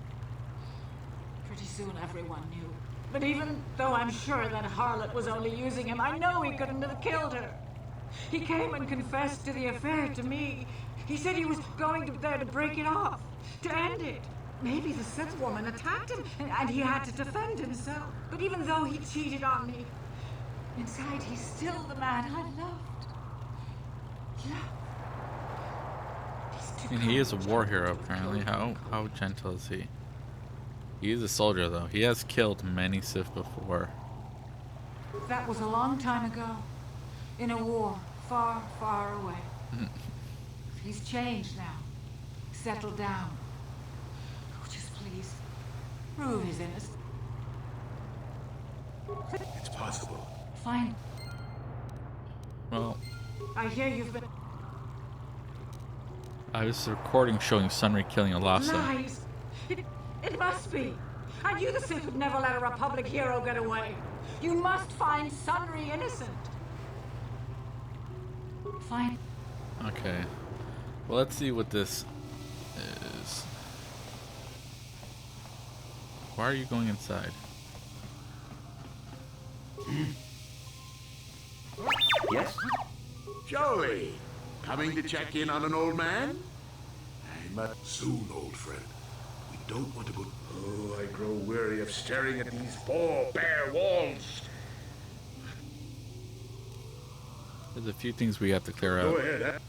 Pretty soon everyone knew. But even though I'm sure that harlot was only using him, I know he couldn't have killed her. He came and confessed to the affair to me. He said he was going there to break it off, to end it. Maybe the Sith woman attacked him, and he had to defend himself. But even though he cheated on me, inside he's still the man I loved. Yeah. And he is a war hero, apparently. How gentle is he? He is a soldier, though. He has killed many Sith before. That was a long time ago. In a war, far, far away. He's changed now. Settled down. Oh, just please, prove his innocence. It's possible. Fine. Well, I hear you've been... I was recording showing Sunry killing Alasa. Lies! It must be! I knew the Sith would never let a Republic hero get away. You must find Sunry innocent. Fine. Okay. Well, let's see what this is. Why are you going inside? Yes? Joey, coming to check in on an old man? Soon, old friend. We don't want to go... Oh, I grow weary of staring at these four bare walls. There's a few things we have to clear Go out. ahead,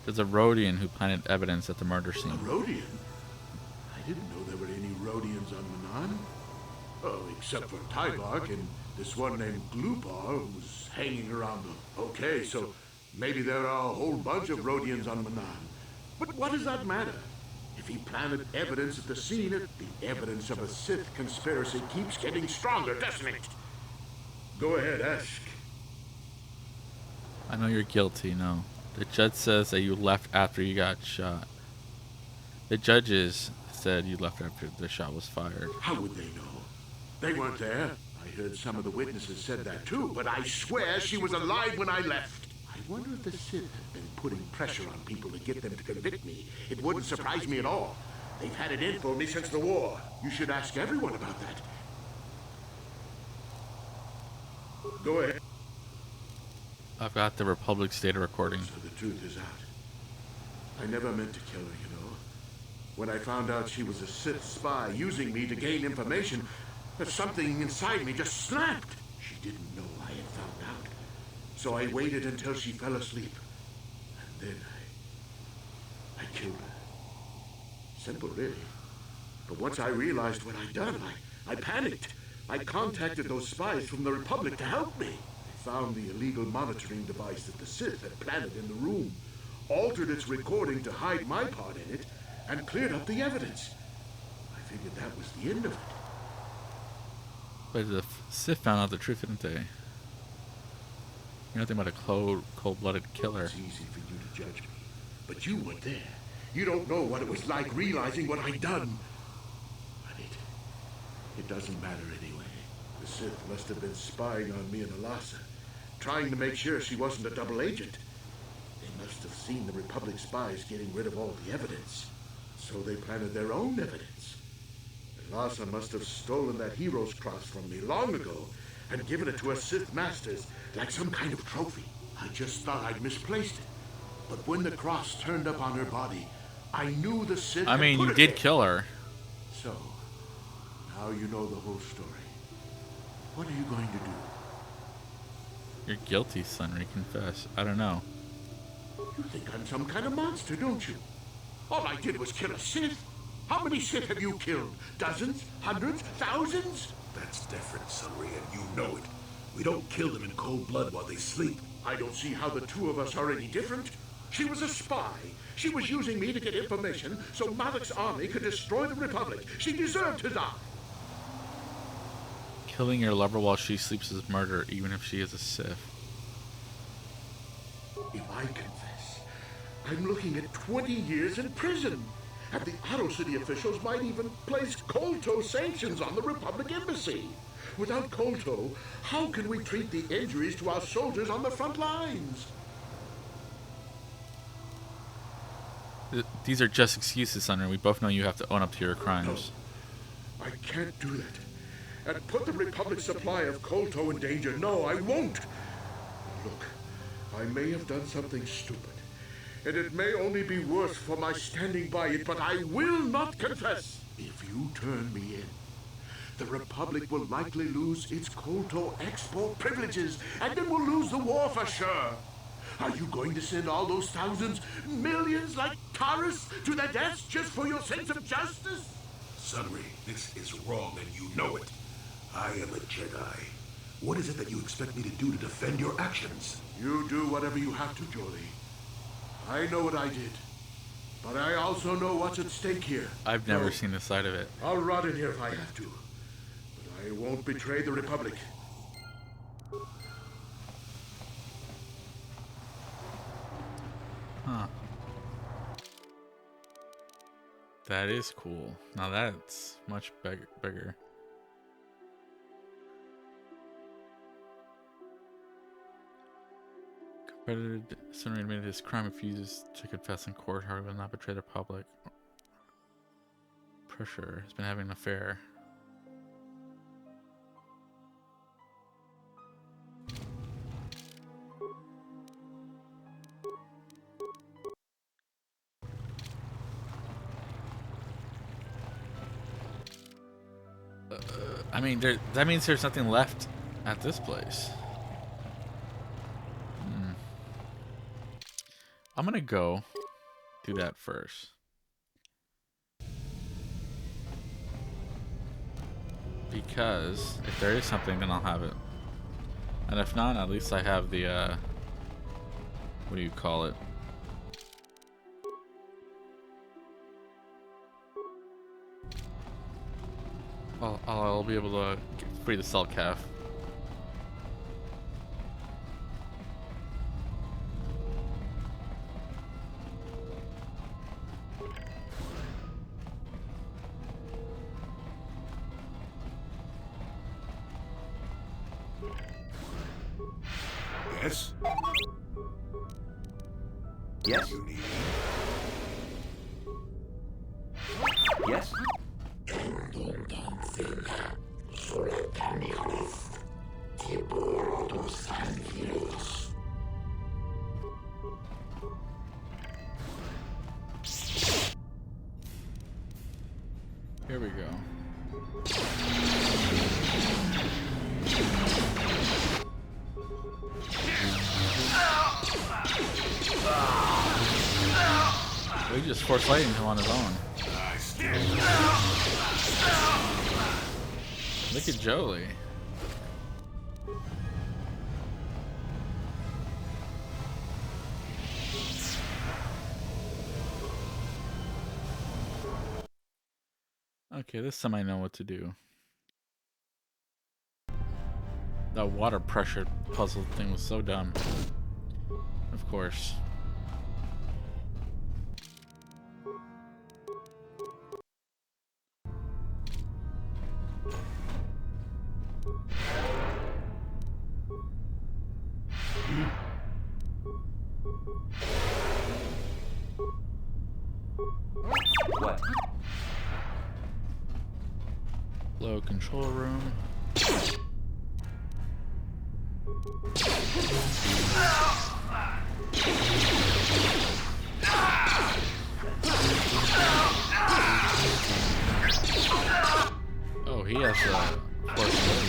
There's a Rodian who planted evidence at the murder scene. A Rodian? I didn't know there were any Rodians on Manaanin. Oh, except for Tybark and this one named Glupar who's hanging around the... Okay, so maybe there are a whole bunch of Rodians on Manaanin. But what does that matter? If he planted evidence at the scene, the evidence of a Sith conspiracy keeps getting stronger, doesn't it? Go ahead, ask. I know you're guilty, no. The judge says that you left after you got shot. The judges said you left after the shot was fired. How would they know? They weren't there. I heard some of the witnesses said that too, but I swear she was alive when I left. I wonder if the Sith have been putting pressure on people to get them to convict me. It wouldn't surprise me at all. They've had it in for me since the war. You should ask everyone about that. Go ahead. I've got the Republic's data recording. So the truth is out. I never meant to kill her, you know. When I found out she was a Sith spy using me to gain information, something inside me just snapped. She didn't know I had found out. So I waited until she fell asleep. And then I killed her. Simple, really. But once I realized what I'd done, I panicked. I contacted those spies from the Republic to help me. I found the illegal monitoring device that the Sith had planted in the room, altered its recording to hide my part in it, and cleared up the evidence. I figured that was the end of it. But the Sith found out the truth, didn't they? You're nothing but a cold-blooded killer. It's easy for you to judge me, but you weren't there. You don't know what it was like realizing what I'd done. But it doesn't matter anyway. The Sith must have been spying on me and Alasa, trying to make sure she wasn't a double agent. They must have seen the Republic spies getting rid of all the evidence. So they planted their own evidence. Alasa must have stolen that hero's cross from me long ago and given it to her Sith masters like some kind of trophy. I just thought I'd misplaced it. But when the cross turned up on her body, I knew the Sith I mean, had you put it did there. kill her. So, now you know the whole story. What are you going to do? You're guilty, Sunry. Confess. I don't know. You think I'm some kind of monster, don't you? All I did was kill a Sith. How many Sith have you killed? Dozens? Hundreds? Thousands? That's different, Sunry, and you know it. We don't kill them in cold blood while they sleep. I don't see how the two of us are any different. She was a spy. She was using me to get information so Malak's army could destroy the Republic. She deserved to die. Killing your lover while she sleeps is murder, even if she is a Sith. If I confess, I'm looking at 20 years in prison. And the Otto City officials might even place Kolto sanctions on the Republic Embassy. Without Kolto, how can we treat the injuries to our soldiers on the front lines? These are just excuses, Sunry. We both know you have to own up to your crimes. No, I can't do that. And put the Republic's supply of Kolto in danger. No, I won't. Look, I may have done something stupid. And it may only be worse for my standing by it, but I will not confess. If you turn me in, the Republic will likely lose its Kolto export privileges, and then we'll lose the war for sure. Are you going to send all those thousands, millions like Taurus to their deaths just for your sense of justice? Sunry, this is wrong and you know it. I am a Jedi. What is it that you expect me to do to defend your actions? You do whatever you have to, Jolie. I know what I did. But I also know what's at stake here. I've never seen this side of it. I'll rot in here if I have to. But I won't betray the Republic. Huh. That is cool. Now that's much bigger. Credited Sunry admitted his crime, refuses to confess in court, however, will not betray the public. Pressure has been having an affair. I mean, that means there's nothing left at this place. I'm gonna go do that first. Because if there is something, then I'll have it. And if not, at least I have the, what do you call it? I'll be able to free the Selkath. Yes? Yes? Here we go. We just force lighting him on his own. Look at Jolie. Okay, this time I know what to do. That water pressure puzzle thing was so dumb. Of course. What? Low control room. Oh, he has a force.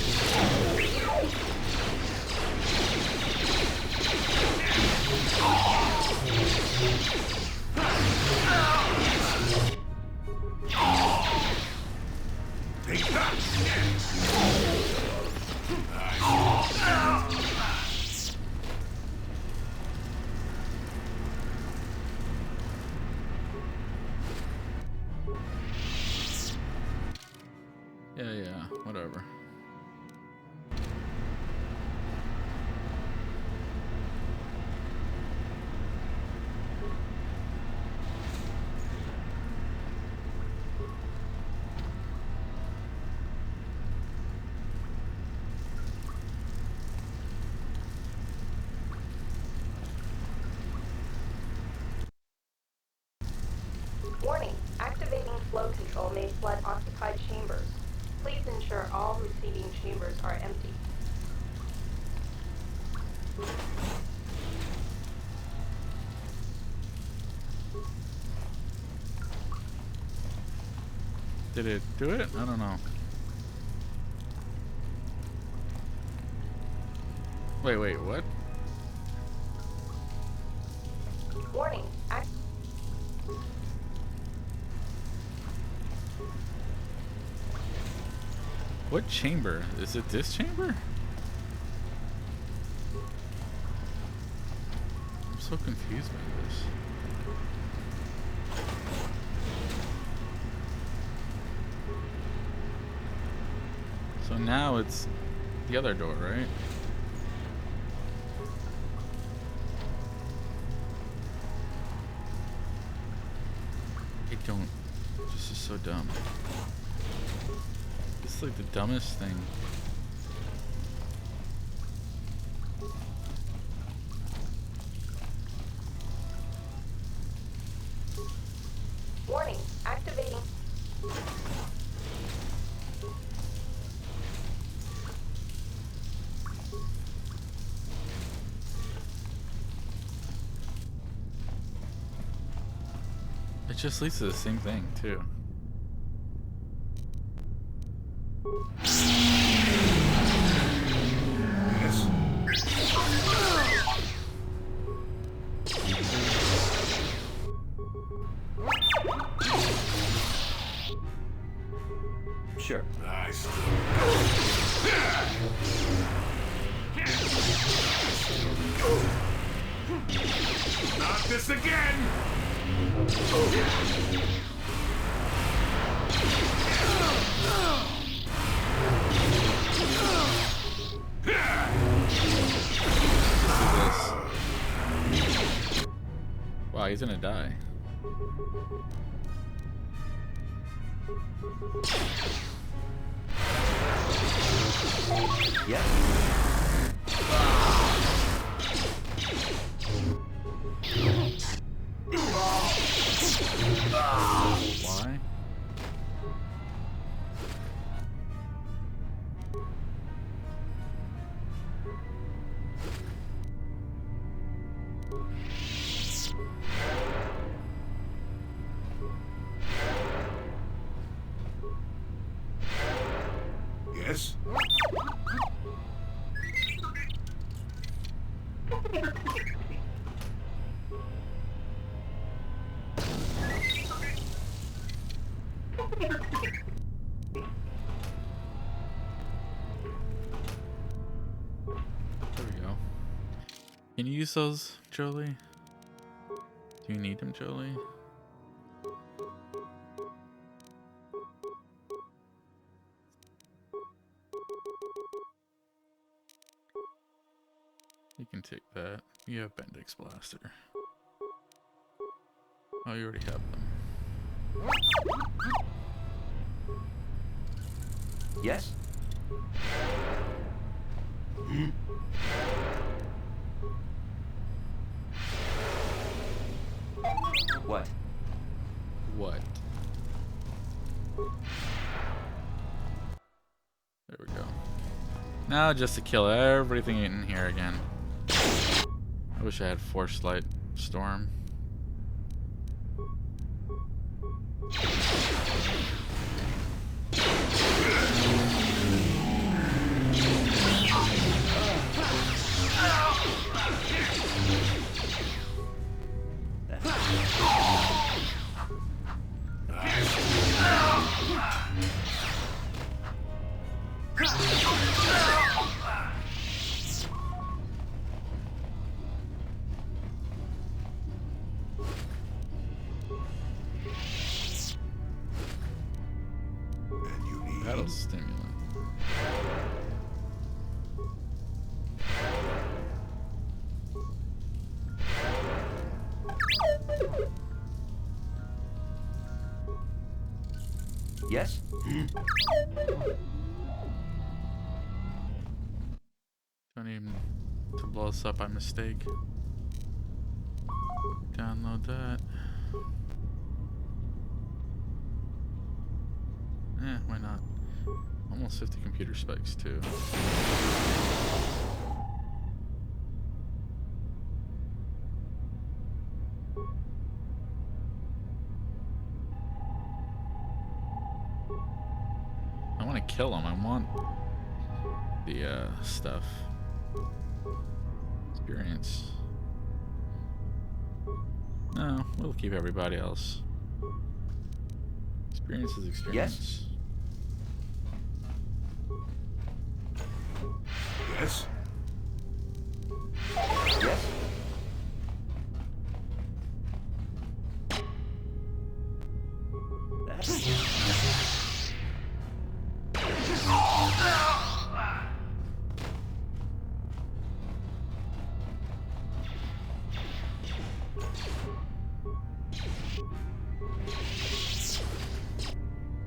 Take that! Yeah, whatever. Warning, activating flow control may flood occupied chambers. Please ensure all receiving chambers are empty. Did it do it? I don't know. Wait, what? Warning, What chamber? Is it this chamber? I'm so confused by this. So now it's the other door, right? I don't. This is so dumb. It's like the dumbest thing. warning, activating. It just leads to the same thing, too. Sure. Nice. Not this again! Wow, he's gonna die. Yeah. Yes? There we go. Can you use those, Jolie? Do you need them, Jolie? You can take that. You have Bendix Blaster. Oh, you already have them. Yes? What? What? There we go. Now just to kill everything in here again. I wish I had Force Light Storm. Battle stimulant. Yes? Don't even to blow us up by mistake. Download that. Why not? Almost 50 computer specs too. I want to kill him. I want the stuff. Experience. No, we'll keep everybody else. Experience is experience. Yes? Yes?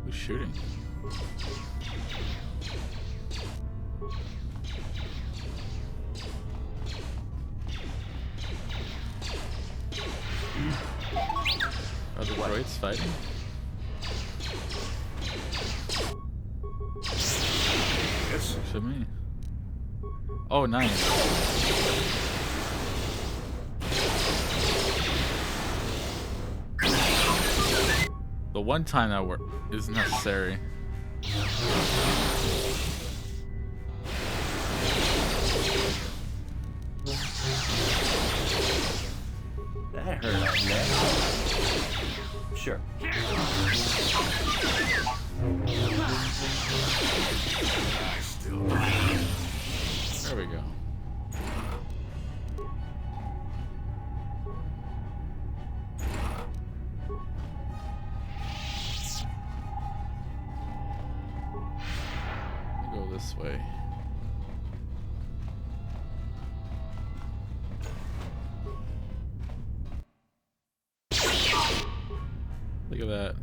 Who's shooting? Are the droids fighting? Yes. Looks at me. Oh, nice. The one time that work is necessary. That hurt, I guess. Sure. There we go. Go this way. Look at that.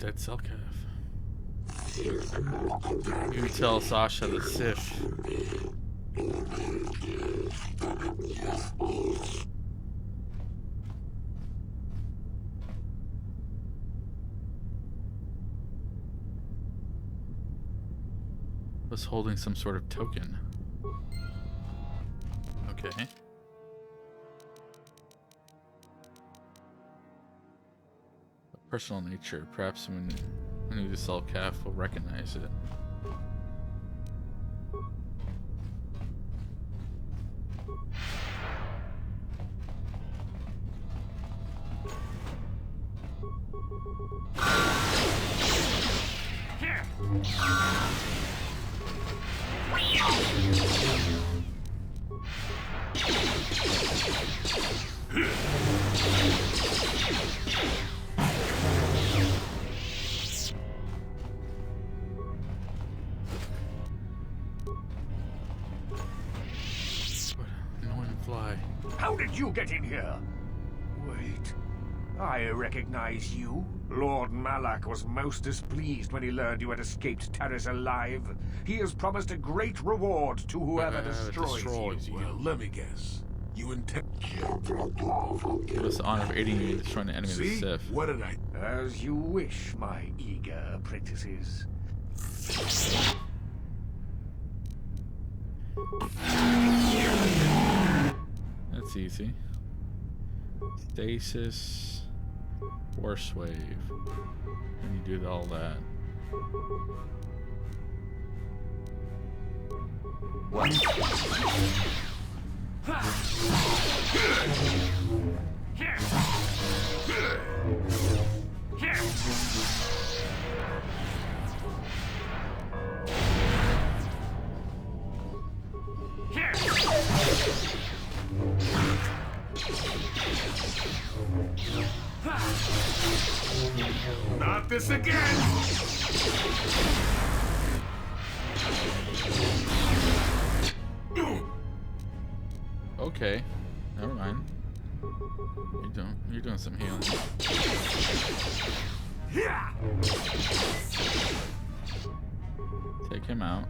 Dead Selkath. You tell Sasha the Sith. Was holding some sort of token. Okay. Personal nature. Perhaps when the Selkath will recognize it. How did you get in here? Wait. I recognize you. Lord Malak was most displeased when he learned you had escaped Terrace alive. He has promised a great reward to whoever destroys you. Well, let me guess. You intend... Give us the honor of aiding you in destroying the enemy of the Sith. What did I... As you wish, my eager apprentices. That's easy. Stasis, force wave, and you do all that. What? Not this again! Okay, never mind. You're doing some healing. Take him out.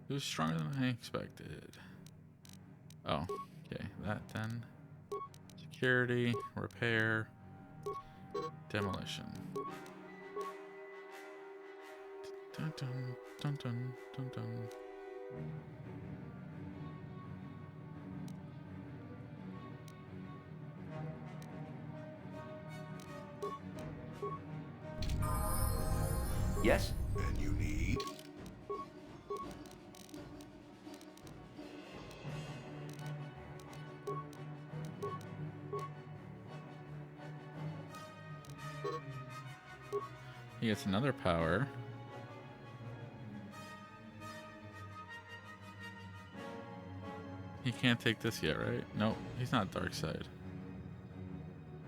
It was stronger than I expected. Oh, okay. That then. Security, repair, demolition. Dun dun dun dun dun dun. Yes? And you need... He gets another power. He can't take this yet, right? No, he's not dark side.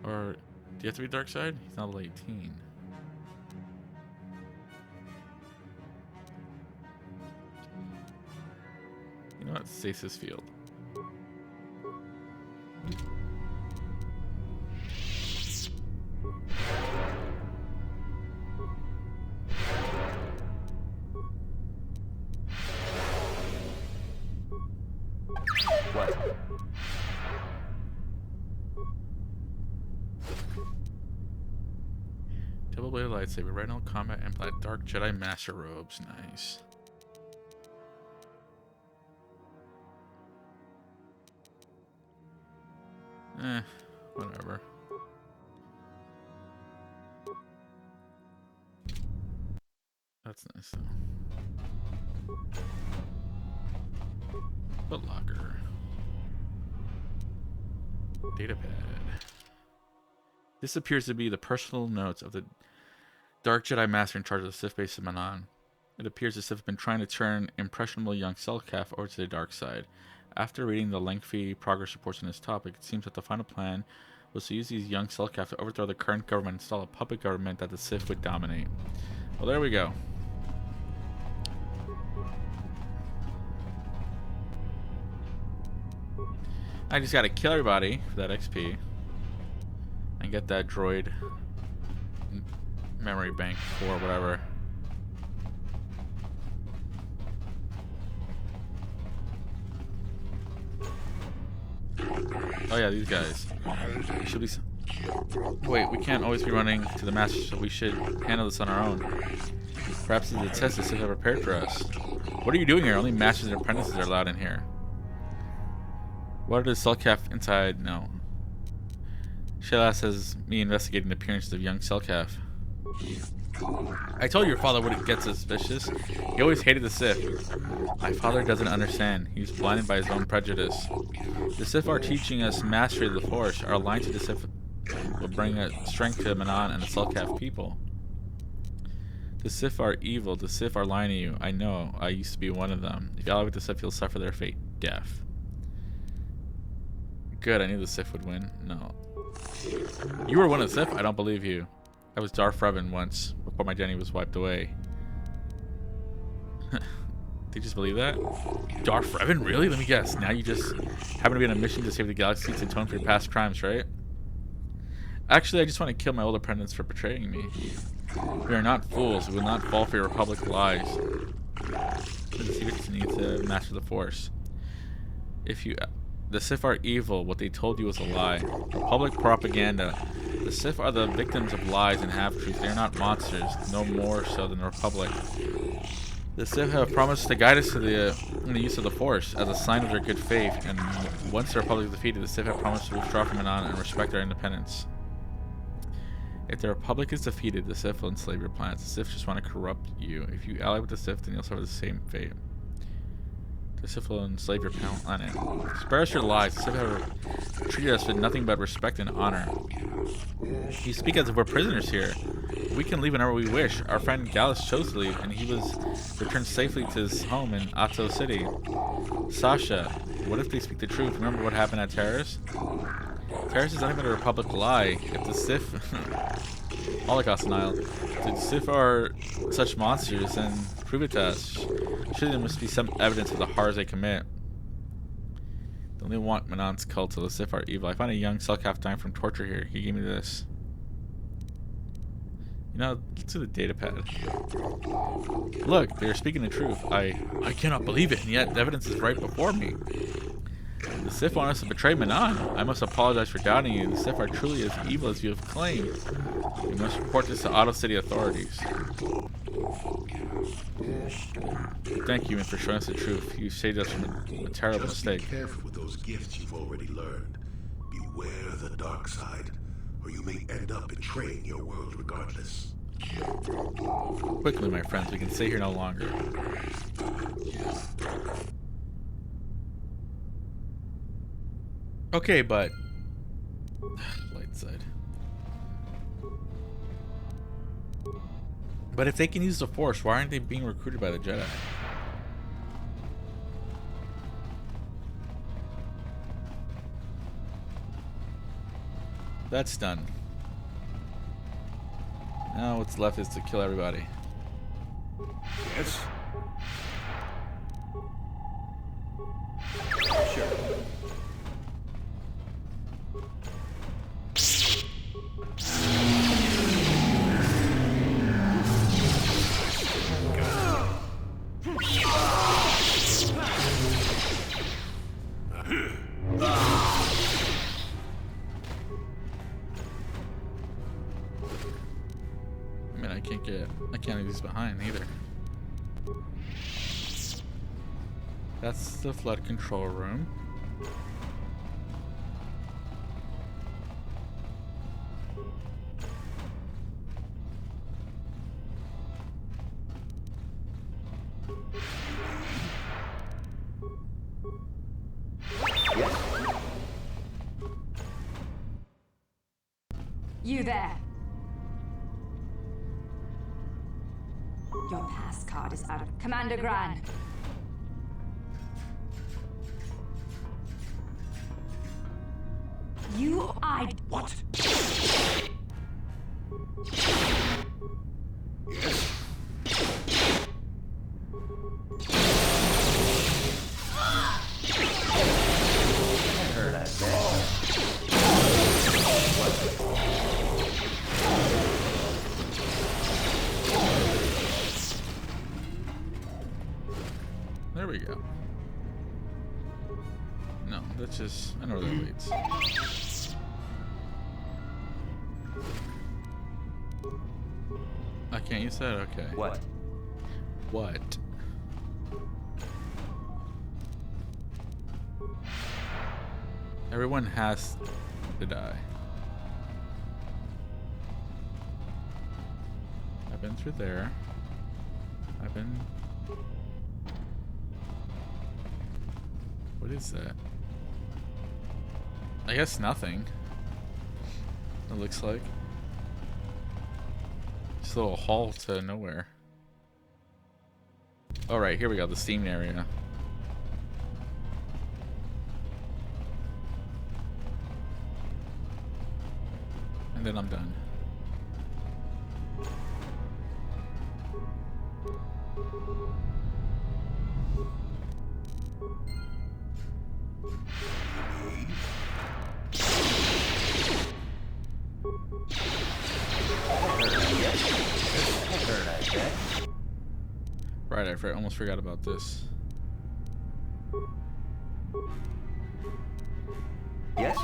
Or do you have to be dark side? He's not level 18. You know what? Stasis field. Double bladed lightsaber, right now combat and black dark Jedi Master robes. Nice. Whatever. That's nice though. Foot locker. Datapad. This appears to be the personal notes of the Dark Jedi Master in charge of the Sith base of Manaanin. It appears the Sith have been trying to turn impressionable young Selkath over to the dark side. After reading the lengthy progress reports on this topic, it seems that the final plan was to use these young Selkath to overthrow the current government and install a puppet government that the Sith would dominate. Well, there we go. I just gotta kill everybody for that XP and get that droid memory bank or whatever. Oh yeah, these guys. Should we? Wait, we can't always be running to the master, so we should handle this on our own. Perhaps it's a test the Sith have prepared for us. What are you doing here? Only masters and apprentices are allowed in here. What does Selkath inside know? Shayla says me investigating the appearance of young Selkath. I told your father wouldn't get suspicious. He always hated the Sith. My father doesn't understand. He's blinded by his own prejudice. The Sith are teaching us mastery of the Force. Our alliance with the Sith will bring strength to Manaanin and the Selkath people. The Sith are evil. The Sith are lying to you. I know. I used to be one of them. If you ally with the Sith, you'll suffer their fate. Death. Good. I knew the Sith would win. No. You were one of the Sith? I don't believe you. I was Darth Revan once, before my identity was wiped away. Did you just believe that? Darth Revan? Really? Let me guess. Now you just happen to be on a mission to save the galaxy to atone for your past crimes, right? Actually, I just want to kill my old apprentice for betraying me. We are not fools. We will not fall for your Republic lies. The secrets need to master the Force. The Sith are evil. What they told you was a lie. Republic propaganda. The Sith are the victims of lies and half-truths. They are not monsters, no more so than the Republic. The Sith have promised to guide us to in the use of the Force as a sign of their good faith, and once the Republic is defeated, the Sith have promised to withdraw from Manaanin and respect our independence. If the Republic is defeated, the Sith will enslave your planets. The Sith just want to corrupt you. If you ally with the Sith, then you'll suffer the same fate. The Sith will enslave your planet. Spare us your lies. The Sith have treated us with nothing but respect and honor. You speak as if we're prisoners here. We can leave whenever we wish. Our friend Gallus chose to leave, and he was returned safely to his home in Atto City. Sasha, what if they speak the truth? Remember what happened at Terrace? Terrace is nothing but a Republic lie. If the Sith... Holocaust denial. If the Sith are such monsters, then prove it to us. Surely there must be some evidence of the horrors they commit. They only want Manaanin's cult, so the Sith are evil. I found a young Selkath dying from torture here. He gave me this. You know, let's do the data pad. Look, they're speaking the truth. I cannot believe it, and yet the evidence is right before me. The Sith want us to betray Manaanin. I must apologize for doubting you. The Sith are truly as evil as you have claimed. You must report this to Otto City authorities. Thank you, and for showing us the truth. You saved us from a terrible mistake. Be careful with those gifts you've already learned. Beware the dark side, or you may end up betraying your world regardless. Quickly, my friends, we can stay here no longer. Okay, but... light side. But if they can use the Force, why aren't they being recruited by the Jedi? That's done. Now what's left is to kill everybody. Yes? Sure. I can't leave these behind either. That's the flood control room. You there. Your pass card is out of... Commander Gran. I... What? There we go. No, that's just... I know where that leads. I can't use that? Okay. What? What? Everyone has to die. I've been through there. I've been... What is that? I guess nothing. It looks like. Just a little hall to nowhere. Alright, here we go, the steam area. And then I'm done. Right, I almost forgot about this. Yes?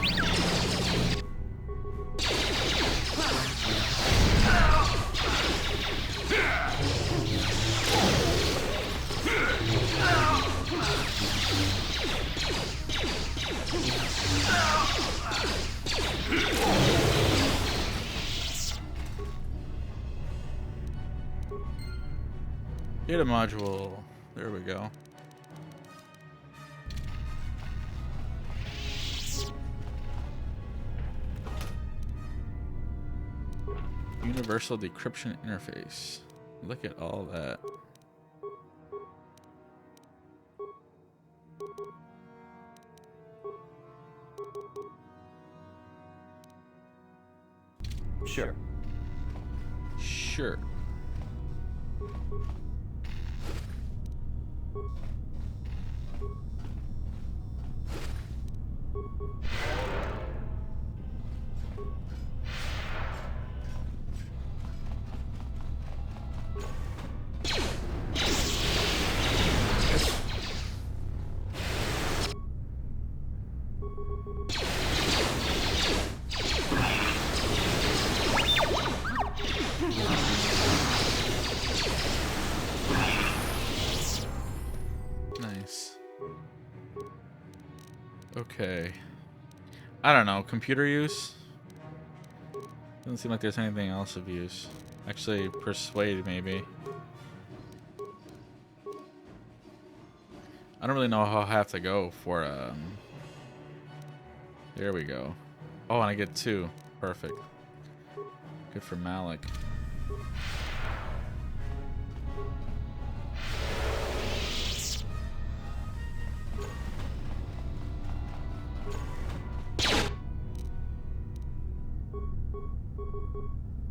Data module. There we go. Universal decryption interface. Look at all that. Sure. Sure. Nice. Okay. I don't know. Computer use? Doesn't seem like there's anything else of use. Actually, persuade maybe. I don't really know how I have to go for there we go. Oh, and I get 2. Perfect. Good for Malik.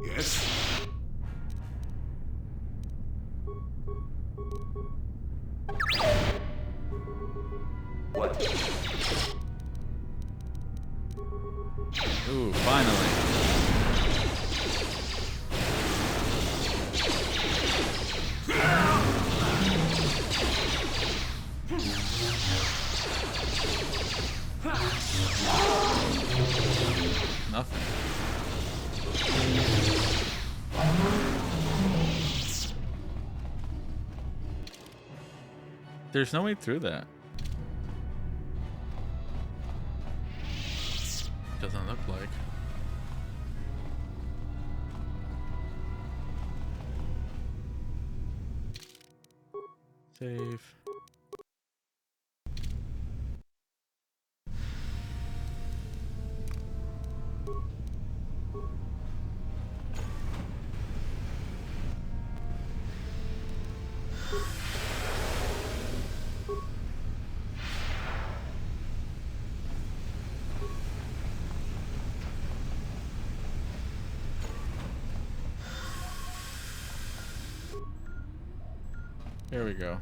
Yes? What? Ooh, finally. Nothing. There's no way through that. Doesn't look like. Save. There we go.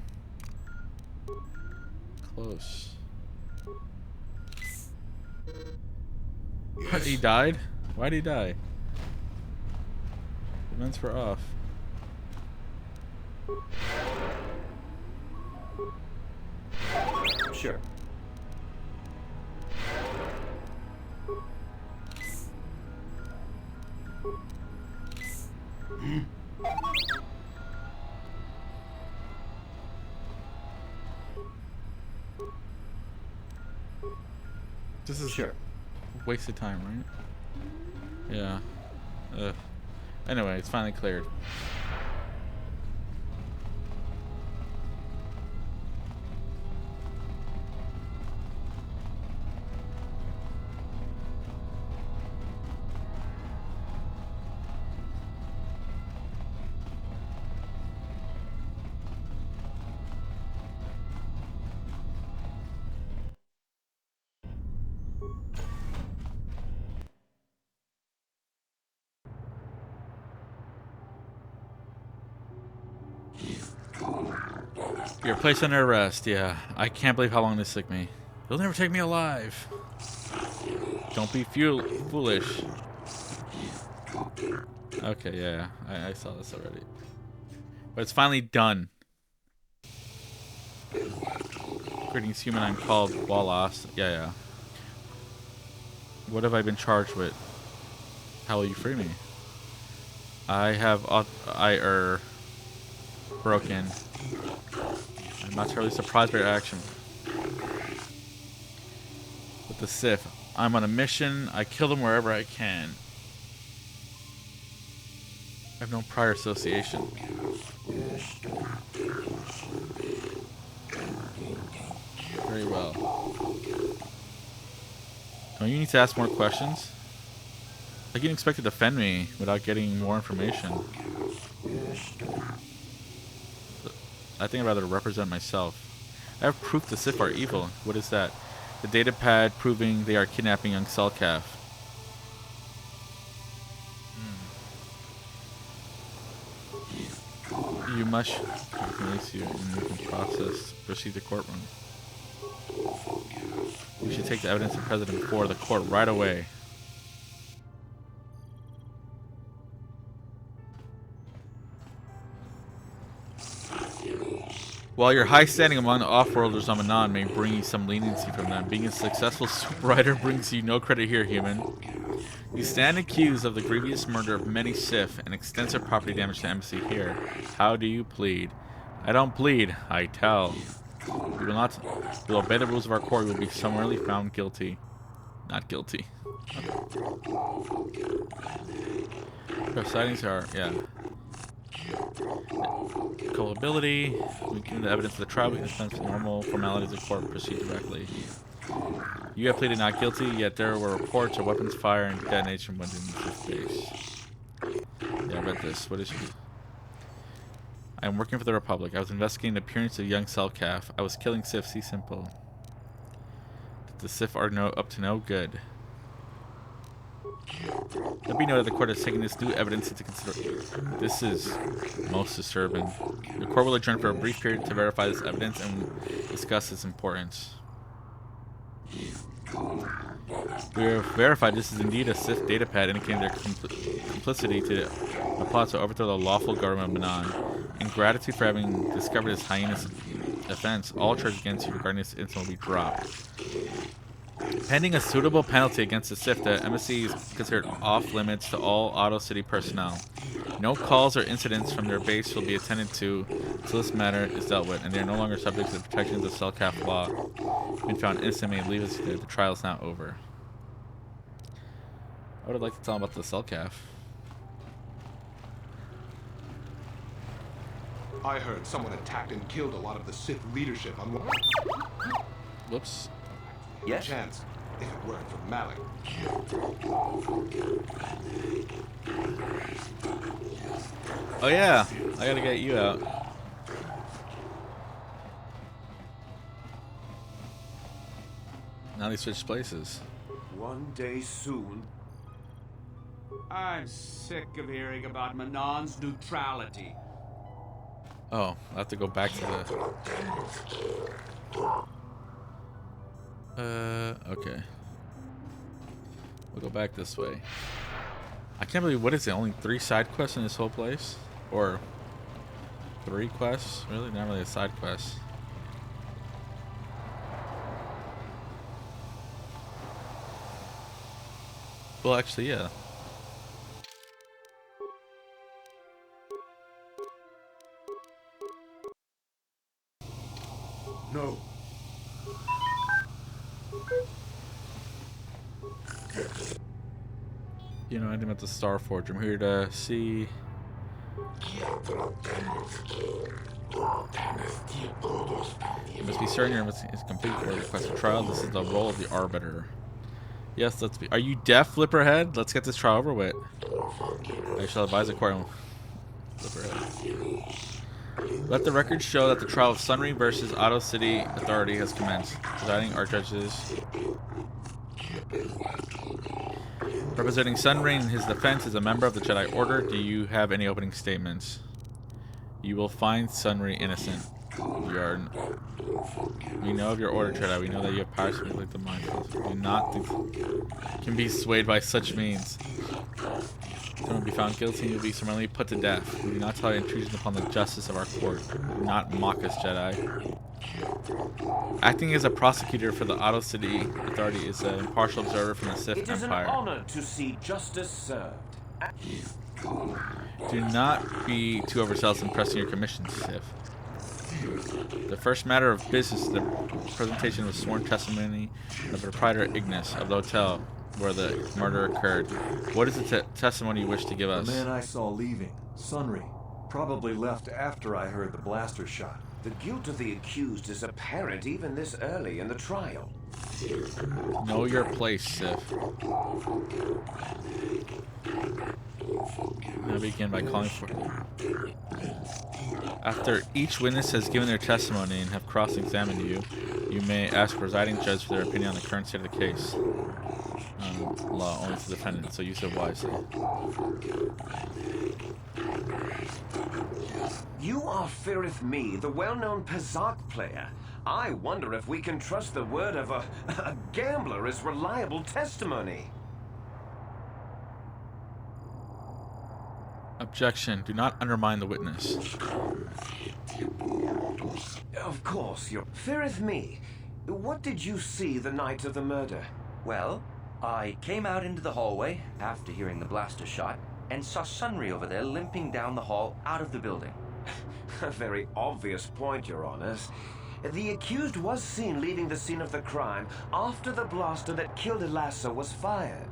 Close. What, he died? Why'd he die? The vents were off. Sure. This is sure. Wasted time, right? Yeah. Anyway, it's finally cleared. You're placed under arrest, yeah. I can't believe how long this took me. You'll never take me alive. Don't be foolish. Okay, yeah. I saw this already. But it's finally done. Greetings, human. I'm called Wallace. Yeah. What have I been charged with? How will you free me? I have... broken. I'm not terribly surprised by your action. With the Sith, I'm on a mission. I kill them wherever I can. I have no prior association. Very well. Don't you need to ask more questions? Like you didn't expect to defend me without getting more information. I think I'd rather represent myself. I have proof the Sith are evil. What is that? The data pad proving they are kidnapping young Selkath. You must release you and you can process. Proceed to courtroom. We should take the evidence of President before the court right away. While your high standing among the off-worlders on Manaanin may bring you some leniency from them, being a successful super writer brings you no credit here, human. You stand accused of the grievous murder of many Sith and extensive property damage to the embassy here. How do you plead? I don't plead, I tell. You will not. You will obey the rules of our court. You will be summarily found guilty. Not guilty. Our sightings are, yeah. Culpability. We give the evidence of the trial. We can dispense with normal formalities of court. Proceed directly. You have pleaded not guilty, yet there were reports of weapons fire and detonation within the base. Yeah, I read this. What is it? I am working for the Republic. I was investigating the appearance of young Selkath. I was killing Sith. See simple. The Sith are up to no good. Let me know that the court has taken this new evidence into consideration. This is most disturbing. The court will adjourn for a brief period to verify this evidence and discuss its importance. We have verified this is indeed a Sith datapad indicating their complicity to the plot to overthrow the lawful government of Manaanin. In gratitude for having discovered this heinous offense, all charges against you regarding this incident will be dropped. Pending a suitable penalty against the Sith, the embassy is considered off-limits to all Auto City personnel. No calls or incidents from their base will be attended to until this matter is dealt with, and they are no longer subject to the protections of Selkath law. Been found innocent may leave us there. The trial is now over. I would have liked to tell him about the Selkath. I heard someone attacked and killed a lot of the Sith leadership on one. Whoops. Yes? Chance, if it weren't for Malik. Oh yeah, I gotta get you out. Now they switched places. One day soon. I'm sick of hearing about Manaan's neutrality. Oh, I have to go back to the... okay. We'll go back this way. I can't believe, what is it, only 3 side quests in this whole place? Or 3 quests? Really? Not really a side quest. Well, actually, yeah. No. You know anything about the Star Forge? I'm here to see. You must be certain your mission is complete or request a trial. This is the role of the arbiter. Yes, let's be. Are you deaf, Flipperhead? Let's get this trial over with. I shall advise the court. Flipperhead. Let the record show that the trial of Sunry versus Otto City Authority has commenced. Presiding are judges. Representing Sunry in his defense as a member of the Jedi Order, do you have any opening statements? You will find Sunry innocent. We know of your order, Jedi. We know that you have powers to manipulate the mind. We do not think can be swayed by such means. Someone will be found guilty and you'll be summarily put to death. We do not tolerate intrusion upon the justice of our court. Do not mock us, Jedi. Acting as a prosecutor for the Otto City Authority is an impartial observer from the Sith It is Empire. an honor to see justice served. Do not be too overzealous in pressing your commissions, Sith. The first matter of business is the presentation of sworn testimony of the proprietor Ignis of the hotel where the murder occurred. What is the testimony you wish to give us? The man I saw leaving, Sunry, probably left after I heard the blaster shot. The guilt of the accused is apparent even this early in the trial. Know your place, Sith. Now begin by calling for... After each witness has given their testimony and have cross-examined you, you may ask the presiding judge for their opinion on the current state of the case. Law only to the defendant, so use it wisely. You are Firith Me, the well-known Pazak player. I wonder if we can trust the word of a gambler as reliable testimony. Objection. Do not undermine the witness. Of course, you're... Firith Me, what did you see the night of the murder? Well, I came out into the hallway after hearing the blaster shot and saw Sunry over there limping down the hall out of the building. A very obvious point, Your Honors. The accused was seen leaving the scene of the crime after the blaster that killed Elassa was fired.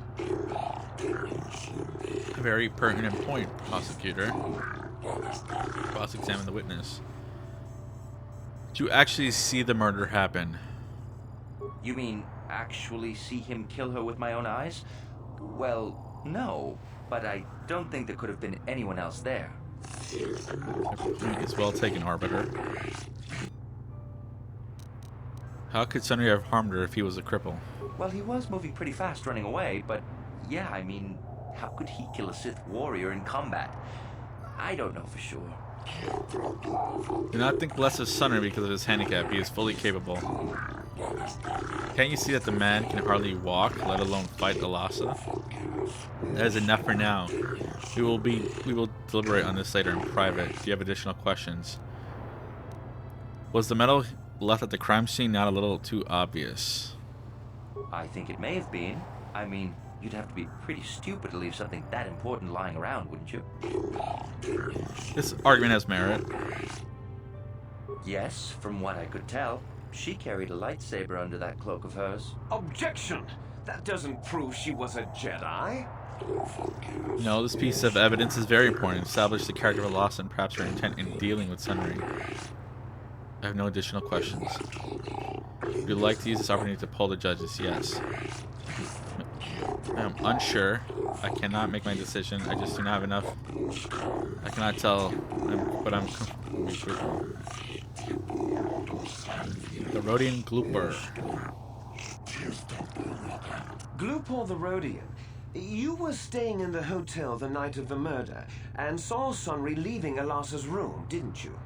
A very pertinent point, prosecutor. Cross-examine the witness. Did you actually see the murder happen? You mean actually see him kill her with my own eyes? Well, no, but I don't think there could have been anyone else there. It's well taken, Arbiter. How could Sunry have harmed her if he was a cripple? Well, he was moving pretty fast running away, but yeah, I mean, how could he kill a Sith warrior in combat? I don't know for sure. Do not think less of Sunry because of his handicap. He is fully capable. Can't you see that the man can hardly walk, let alone fight Elassa? That is enough for now. We will deliberate on this later in private. Do you have additional questions? Was the medal left at the crime scene not a little too obvious? I think it may have been. I mean, you'd have to be pretty stupid to leave something that important lying around, wouldn't you? This argument has merit. Yes, from what I could tell. She carried a lightsaber under that cloak of hers. Objection! That doesn't prove she was a Jedi. No, this piece of evidence is very important. Establish the character of Elassa and perhaps her intent in dealing with Sunry. I have no additional questions. Would you like to use this opportunity to poll the judges? Yes. I'm unsure. I cannot make my decision. I just do not have enough. I cannot tell, but I'm comfortable. The Rodian Glooper. Gloopor the Rodian, you were staying in the hotel the night of the murder and saw Sunry leaving Elassa's room, didn't you?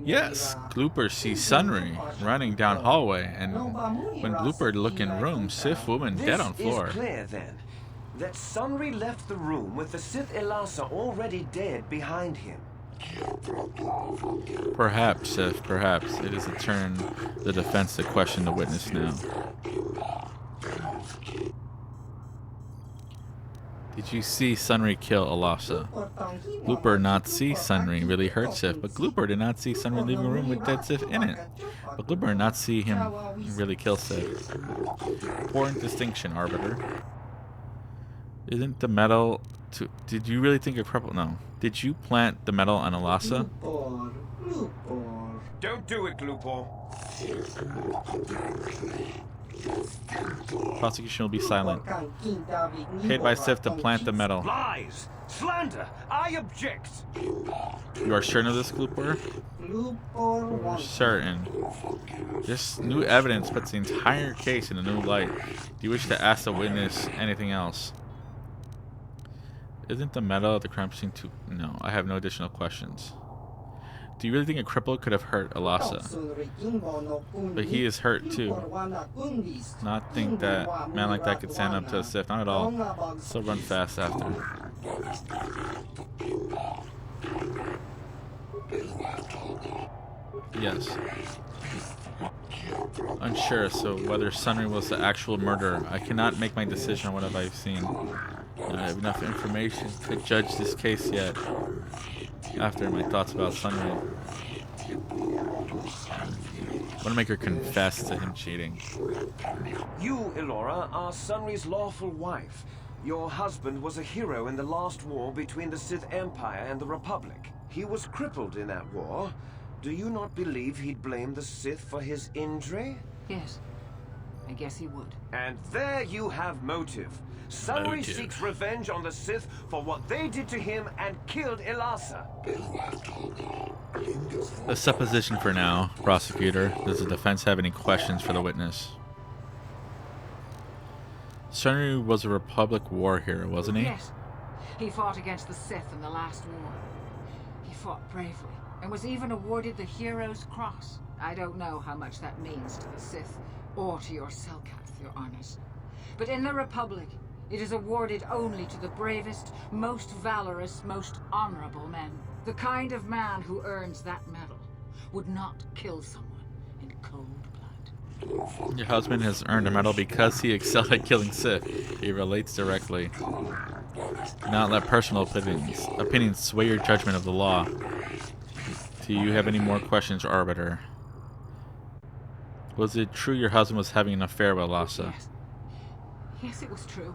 Yes, Glooper sees Sunry running down hallway, and when Glooper look in room, Sith woman dead on floor. This is clear, then, that Sunry left the room with the Sith Elasa already dead behind him. Perhaps, Sith, perhaps. It is a turn the defense to question the witness now. Did you see Sunry kill Elasa? Glooper not see Sunry really hurt Sith, but Glooper did not see Sunry leaving a room with dead Sith in it. But Glooper did not see him really kill Sith. Important distinction, Arbiter. Isn't the metal to... Did you really think of cripple? No. Did you plant the metal on Elasa? Don't do it, Glooper. Prosecution will be silent. Paid by Sith to plant the metal. Lies! Slander! I object! You are certain of this, Glooper? We're certain. This new evidence puts the entire case in a new light. Do you wish to ask the witness anything else? Isn't the metal at the crime scene too... No, I have no additional questions. Do you really think a cripple could have hurt Elasa? But he is hurt too. Not think that a man like that could stand up to a Sith. Not at all. Still run fast after. Yes. Unsure, so whether Sunry was the actual murderer. I cannot make my decision on what I've seen. I have enough information to judge this case yet. After my thoughts about Sunry. I want to make her confess to him cheating. You, Elora, are Sunry's lawful wife. Your husband was a hero in the last war between the Sith Empire and the Republic. He was crippled in that war. Do you not believe he'd blame the Sith for his injury? Yes. I guess he would. And there you have motive. Sunry seeks revenge on the Sith for what they did to him and killed Elasa. A supposition for now, prosecutor. Does the defense have any questions for the witness? Sunry was a Republic war hero, wasn't he? Yes. He fought against the Sith in the last war. He fought bravely and was even awarded the Hero's Cross. I don't know how much that means to the Sith or to your Selkath, your honors. But in the Republic, it is awarded only to the bravest, most valorous, most honorable men. The kind of man who earns that medal would not kill someone in cold blood. Your husband has earned a medal because he excelled at killing Sith. He relates directly. Do not let personal opinions sway your judgment of the law. Do you have any more questions, Arbiter? Was it true your husband was having an affair with Elasa? Yes. Yes, it was true.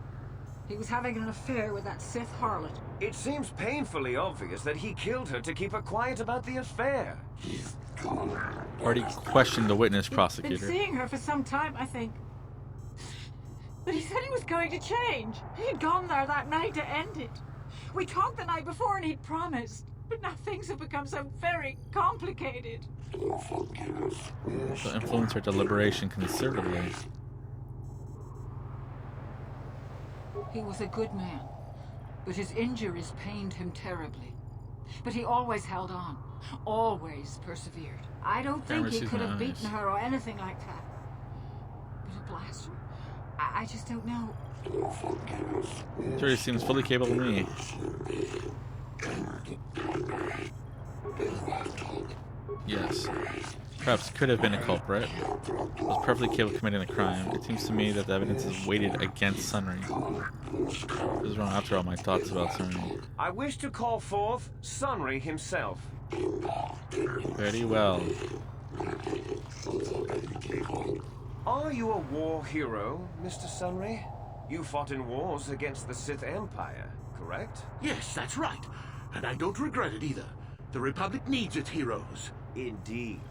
He was having an affair with that Sith harlot. It seems painfully obvious that he killed her to keep her quiet about the affair. Already questioned the witness, prosecutor. He'd been seeing her for some time, I think. But he said he was going to change. He'd gone there that night to end it. We talked the night before and he'd promised. But now things have become so very complicated. To influence her deliberation considerably. He was a good man, but his injuries pained him terribly. But he always held on, always persevered. I don't think he could have beaten her or anything like that. But a blaster? I just don't know. Sure, he seems fully capable of me. Yes. Perhaps could have been a culprit. Was perfectly capable of committing the crime. It seems to me that the evidence is weighted against Sunry. This is wrong after all my thoughts about Sunry. I wish to call forth Sunry himself. Very well. Are you a war hero, Mr. Sunry? You fought in wars against the Sith Empire, correct? Yes, that's right. And I don't regret it either. The Republic needs its heroes. Indeed.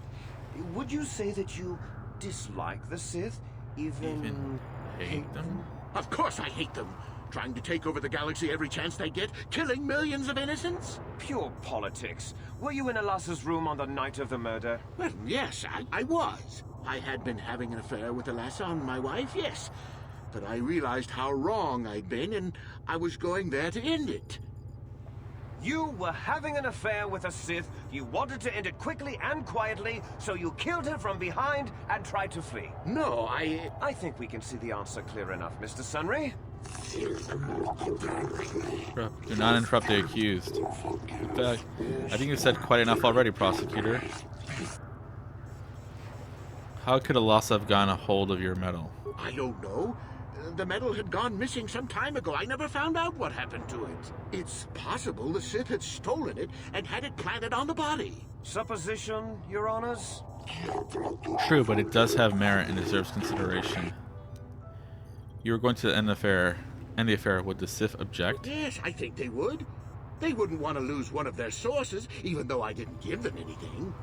Would you say that you dislike the Sith? Even hate them? Of course I hate them. Trying to take over the galaxy every chance they get, killing millions of innocents? Pure politics. Were you in Elasa's room on the night of the murder? Well, yes, I was. I had been having an affair with Elasa and my wife, yes. But I realized how wrong I'd been, and I was going there to end it. You were having an affair with a Sith. You wanted to end it quickly and quietly, so you killed her from behind and tried to flee. No, I think we can see the answer clear enough, Mr. Sunry. Do not interrupt the accused. In fact, I think you've said quite enough already, prosecutor. How could Alasa have gotten a hold of your medal? I don't know. The medal had gone missing some time ago. I never found out what happened to it. It's possible the Sith had stolen it and had it planted on the body. Supposition, Your Honors? True, but it does have merit and deserves consideration. You were going to end the affair. Would the Sith object? Yes, I think they would. They wouldn't want to lose one of their sources, even though I didn't give them anything.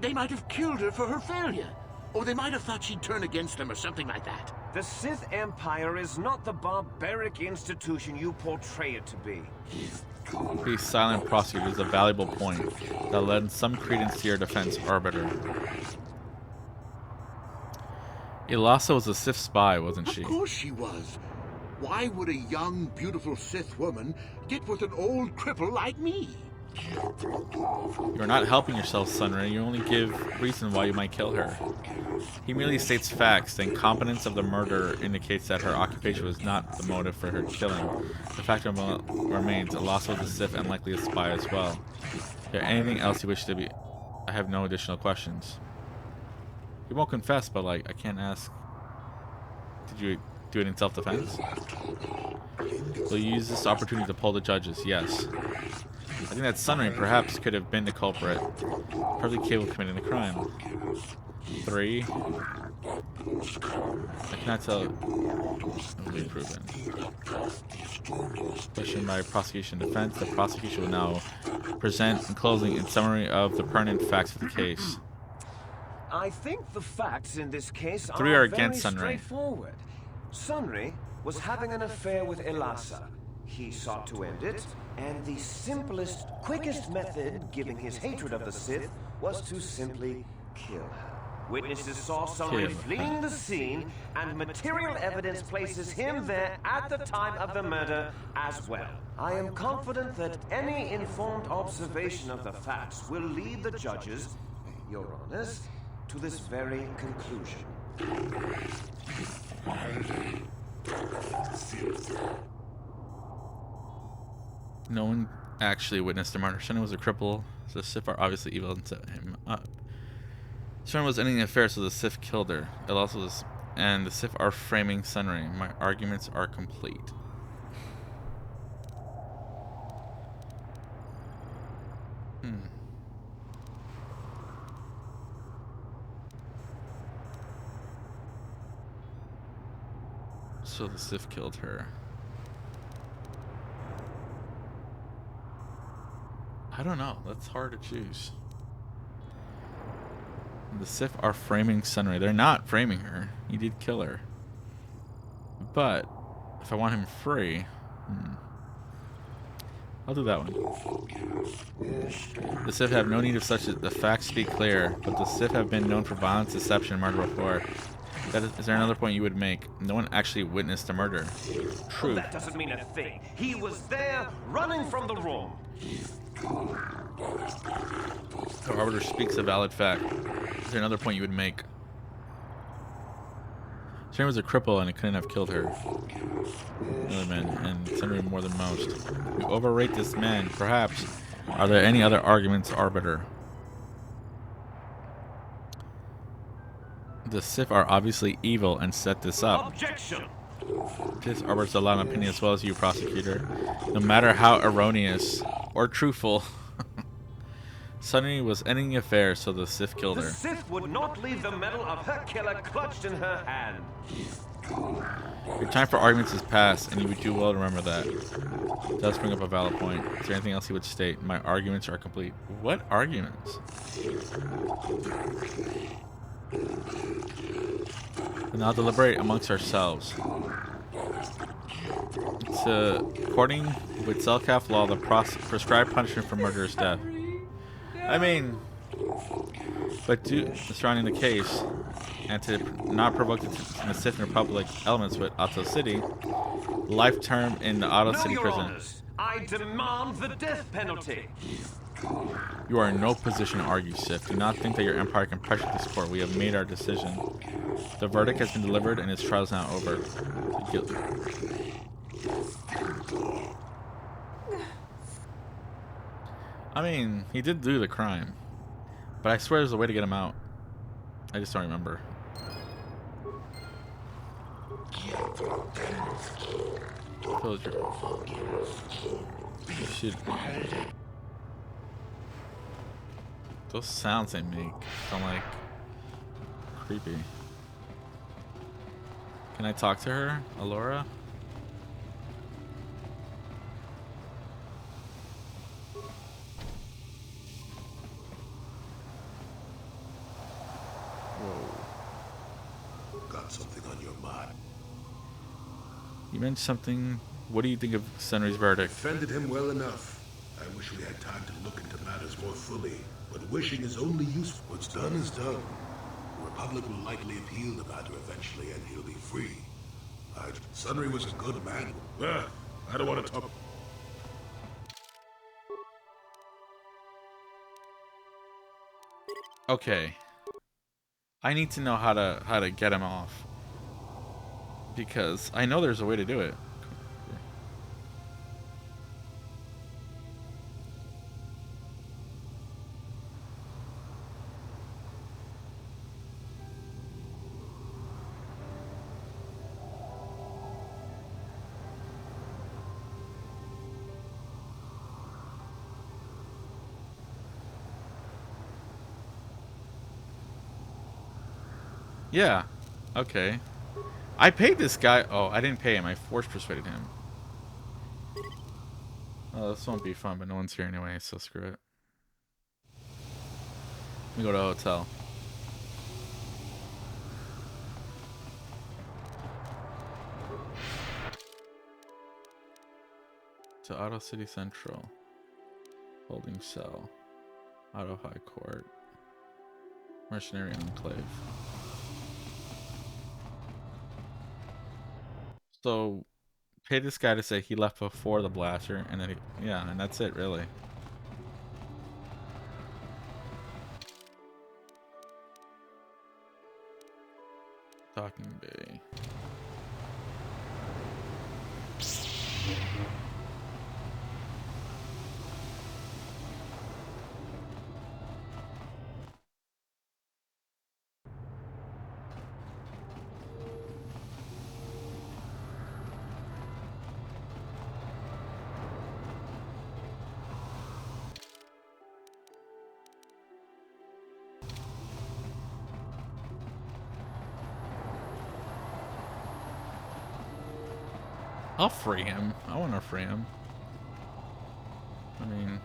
They might have killed her for her failure. Or they might have thought she'd turn against them or something like that. The Sith Empire is not the barbaric institution you portray it to be. Be silent, prosecutor, is a valuable point that lends some credence to your defense, Arbiter. Alasa was a Sith spy, wasn't she? Of course she was. Why would a young, beautiful Sith woman get with an old cripple like me? You're not helping yourself, Sunray. You only give reason why you might kill her. He merely states facts. The incompetence of the murderer indicates that her occupation was not the motive for her killing. The fact remains, Alasa was a Sith and likely a spy as well. Is there anything else you wish to be? I have no additional questions. You won't confess, but like, I can't ask. Did you do it in self-defense? Will you use this opportunity to pull the judges? Yes. I think that Sunray perhaps could have been the culprit, perfectly capable of committing the crime. 3. I cannot tell. It will be proven. Question by prosecution defense. The prosecution will now present in closing a summary of the pertinent facts of the case. I think the facts in this case 3 are against very Sunray. straightforward. Sunry was having an affair with Alasa. He sought to end it, and the simplest, quickest method, given his hatred of the Sith, was to simply kill her. Witnesses saw Sunry fleeing the scene, and material evidence places him there at the time of the murder as well. I am confident that any informed observation of the facts will lead the judges, Your Honors, to this very conclusion. No one actually witnessed the murder. Sunray was a cripple, so the Sith are obviously evil and set him up. Sunray was ending the affair, so the Sith killed her. It also was, and the Sith are framing Sunray. My arguments are complete. So the Sith killed her. I don't know. That's hard to choose. The Sith are framing Sunray. They're not framing her. He did kill her. But if I want him free, I'll do that one. The Sith have no need of such. The facts speak clear, but the Sith have been known for violence, deception, and murder before. Is there another point you would make? No one actually witnessed the murder. True. Well, that doesn't mean a thing. He was there, running from the room. The arbiter speaks a valid fact. Is there another point you would make? Sunray was a cripple and it couldn't have killed her. Other men, and Sunray more than most. You overrate this man, perhaps. Are there any other arguments, arbiter? The Sith are obviously evil and set this up. Objection! This arbiter's allowed an opinion as well as you, prosecutor. No matter how erroneous or truthful, Sunray was ending the affair, so the Sith killed her. The Sith would not leave the medal of her killer clutched in her hand. Your time for arguments is past, and you would do well to remember that. It does bring up a valid point. Is there anything else he would state? My arguments are complete. What arguments? We'll now deliberate amongst ourselves. According with Selkath law, the prescribed punishment for murder is death. I mean, but surrounding the case, and to not provoke the Sith Republic elements with Otto City, life term in the Otto City prison. Honors, I demand the death penalty. You are in no position to argue, Sif. Do not think that your empire can pressure this court. We have made our decision. The verdict has been delivered and his trial is now over. I mean, he did do the crime. But I swear there's a way to get him out. I just don't remember. Pillager. Should... Those sounds they make sound like creepy. Can I talk to her, Alora? Got something on your mind? You mentioned something. What do you think of Sunry's verdict? Defended him well enough. I wish we had time to look into matters more fully, but wishing is only useful. What's done is done. The Republic will likely appeal the matter eventually, and he'll be free. Sunry was a good man. I don't want to talk. Okay. I need to know how to get him off. Because I know there's a way to do it. Yeah. Okay. I paid this guy. Oh, I didn't pay him. I force persuaded him. Oh, this won't be fun, but no one's here anyway, so screw it. Let me go to a hotel. To Auto City Central. Holding cell. Auto High Court. Mercenary Enclave. So, pay this guy to say he left before the blaster, and then yeah, and that's it, really. Talking Bay. I'll free him. I want to free him. I mean,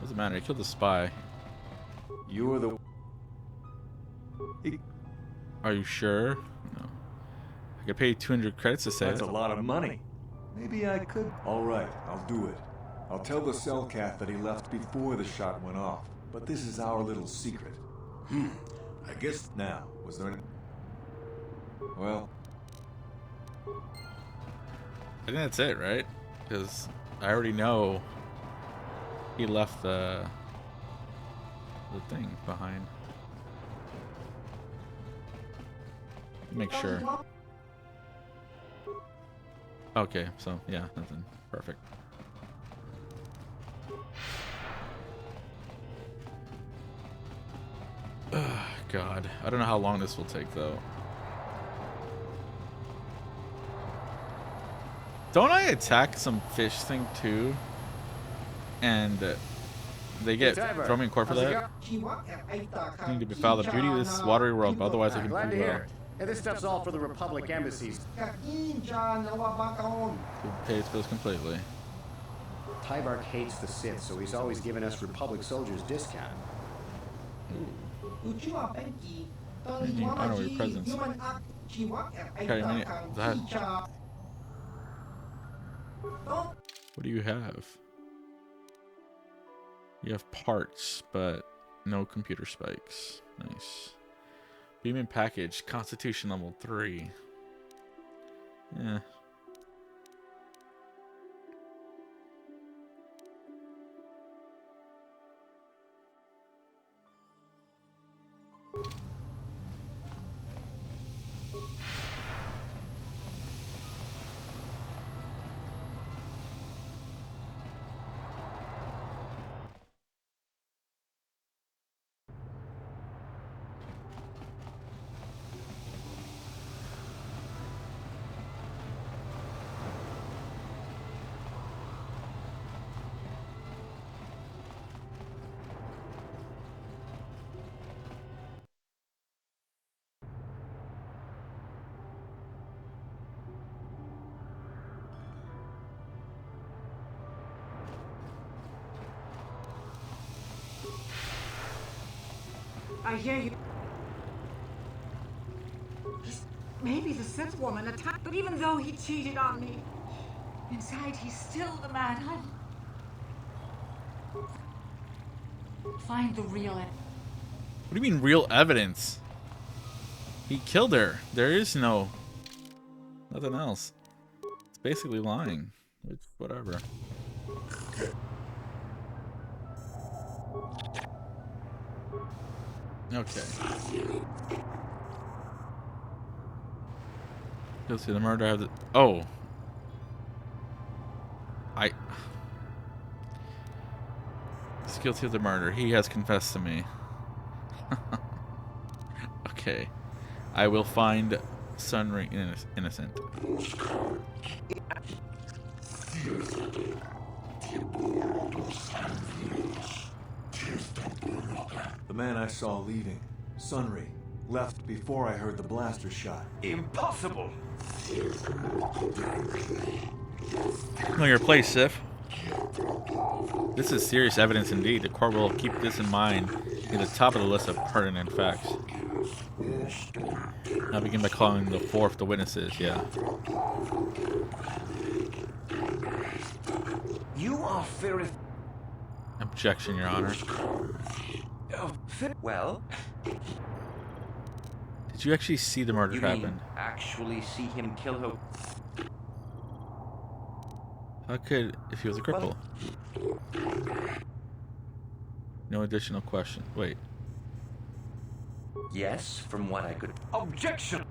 doesn't matter. He killed the spy. You are the... Are you sure? No. I could pay you 200 credits to say That's it. a lot of money. Maybe I could... All right, I'll do it. I'll tell the Selkath that he left before the shot went off. But this is our little secret. I guess... Now, was there any... Well... I think that's it, right? Because I already know he left the thing behind. Make sure. Okay, so yeah, nothing. Perfect. Ugh, God, I don't know how long this will take though. Don't I attack some fish thing too? And they get throw me in court for that? I need to befile the beauty of this watery world, but otherwise I can Glad to do hear well. it. Hey, this stuff's all for the Republic embassies. Pay its bills completely. Tyvark hates the Sith, so he's always giving us Republic soldiers discount. Honor your presence. Okay, that. What do you have? You have parts, but no computer spikes. Nice. Beam package, Constitution level 3. Yeah. I hear you. Maybe the Sith woman attacked, but even though he cheated on me, inside he's still the man Find the real What do you mean real evidence? He killed her. There is nothing else. It's basically lying. It's whatever. Okay. You'll see the murder of the... Oh. He's guilty of the murder. He has confessed to me. Okay. I will find Sunry innocent. The man I saw leaving, Sunry, left before I heard the blaster shot. Impossible! Know your place, Sif. This is serious evidence indeed. The court will keep this in mind near the top of the list of pertinent facts. Now begin by calling the fourth the witnesses, yeah. You are very... Objection, Your Honor. Well? Did you actually see the murder happen? Mean actually see him kill her? How could, if he was a cripple? No additional question. Wait. Yes, from what I could... Objection!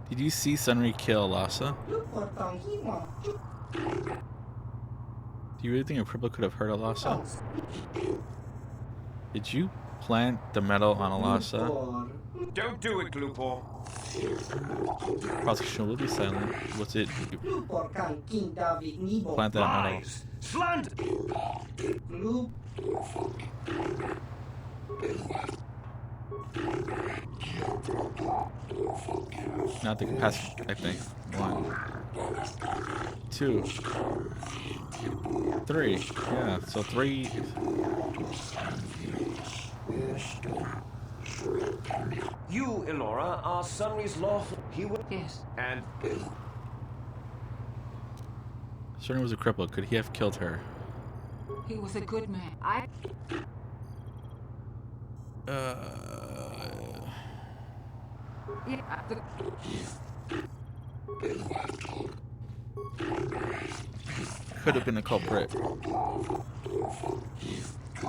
Did you see Sunry kill Lhasa? Do you really think a cripple could have hurt Lhasa? Did you plant the metal on Lhasa? Don't do it, Glupor. Prosecution will be silent. What's it? Plant that metal. Slander! Not the capacity, I think. 1, 2, 3. Yeah, so 3. You, Elora, are Sunry's lawful... He would... Yes. And... Sunry was a cripple. Could he have killed her? He was a good man. Could have been the culprit.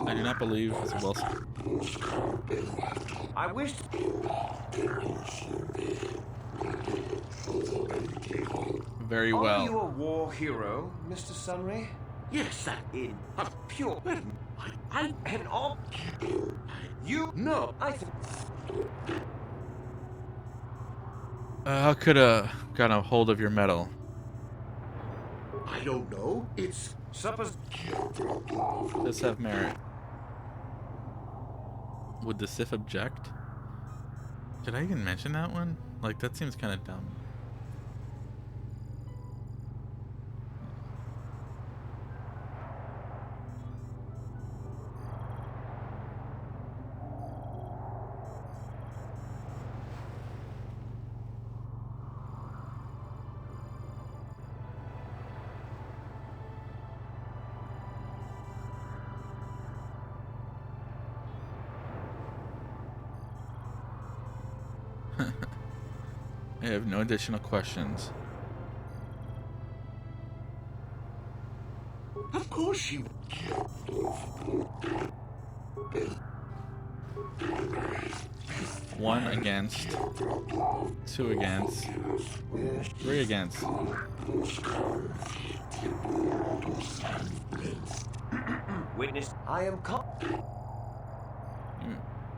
I do not believe it's Wilson. I wish... Very well. Are you a war hero, Mr. Sunry? Yes, that in a pure... I... And all... You... No. I think... How could got a hold of your metal? I don't know. It's... Suppose... Does have merit. Would the Sith object? Did I even mention that one? Like, that seems kind of dumb. I have no additional questions. Of course you... 1 against. 2 against. 3 against. Witness, I am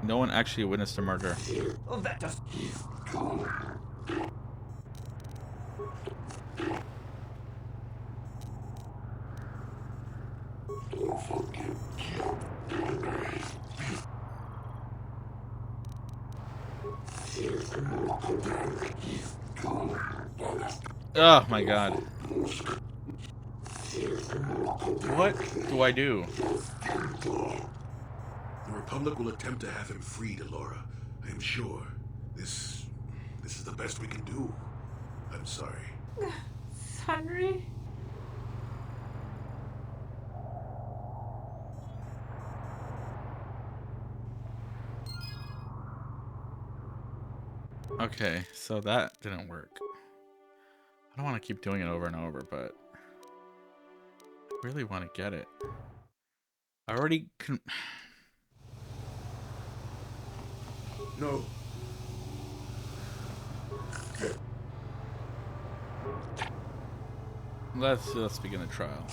No one actually witnessed a murder. Oh, that does... Oh my god. What do I do? The Republic will attempt to have him freed, Elora. I am sure. This is the best we can do. I'm sorry. Sunry? Okay, so that didn't work. I don't want to keep doing it over and over, but I really want to get it. I already can. No. Let's begin the trial.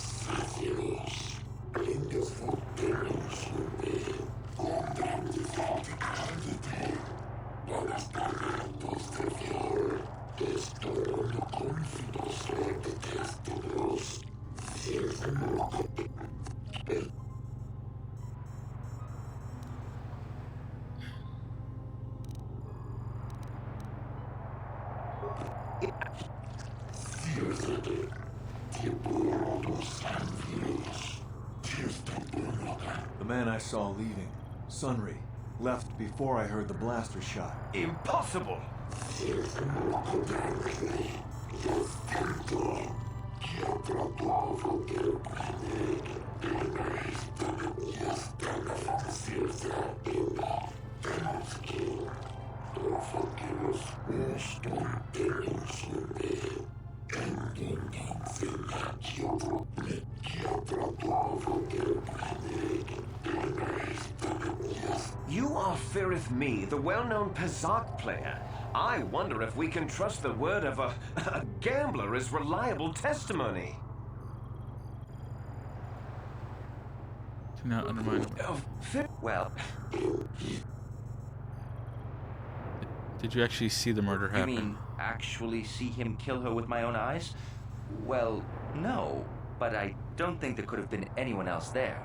The man I saw leaving, Sunry, left before I heard the blaster shot. Impossible! You are Firith Me, the well-known Pazak player. I wonder if we can trust the word of a gambler as reliable testimony. Do not undermine him. Well, did you actually see the murder happen? You mean actually see him kill her with my own eyes? Well, no, but I don't think there could have been anyone else there.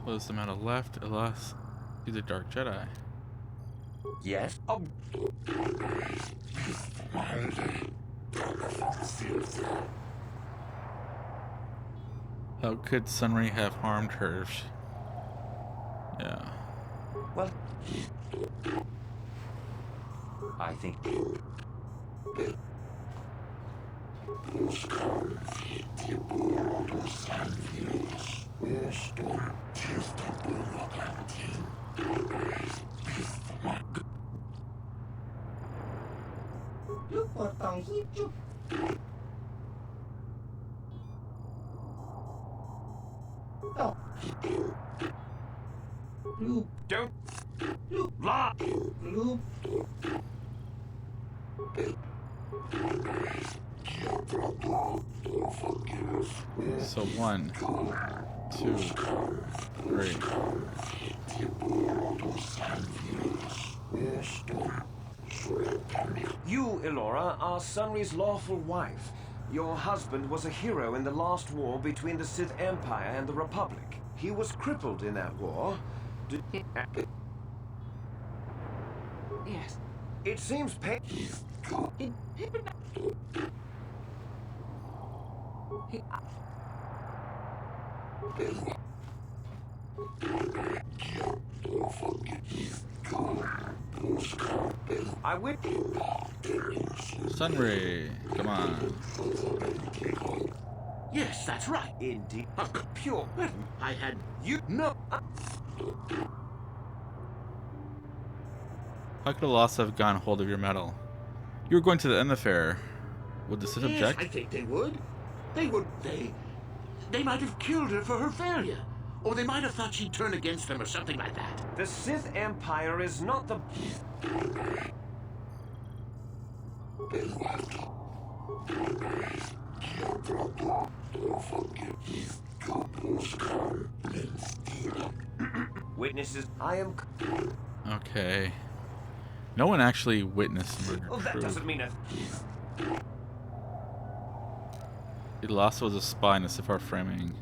Close the metal left, alas, see the Dark Jedi. Yes? Oh. How could Sunry have harmed her? Yeah. Well, I think... Don't... La! So 1, 2, 3. You, Elora, are Sunry's lawful wife. Your husband was a hero in the last war between the Sith Empire and the Republic. He was crippled in that war. Yes. It seems I would... Sunry, come on. Yes, that's right. Indeed. Pure. I had... You... No. How could Alasa have gotten hold of your medal? You were going to the end of the fair. Would the Sith object? I think they would. They would... They might have killed her for her failure. Or they might have thought she'd turn against them or something like that. The Sith Empire is not the... Witnesses, I am... Okay. No one actually witnessed the murder. Oh, that doesn't mean a... Alasa was a spy in the Sith framing.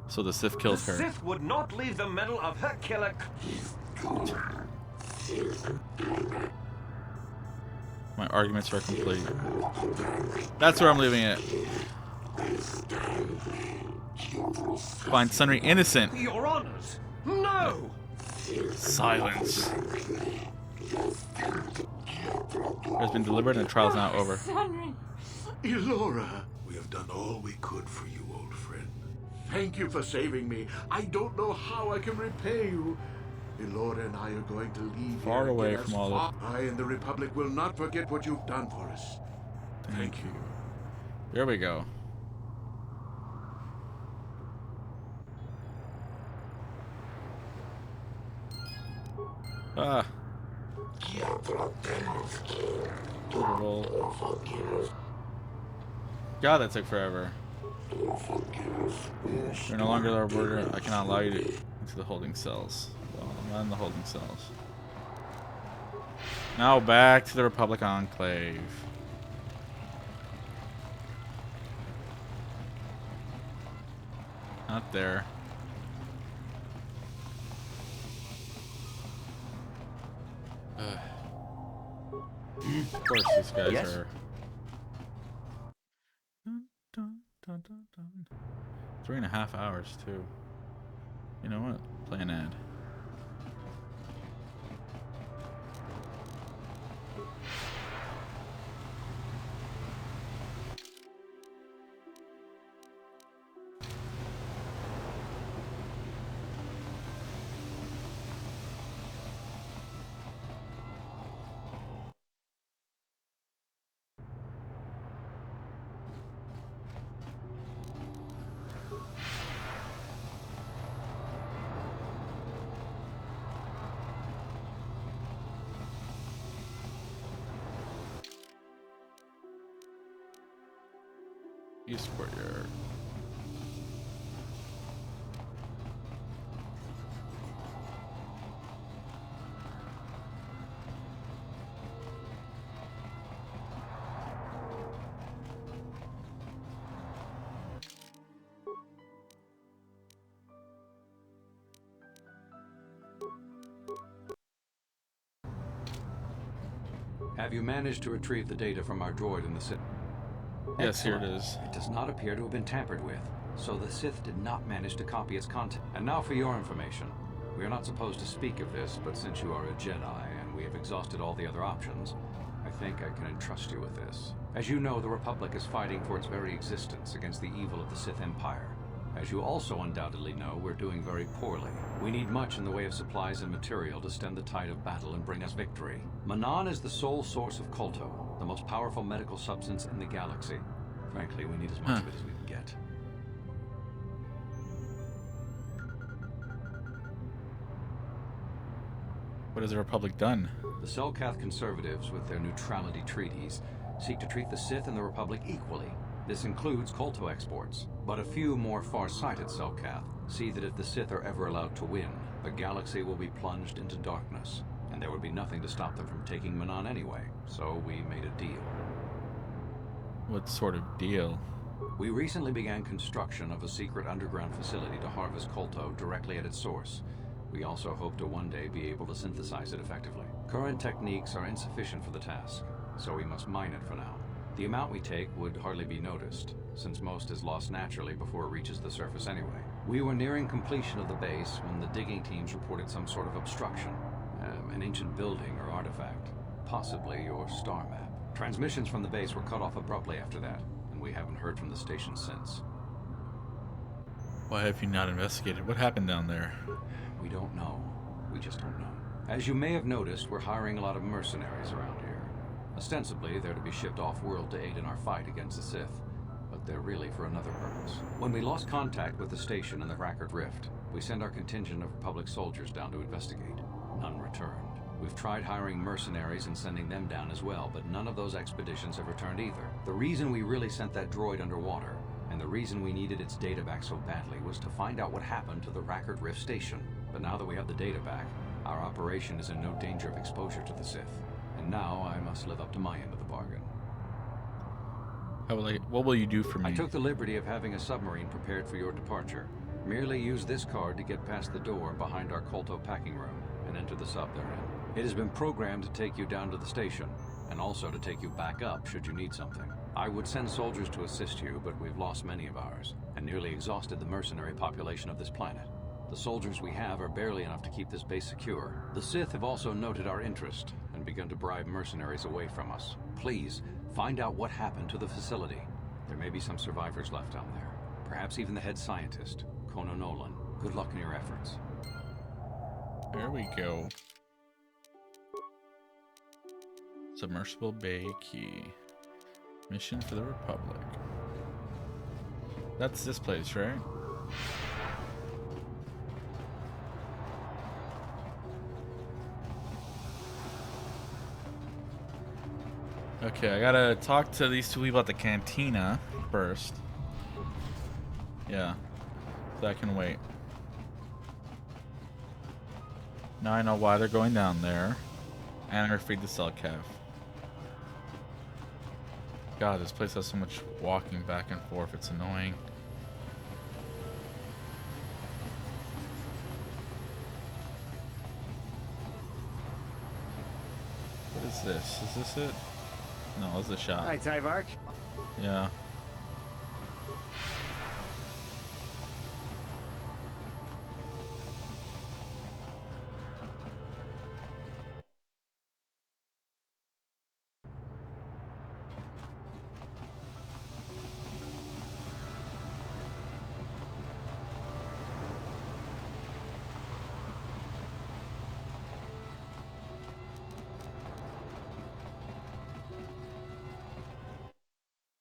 So the Sith kills her. The Sith would not leave the medal of her killer... My arguments are complete. That's where I'm leaving it. Find Sunry innocent. Your honors! No! Silence. Has been delivered and the trial's now over. Sunry! Elora, we have done all we could for you, old friend. Thank you for saving me. I don't know how I can repay you. Elora and I are going to leave Far here away and get from as all far. I and the Republic will not forget what you've done for us. Thank you. There we go. Ah. God, that took forever. You're no longer our border. I cannot allow you to into the holding cells. Well, I'm not in the holding cells. Now back to the Republic Enclave. Not there. Of course, these guys are. Dun, dun, dun, dun, dun. 3.5 hours too. You know what? Play an ad. East Courtyard. Have you managed to retrieve the data from our droid in the city? Yes, here it is. It does not appear to have been tampered with, so the Sith did not manage to copy its content. And now for your information. We are not supposed to speak of this, but since you are a Jedi and we have exhausted all the other options, I think I can entrust you with this. As you know, the Republic is fighting for its very existence against the evil of the Sith Empire. As you also undoubtedly know, we're doing very poorly. We need much in the way of supplies and material to stem the tide of battle and bring us victory. Manaanin is the sole source of Kolto, the most powerful medical substance in the galaxy. Frankly, we need as much of it as we can get. What has the Republic done? The Selkath conservatives, with their neutrality treaties, seek to treat the Sith and the Republic equally. This includes Kolto exports, but a few more far-sighted Selkath see that if the Sith are ever allowed to win, the galaxy will be plunged into darkness, and there would be nothing to stop them from taking Manaanin anyway, so we made a deal. What sort of deal? We recently began construction of a secret underground facility to harvest Kolto directly at its source. We also hope to one day be able to synthesize it effectively. Current techniques are insufficient for the task, so we must mine it for now. The amount we take would hardly be noticed, since most is lost naturally before it reaches the surface anyway. We were nearing completion of the base when the digging teams reported some sort of obstruction. An ancient building or artifact, possibly your star map. Transmissions from the base were cut off abruptly after that, and we haven't heard from the station since. Why have you not investigated? What happened down there? We don't know. We just don't know. As you may have noticed, we're hiring a lot of mercenaries around here. Ostensibly, they're to be shipped off-world to aid in our fight against the Sith, but they're really for another purpose. When we lost contact with the station in the Rackard Rift, we sent our contingent of Republic soldiers down to investigate. None returned. We've tried hiring mercenaries and sending them down as well, but none of those expeditions have returned either. The reason we really sent that droid underwater, and the reason we needed its data back so badly, was to find out what happened to the Rackard Rift station. But now that we have the data back, our operation is in no danger of exposure to the Sith. And now I must live up to my end of the bargain. What will you do for me? I took the liberty of having a submarine prepared for your departure. Merely use this card to get past the door behind our Kolto packing room and enter the sub therein. It has been programmed to take you down to the station, and also to take you back up should you need something. I would send soldiers to assist you, but we've lost many of ours, and nearly exhausted the mercenary population of this planet. The soldiers we have are barely enough to keep this base secure. The Sith have also noted our interest, and begun to bribe mercenaries away from us. Please, find out what happened to the facility. There may be some survivors left out there. Perhaps even the head scientist, Kono Nolan. Good luck in your efforts. There we go. Submersible Bay Key. Mission for the Republic. That's this place, right? Okay, I gotta talk to these two people at the cantina first. Yeah, so I can wait. Now I know why they're going down there. And I'm gonna feed the Selkath. God, this place has so much walking back and forth, it's annoying. What is this? Is this it? No, it's a shot. Hi, Tyvark. Yeah.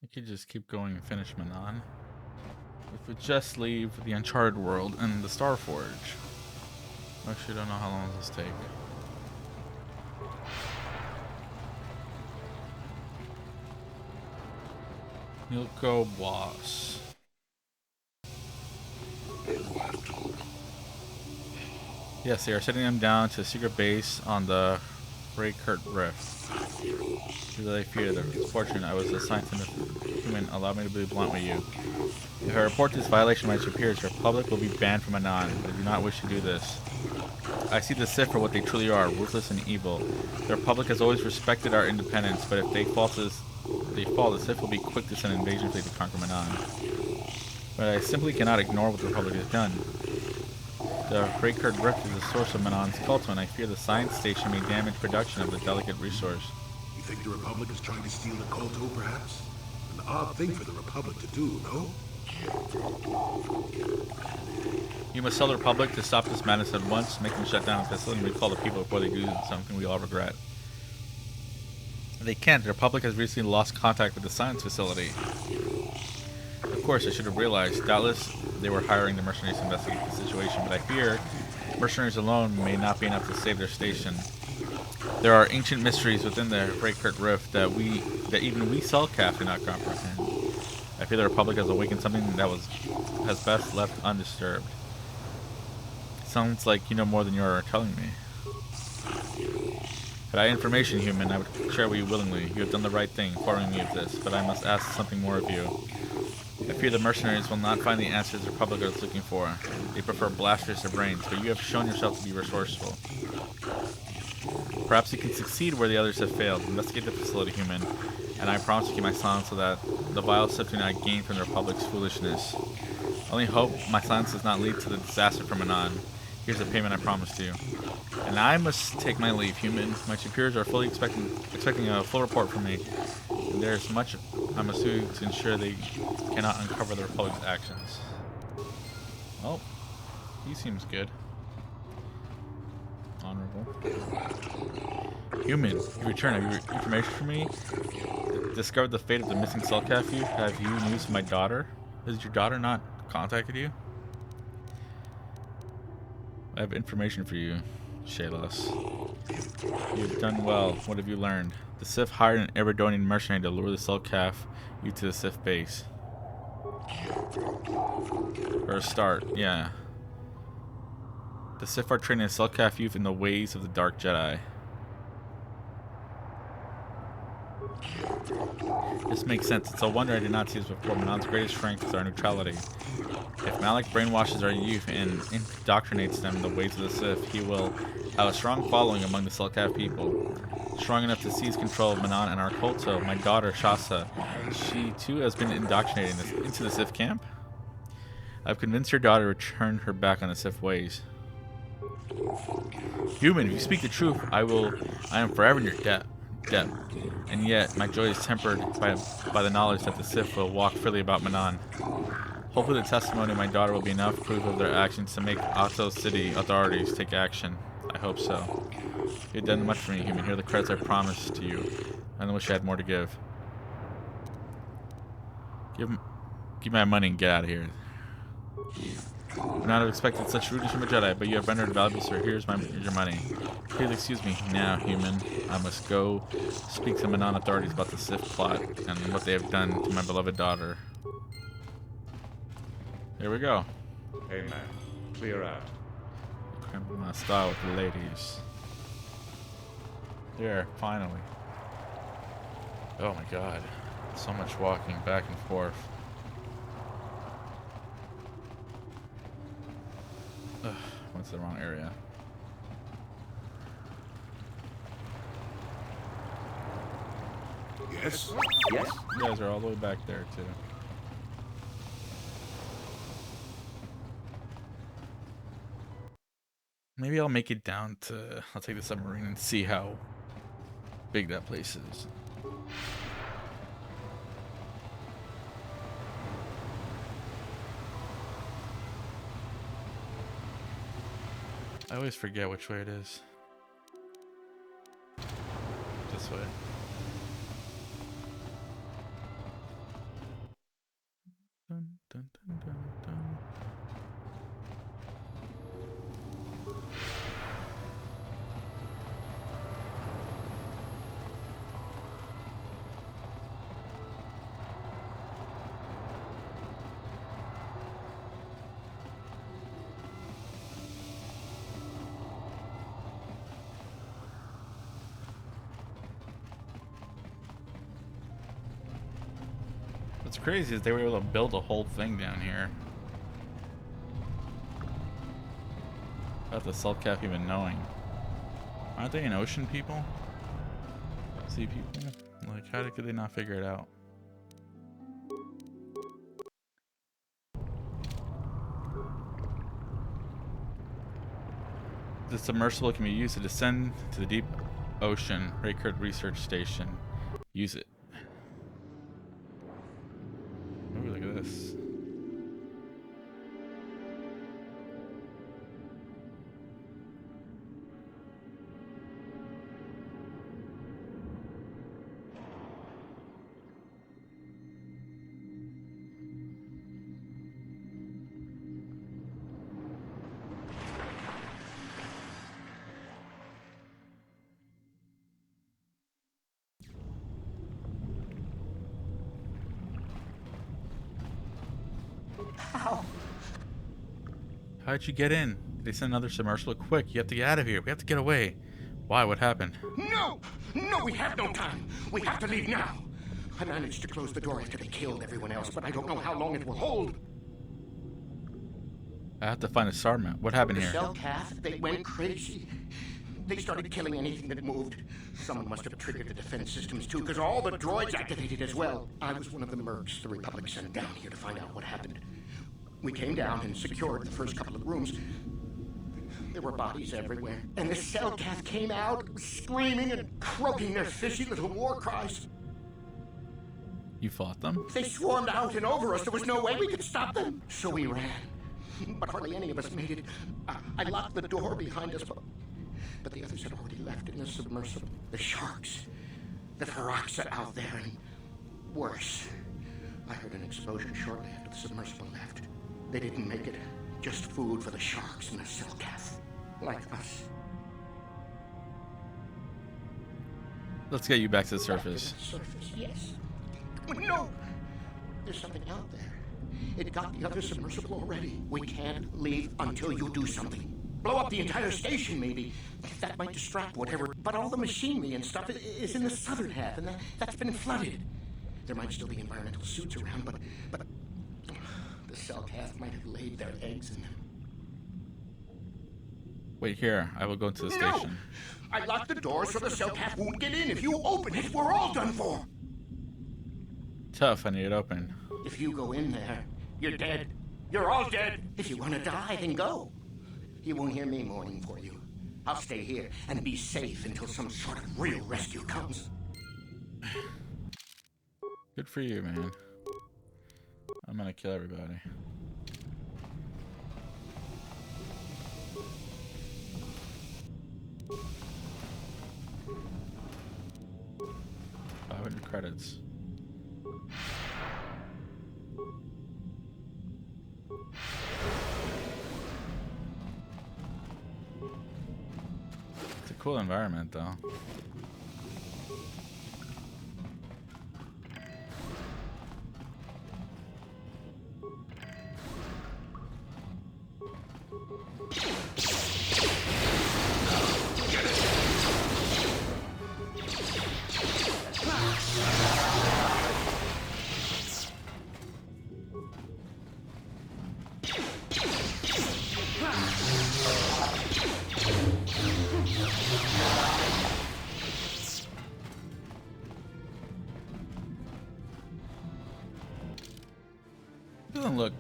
I could just keep going and finish Manaanin. If we just leave the Uncharted world and the Star Forge. Actually, I don't know how long does this take. Milko Boss. Yes, they are sending them down to a secret base on the Selkath Rift. They fear that it's fortunate I was assigned to the human. Allow me to be blunt with you. If I report this violation to my superiors, the Republic will be banned from Manaanin. I do not wish to do this. I see the Sith for what they truly are, ruthless and evil. The Republic has always respected our independence, but if they fall, the Sith will be quick to send an invasion fleet to conquer Manaanin. But I simply cannot ignore what the Republic has done. The Selkath Rift is the source of Manaanin's cult, and I fear the science station may damage production of the delicate resource. You think the Republic is trying to steal the Kolto, perhaps? An odd thing for the Republic to do, no? You must tell the Republic to stop this madness at once, make them shut down the facility, and recall the people before they do something we all regret. They can't. The Republic has recently lost contact with the science facility. Of course, I should have realized. Doubtless, they were hiring the mercenaries to investigate the situation, but I fear mercenaries alone may not be enough to save their station. There are ancient mysteries within the Selkath Rift that even we Selkath do not comprehend. I fear the Republic has awakened something that has best left undisturbed. Sounds like you know more than you are telling me. Had I information, human, I would share with you willingly. You have done the right thing, informing me of this, but I must ask something more of you. I fear the mercenaries will not find the answers the Republic is looking for. They prefer blasters to brains, but you have shown yourself to be resourceful. Perhaps you can succeed where the others have failed. Investigate the facility, human, and I promise to keep my silence so that the vile Sith do not gain from the Republic's foolishness. Only hope my silence does not lead to the disaster from Manaanin. Here's the payment I promised you. And I must take my leave, human. My superiors are fully expecting a full report from me. And there's much I must do to ensure they cannot uncover the Republic's actions. Well, he seems good. Honorable. Human, you return. Have you information for me? Discovered the fate of the missing Selkath youth? Have you news of my daughter? Has your daughter not contacted you? I have information for you, Shalos. You have done well. What have you learned? The Sith hired an Eridonian mercenary to lure the Selkath youth to the Sith base. For a start, yeah. The Sith are training the Selkath youth in the ways of the Dark Jedi. This makes sense. It's a wonder I did not see this before. Manaan's greatest strength is our neutrality. If Malak brainwashes our youth and indoctrinates them in the ways of the Sith, he will have a strong following among the Selkath people. Strong enough to seize control of Manaanin and our cult. So my daughter, Shasa, she too has been indoctrinated into the Sith camp? I've convinced your daughter to turn her back on the Sith ways. Human, if you speak the truth, I am forever in your debt. And yet, my joy is tempered by the knowledge that the Sith will walk freely about Manaanin. Hopefully the testimony of my daughter will be enough proof of their actions to make Ahso City authorities take action. I hope so. You've done much for me, human. Here are the credits I promised to you. I wish I had more to give. Give me my money and get out of here. I would not have expected such rudeness from a Jedi, but you have rendered valuable, sir. Here's your money. Please excuse me. Now, human, I must go speak to Manaanin authorities about the Sith plot and what they have done to my beloved daughter. Here we go. Hey man, clear out. My style with the ladies. There, finally. Oh my god. So much walking back and forth. Ugh, went to the wrong area. Yes? Yes? You guys are all the way back there, too. Maybe I'll make it down to... I'll take the submarine and see how big that place is. I always forget which way it is. This way. Dun, dun, dun, dun, dun. What's crazy is they were able to build a whole thing down here. Without the Selkath even knowing. Aren't they an ocean people? Sea people? Like, how could they not figure it out? The submersible can be used to descend to the deep ocean. Raycurt Research Station. Use it. Ooh, look at this. How'd you get in? They sent another submersible. Quick, you have to get out of here. We have to get away. Why? What happened? No! No, we have no time. We have to leave now. I managed to close the door after they killed everyone else, but I don't know how long it will hold. I have to find a star map. What happened here? The Selkath, they went crazy. They started killing anything that moved. Someone must have triggered the defense systems too, because all the droids activated as well. I was one of the mercs the Republic sent down here to find out what happened. We came down and secured the first couple of rooms. There were bodies everywhere, and the Selkath came out, screaming and croaking their fishy little war cries. You fought them? They swarmed out and over us. There was no way we could stop them. So we ran. But hardly any of us made it. I locked the door behind us, but the others had already left in the submersible. The sharks. The Ferox are out there, and worse. I heard an explosion shortly after the submersible left. They didn't make it. Just food for the sharks and the Selkath. Like us. Let's get you back to the surface. Back to the surface, yes. No! There's something out there. It got the other submersible already. We can't leave until you do something. blow up the entire station, maybe. That might distract whatever. But all the machinery and stuff is in the southern half, and that's been flooded. There might still be environmental suits around, but the Selkath might have laid their eggs in them. Wait here. I will go to the station. I locked the doors so the Selkath won't get in. If you open it, we're all done for. Tough. I need it open. If you go in there, you're dead. You're all dead. If you want to die, then go. You won't hear me mourning for you. I'll stay here and be safe until some sort of real rescue comes. Good for you, man. I'm gonna kill everybody. Credits. It's a cool environment, though. Doesn't look,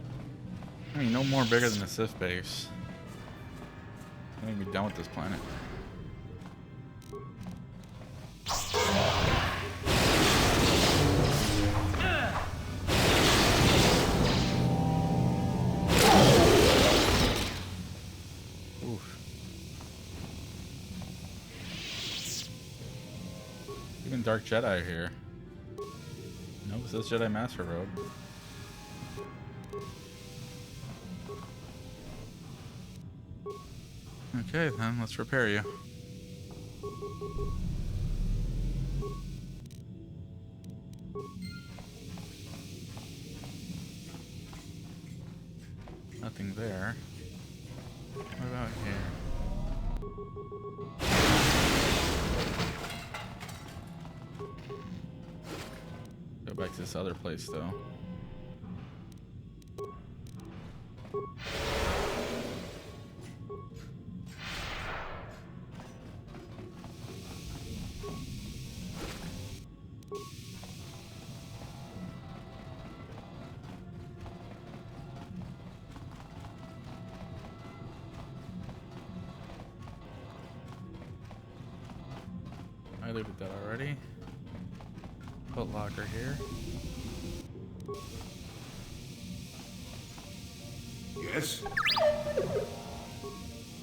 I mean, no more bigger than the Sith base. I'm gonna be done with this planet. Oof. Even Dark Jedi here. Nope, it says Jedi Master Robe. Okay, then let's repair you. Nothing there. What about here? Go back to this other place, though. I looted that already. Put locker here. Yes?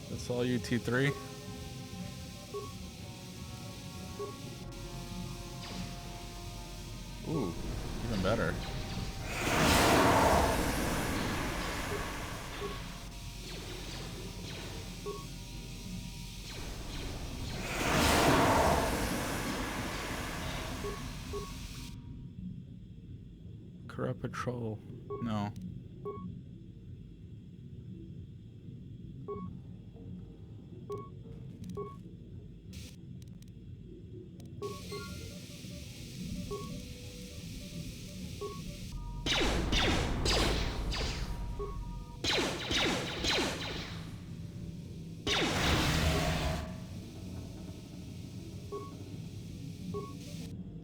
That's all you T3. Ooh, even better. Corrupt patrol. No.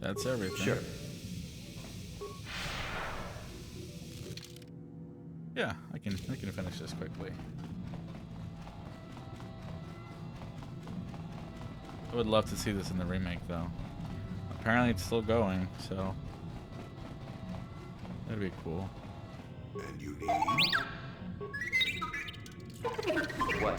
That's everything. Sure. Yeah, I can finish this quickly. I would love to see this in the remake, though. Apparently, it's still going, so that'd be cool. And you need? What?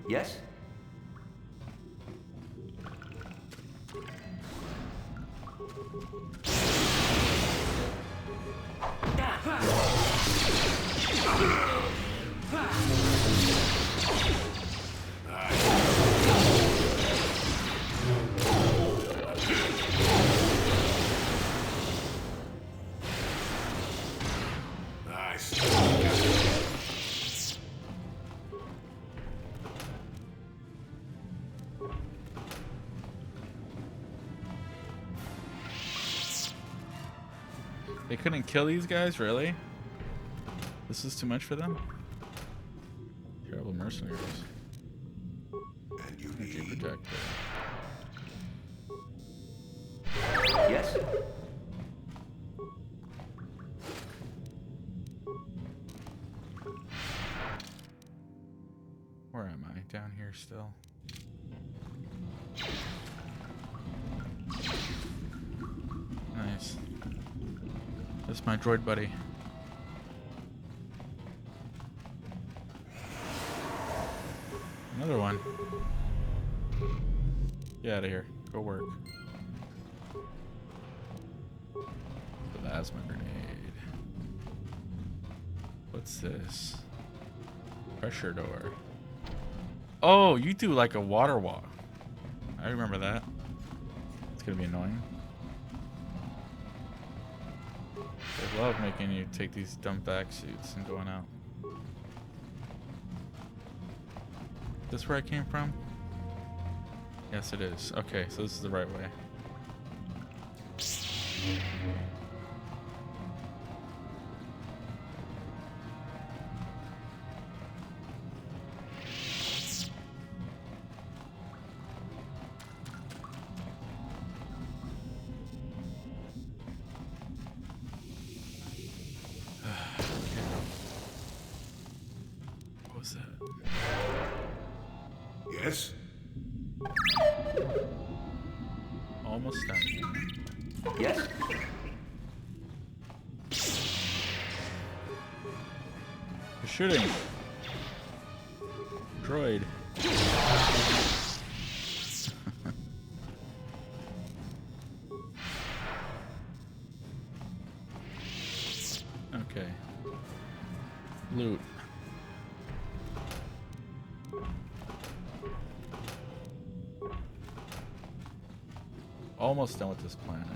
Yes? Ah! They couldn't kill these guys, really? This is too much for them? Terrible mercenaries. And you Energy need... projector. Yes? Where am I? Down here still. Nice. That's my droid buddy. Another one. Get out of here. Go work. Plasma grenade. What's this? Pressure door. Oh, you do like a water walk. I remember that. It's gonna be annoying. They love making you take these dumb back suits and going out. This where I came from? Yes, it is. Okay, so this is the right way. What was that? Yes? Almost done. Yes? You're shooting. Droid. Okay. Loot. Almost done with this planet.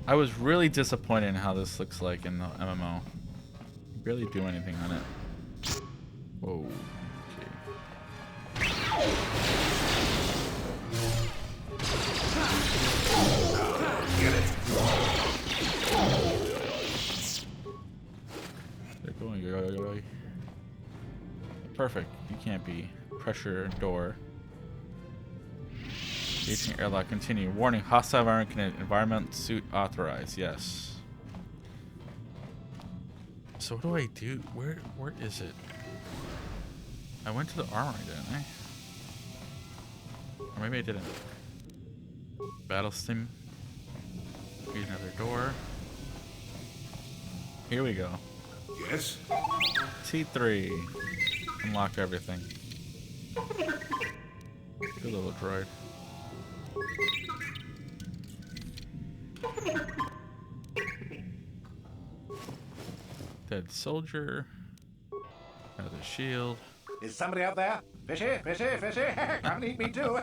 I was really disappointed in how this looks like in the MMO. Barely do anything on it. Whoa. They're going. Perfect. You can't be. Pressure door. Engaging airlock. Continue. Warning. Hostile environment suit authorized. Yes. So what do I do? Where is it? I went to the armory, didn't I? Or maybe I didn't. Battle stim. Here's another door. Here we go. Yes? T3. Unlock everything. Good little droid. Dead soldier. Another shield. Is somebody out there? Fishy, fishy, fishy. Come and eat me too.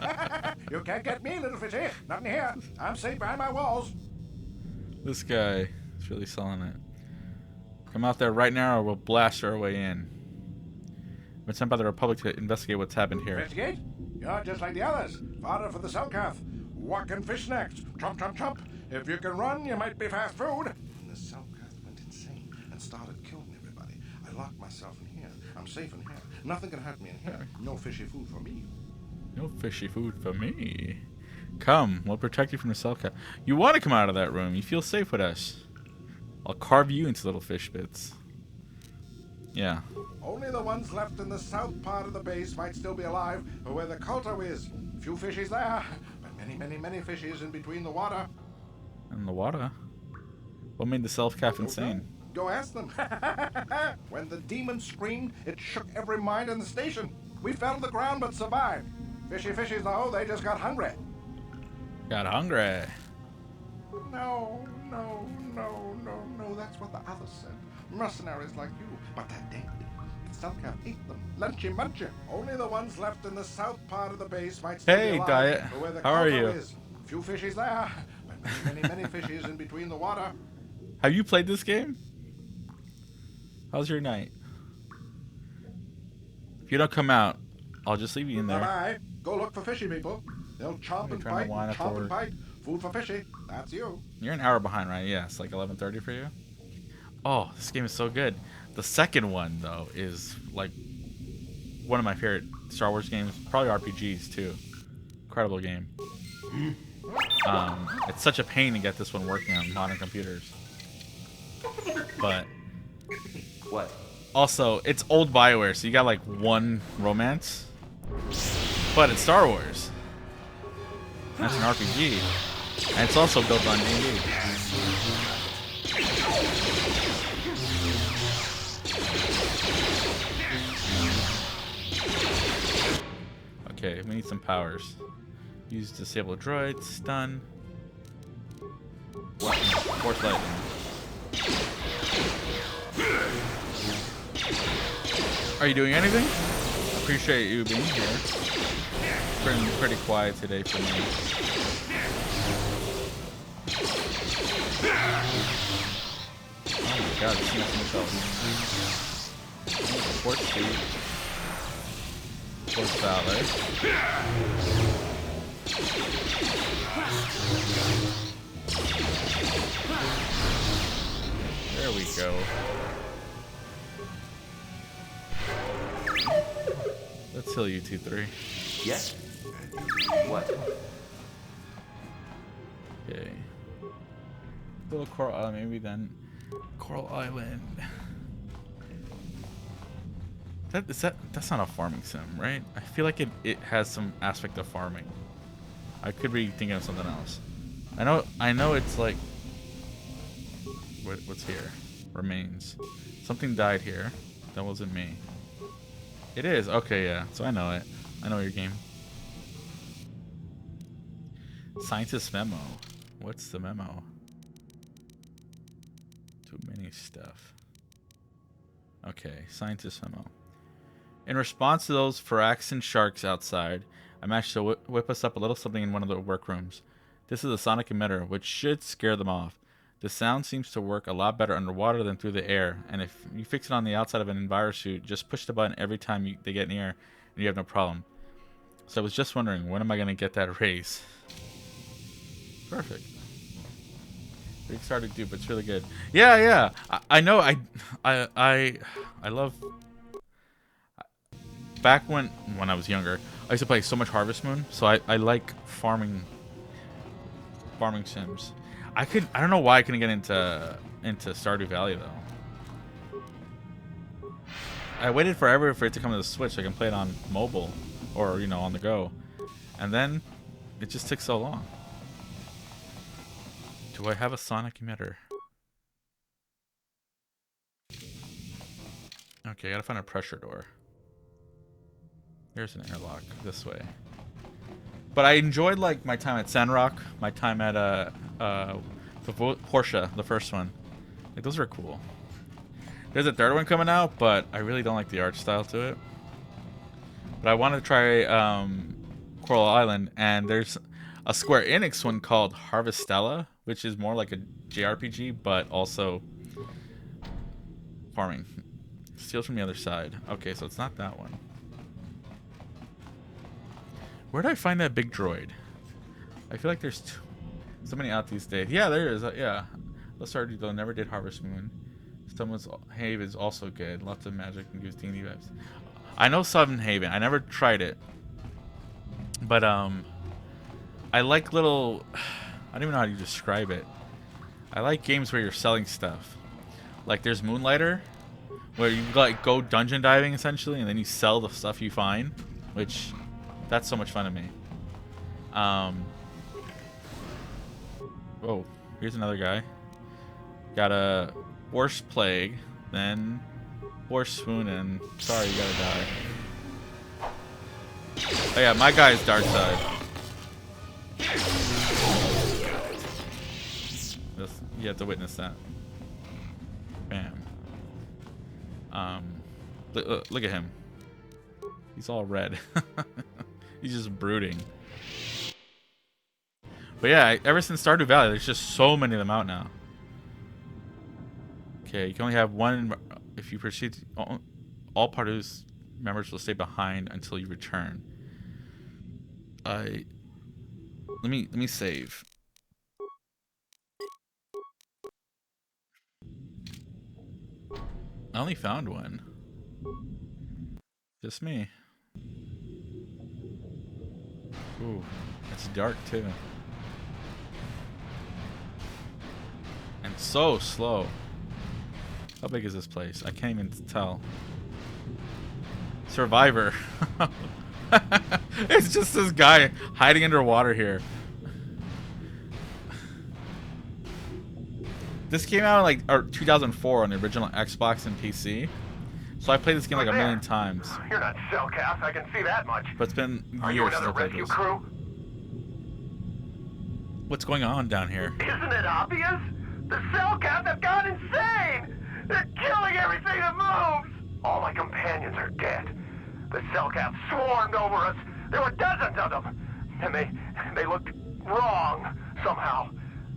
You can't get me, little fishy. Not in here. I'm safe behind my walls. This guy is really selling it. Come out there right now or we'll blast our way in. Been sent by the Republic to investigate what's happened here. Investigate? You're just like the others. Fodder for the Selkath. What can fish next? Chomp, chomp, chomp. If you can run, you might be fast food. And the Selkath went insane and started killing everybody. I locked myself in here. I'm safe in here. Nothing can hurt me in here. No fishy food for me. No fishy food for me. Come, we'll protect you from the Selkath. You want to come out of that room. You feel safe with us. I'll carve you into little fish bits. Yeah. Only the ones left in the south part of the base might still be alive, or where the Culto is. Few fishies there, but many, many, many fishies in between the water. And the water? What made the Selkath insane? Go ask them. When the demon screamed, it shook every mind in the station. We fell to the ground but survived. Fishy fishies, though, they just got hungry. Got hungry. No, no, no, no, no. That's what the others said. Mercenaries like you, but they're dead. Selkath ate them. Lunchy munchy. Only the ones left in the south part of the base might still be Hey, alive. Diet. For where the How are Koto you? is. Few fishies there, but many, many, many fishies in between the water. Have you played this game? How's your night? If you don't come out, I'll just leave you in there. Bye-bye. Go look for fishy people. They'll chomp and trying to bite, wind up chomp over- and bite. Food for fishy. That's you. You're an hour behind, right? Yeah, it's like 11:30 for you. Oh, this game is so good. The second one though is like one of my favorite Star Wars games. Probably RPGs too. Incredible game. It's such a pain to get this one working on modern computers. But what? Also, it's old BioWare, so you got like one romance. But it's Star Wars. That's an RPG. And it's also built on D&D. Okay, we need some powers. Use disable droid, stun. What? Force lightning. Are you doing anything? Appreciate you being here. It's been pretty quiet today for me. Oh my god, it's not myself. Force speed. Force valor. There we go. Let's heal you 2-3. Yes? What? Okay. Little Coral Island, maybe then. Coral Island. That's not a farming sim, right? I feel like it has some aspect of farming. I could be thinking of something else. I know it's like what's here? Remains. Something died here. That wasn't me. It is. Okay, yeah. So I know it. I know your game. Scientist memo. What's the memo? Too many stuff. Okay, scientist memo. In response to those Firaxan sharks outside, I managed to whip us up a little something in one of the workrooms. This is a sonic emitter, which should scare them off. The sound seems to work a lot better underwater than through the air, and if you fix it on the outside of an envirosuit, just push the button every time they get near, and you have no problem. So I was just wondering, when am I going to get that raise? Perfect. Big started dude, but it's really good. Yeah. I know. I love. Back when I was younger, I used to play so much Harvest Moon, so I like farming sims. I don't know why I couldn't get into Stardew Valley though. I waited forever for it to come to the Switch so I can play it on mobile or on the go, and then it just took so long. Do I have a sonic emitter? Okay, I gotta find a pressure door. Here's an airlock this way. But I enjoyed like my time at Sandrock, my time at Porsche, the first one. Like those are cool. There's a third one coming out, but I really don't like the art style to it. But I wanted to try Coral Island, and there's a Square Enix one called Harvestella, which is more like a JRPG, but also farming. Steals from the other side. Okay, so it's not that one. Where did I find that big droid? I feel like there's so many out these days. Yeah, there is. Yeah. Let's start. Though never did Harvest Moon. Someone's Haven is also good. Lots of magic and gives D&D vibes. I know Southern Haven. I never tried it, but I like little. I don't even know how to describe it. I like games where you're selling stuff. Like there's Moonlighter, where you like go dungeon diving essentially, and then you sell the stuff you find, which that's so much fun to me. Whoa, here's another guy. Got a Horse Plague, then Horse Swoon, and sorry, you gotta die. Oh yeah, my guy's Dark Side. You have to witness that. Bam. Look at him. He's all red. He's just brooding. But yeah, ever since Stardew Valley, there's just so many of them out now. Okay, you can only have one if you proceed. All Pardew's members will stay behind until you return. Let me save. I only found one. Just me. Ooh, it's dark too. And so slow. How big is this place? I can't even tell. Survivor. It's just this guy hiding underwater here. This came out in like 2004 on the original Xbox and PC. So I played this game like a million times. You're not Selkath, I can see that much. But it's been Are you years since another I played rescue this. crew? What's going on down here? Isn't it obvious? The Selkath have gone insane! They're killing everything that moves! All my companions are dead. The Selkath swarmed over us. There were dozens of them. And they looked wrong, somehow.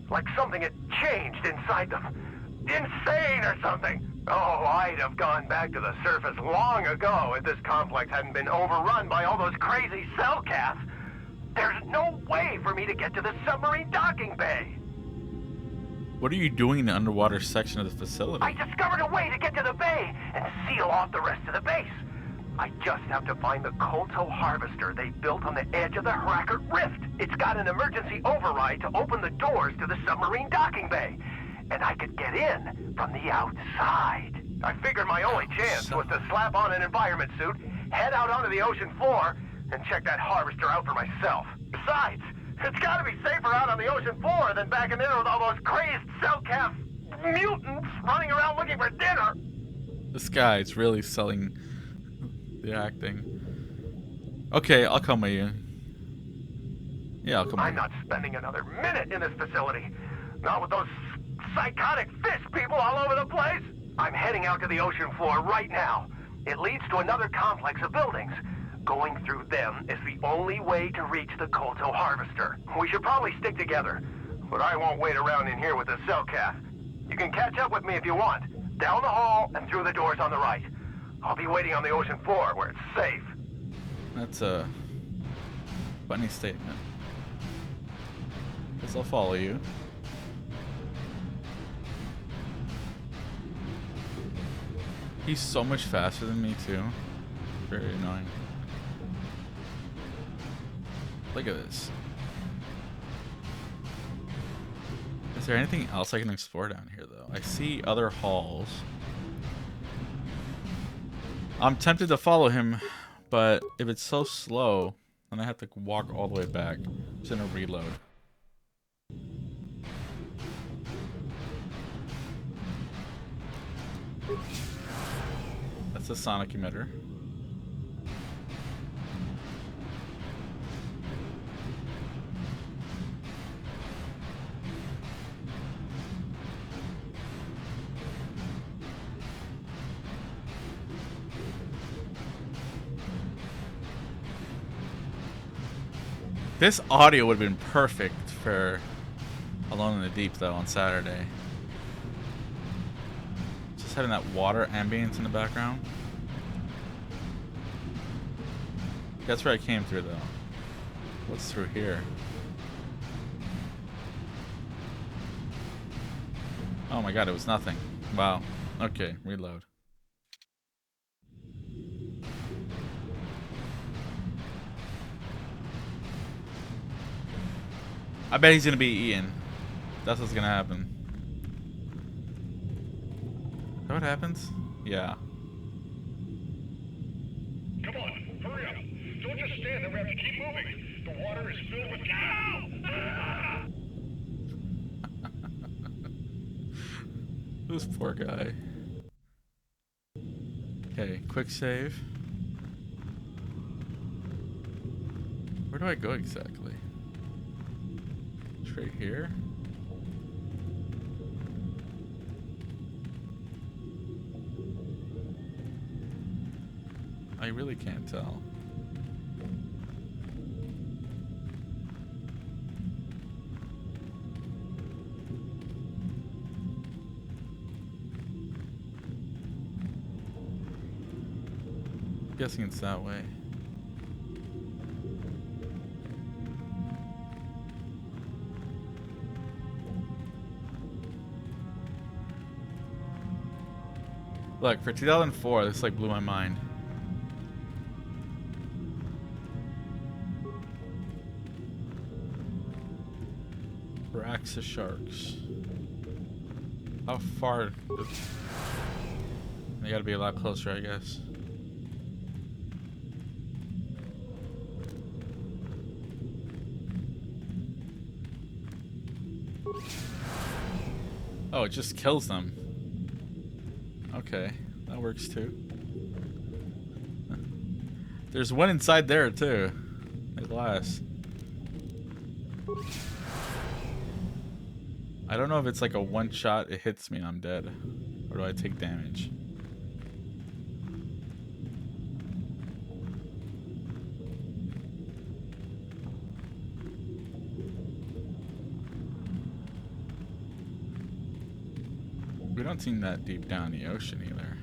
Like something had changed inside them. Insane or something. Oh, I'd have gone back to the surface long ago if this complex hadn't been overrun by all those crazy Selkaths. There's no way for me to get to the submarine docking bay. What are you doing in the underwater section of the facility? I discovered a way to get to the bay and seal off the rest of the base. I just have to find the Kolto harvester they built on the edge of the Hrackert Rift. It's got an emergency override to open the doors to the submarine docking bay. And I could get in from the outside. I figured my only chance was to slap on an environment suit, head out onto the ocean floor, and check that harvester out for myself. Besides, it's gotta be safer out on the ocean floor than back in there with all those crazed Selkath mutants running around looking for dinner. This guy's really selling the acting. Okay, I'll come with you. Yeah, I'll come with I'm not spending another minute in this facility. Not with those psychotic fish people all over the place. I'm heading out to the ocean floor right now. It leads to another complex of buildings. Going through them is the only way to reach the Kolto harvester. We should probably stick together, but I won't wait around in here with the Selkath. You can catch up with me if you want. Down the hall and through the doors on the right. I'll be waiting on the ocean floor where it's safe. That's a funny statement. Guess I'll follow you. He's so much faster than me too. Very annoying. Look at this. Is there anything else I can explore down here though? I see other halls. I'm tempted to follow him, but if it's so slow, then I have to walk all the way back. I'm just gonna reload. That's a sonic emitter. This audio would have been perfect for Alone in the Deep, though, on Saturday. Just having that water ambience in the background. That's where I came through, though. What's through here? Oh my god, it was nothing. Wow. Okay, reload. I bet he's gonna be eaten. That's what's gonna happen. Is that what happens? Yeah. Come on, hurry up. Don't just stand there, we have to keep moving. The water is filled with... Ow! This poor guy. Okay, quick save. Where do I go exactly? Straight here? I really can't tell. Guessing it's that way. Look, for 2004, this like blew my mind. Braxa sharks. How far? They gotta be a lot closer, I guess. Oh, it just kills them. Okay, that works too. There's one inside there too. The glass. I don't know if it's like a one shot, it hits me and I'm dead. Or do I take damage? We don't seem that deep down the ocean either.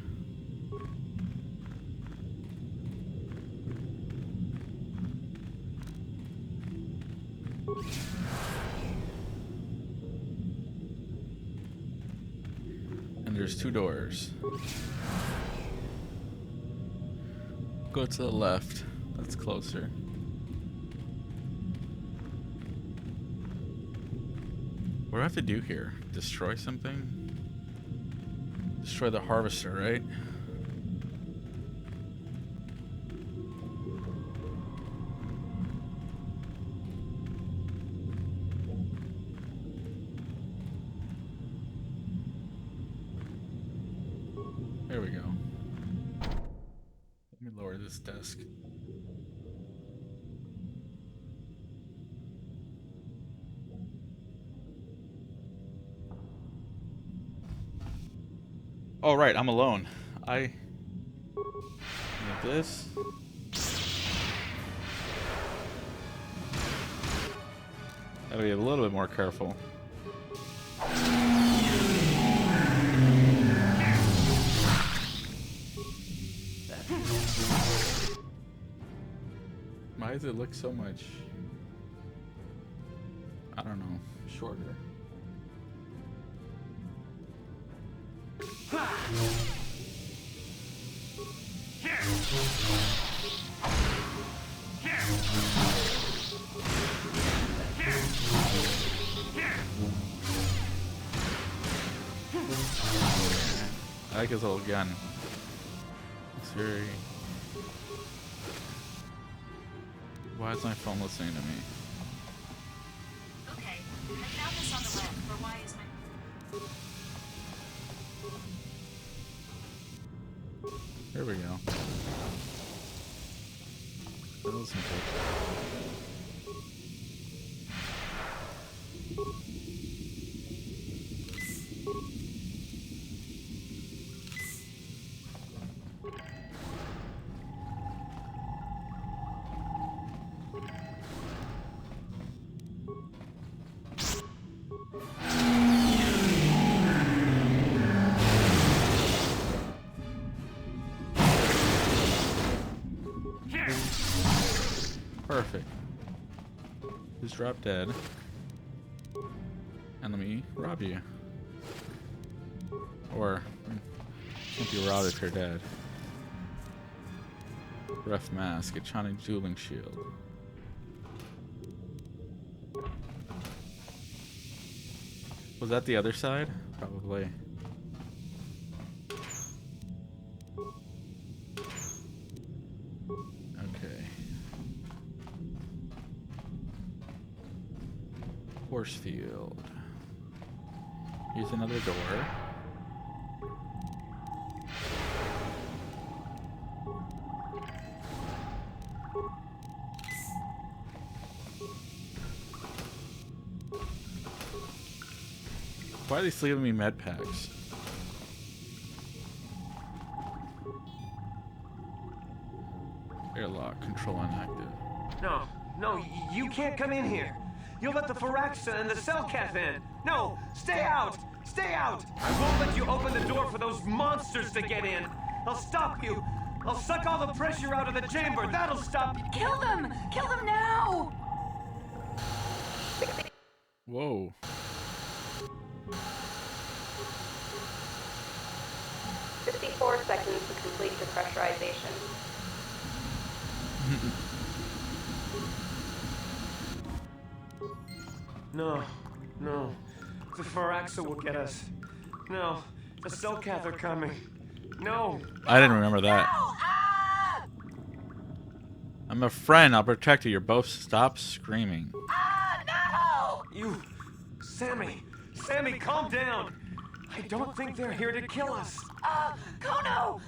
And there's two doors. Go to the left. That's closer. What do I have to do here? Destroy something? Destroy the harvester, right? There we go. Let me lower this desk. Oh, right, I'm alone. I need this. Gotta be a little bit more careful. Why does it look so much, I don't know, shorter? I like his little gun. It's very... Why is my phone listening to me? Okay, I found this on the web, but why is my... There we go. That was simple. Perfect. Just drop dead. And let me rob you. Or, can't be robbed if you're dead. Ref mask, a Chani dueling shield. Was that the other side? Probably. Force field. Here's another door. Why are they leaving me med packs? Airlock control inactive. No, no, you can't come in here. You'll let the Firaxa and the Selkath in. No, stay out! Stay out! I won't let you open the door for those monsters to get in. I'll stop you. I'll suck all the pressure out of the chamber. That'll stop you. Kill them! Kill them now! Whoa. Seconds to complete depressurization. No, no. The Firaxa will get us. No, the Selkath are coming. No. I didn't remember that. I'm a friend. I'll protect you. You're both. Stop screaming. You, Sammy, calm down. I don't think they're here to kill us. Kono!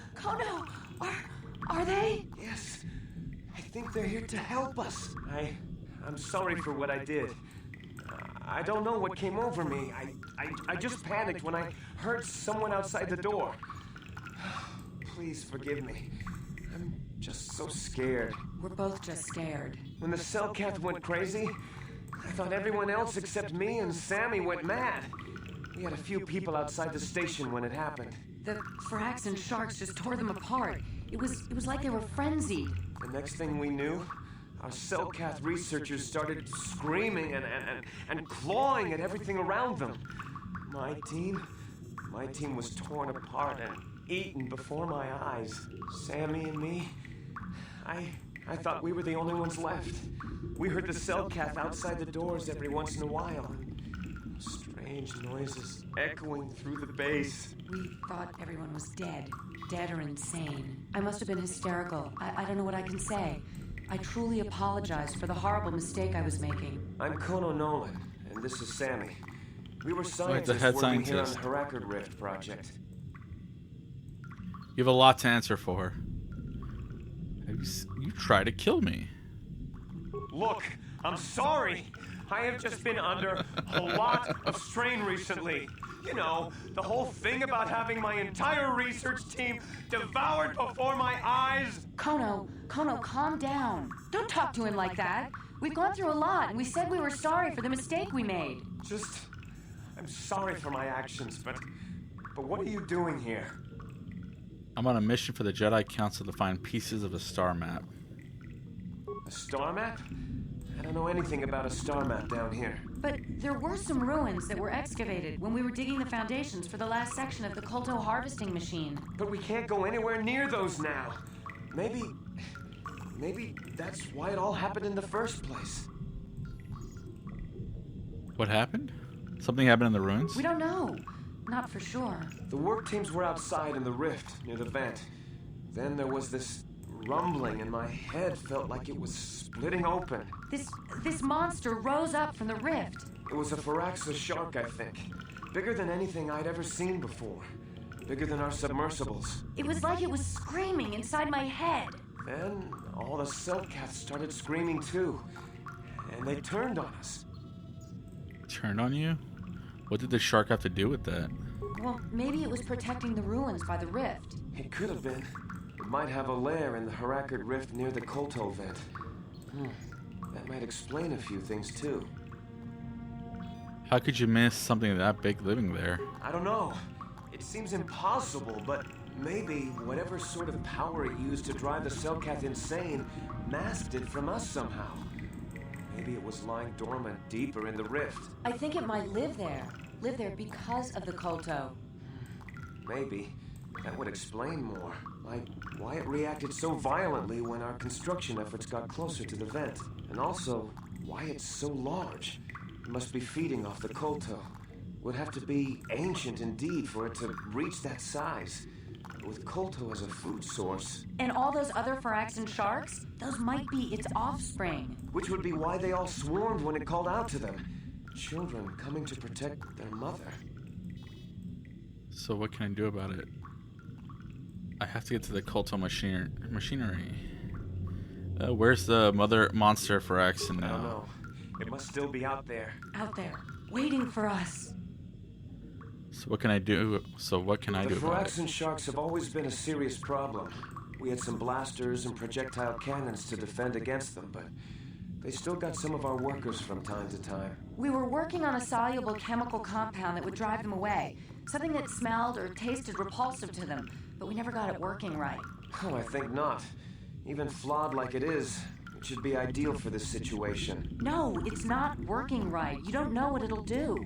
Are they? Yes, I think they're here to help us. I'm sorry for what I did. I don't know what came over me. I just panicked when I heard someone outside the door. Please forgive me. I'm just so scared. We're both just scared. When the Selkath went crazy, I thought everyone else except me and Sammy went mad. We had a few people outside the station when it happened. The Frax and Sharks just tore them apart. It was like they were frenzied. The next thing we knew, our Selkath researchers started screaming and clawing at everything around them. My team was torn apart and eaten before my eyes. Sammy and me, I thought we were the only ones left. We heard the Selkath outside the doors every once in a while. Strange noises echoing through the base. We thought everyone was dead. Dead or insane. I must have been hysterical. I don't know what I can say. I truly apologize for the horrible mistake I was making. I'm Kono Nolan, and this is Sammy. We were the scientists head working here on scientist. the Harakard Rift project. You have a lot to answer for. You try to kill me. Look, I'm sorry. I have just been under a lot of strain recently. You know, the whole thing about having my entire research team devoured before my eyes. Kono, calm down. Don't talk to him like that. We've gone through a lot, and we said we were sorry for the mistake we made. I'm sorry for my actions, but what are you doing here? I'm on a mission for the Jedi Council to find pieces of a star map. A star map? I don't know anything about a star map down here. But there were some ruins that were excavated when we were digging the foundations for the last section of the Kolto harvesting machine. But we can't go anywhere near those now. Maybe that's why it all happened in the first place. What happened? Something happened in the ruins? We don't know. Not for sure. The work teams were outside in the rift near the vent. Then there was this rumbling and my head felt like it was splitting open. This monster rose up from the rift. It was a Firaxa shark, I think. Bigger than anything I'd ever seen before. Bigger than our submersibles. It was like it was screaming inside my head. Then all the Selkaths started screaming too. And they turned on us. Turned on you? What did the shark have to do with that? Well, maybe it was protecting the ruins by the rift. It could have been. It might have a lair in the Harakard Rift near the Kolto vent. That might explain a few things too. How could you miss something that big living there? I don't know. It seems impossible, but maybe whatever sort of power it used to drive the Selkath insane masked it from us somehow. Maybe it was lying dormant deeper in the rift. I think it might live there. Live there because of the Kolto. Maybe. That would explain more. Like why it reacted so violently when our construction efforts got closer to the vent. And also, why it's so large. It must be feeding off the Kolto. Would have to be ancient indeed for it to reach that size. With Kolto as a food source. And all those other Firaxan sharks? Those might be its offspring. Which would be why they all swarmed when it called out to them. Children coming to protect their mother. So what can I do about it? I have to get to the Kolto machinery. Where's the mother monster for Axon now? I don't know. It must still be out there. Out there, waiting for us. So what can I do? So what can I do The about it? Firaxan sharks have always been a serious problem. We had some blasters and projectile cannons to defend against them, but they still got some of our workers from time to time. We were working on a soluble chemical compound that would drive them away. Something that smelled or tasted repulsive to them, but we never got it working right. Oh, I think not. Even flawed like it is, it should be ideal for this situation. No, it's not working right. You don't know what it'll do.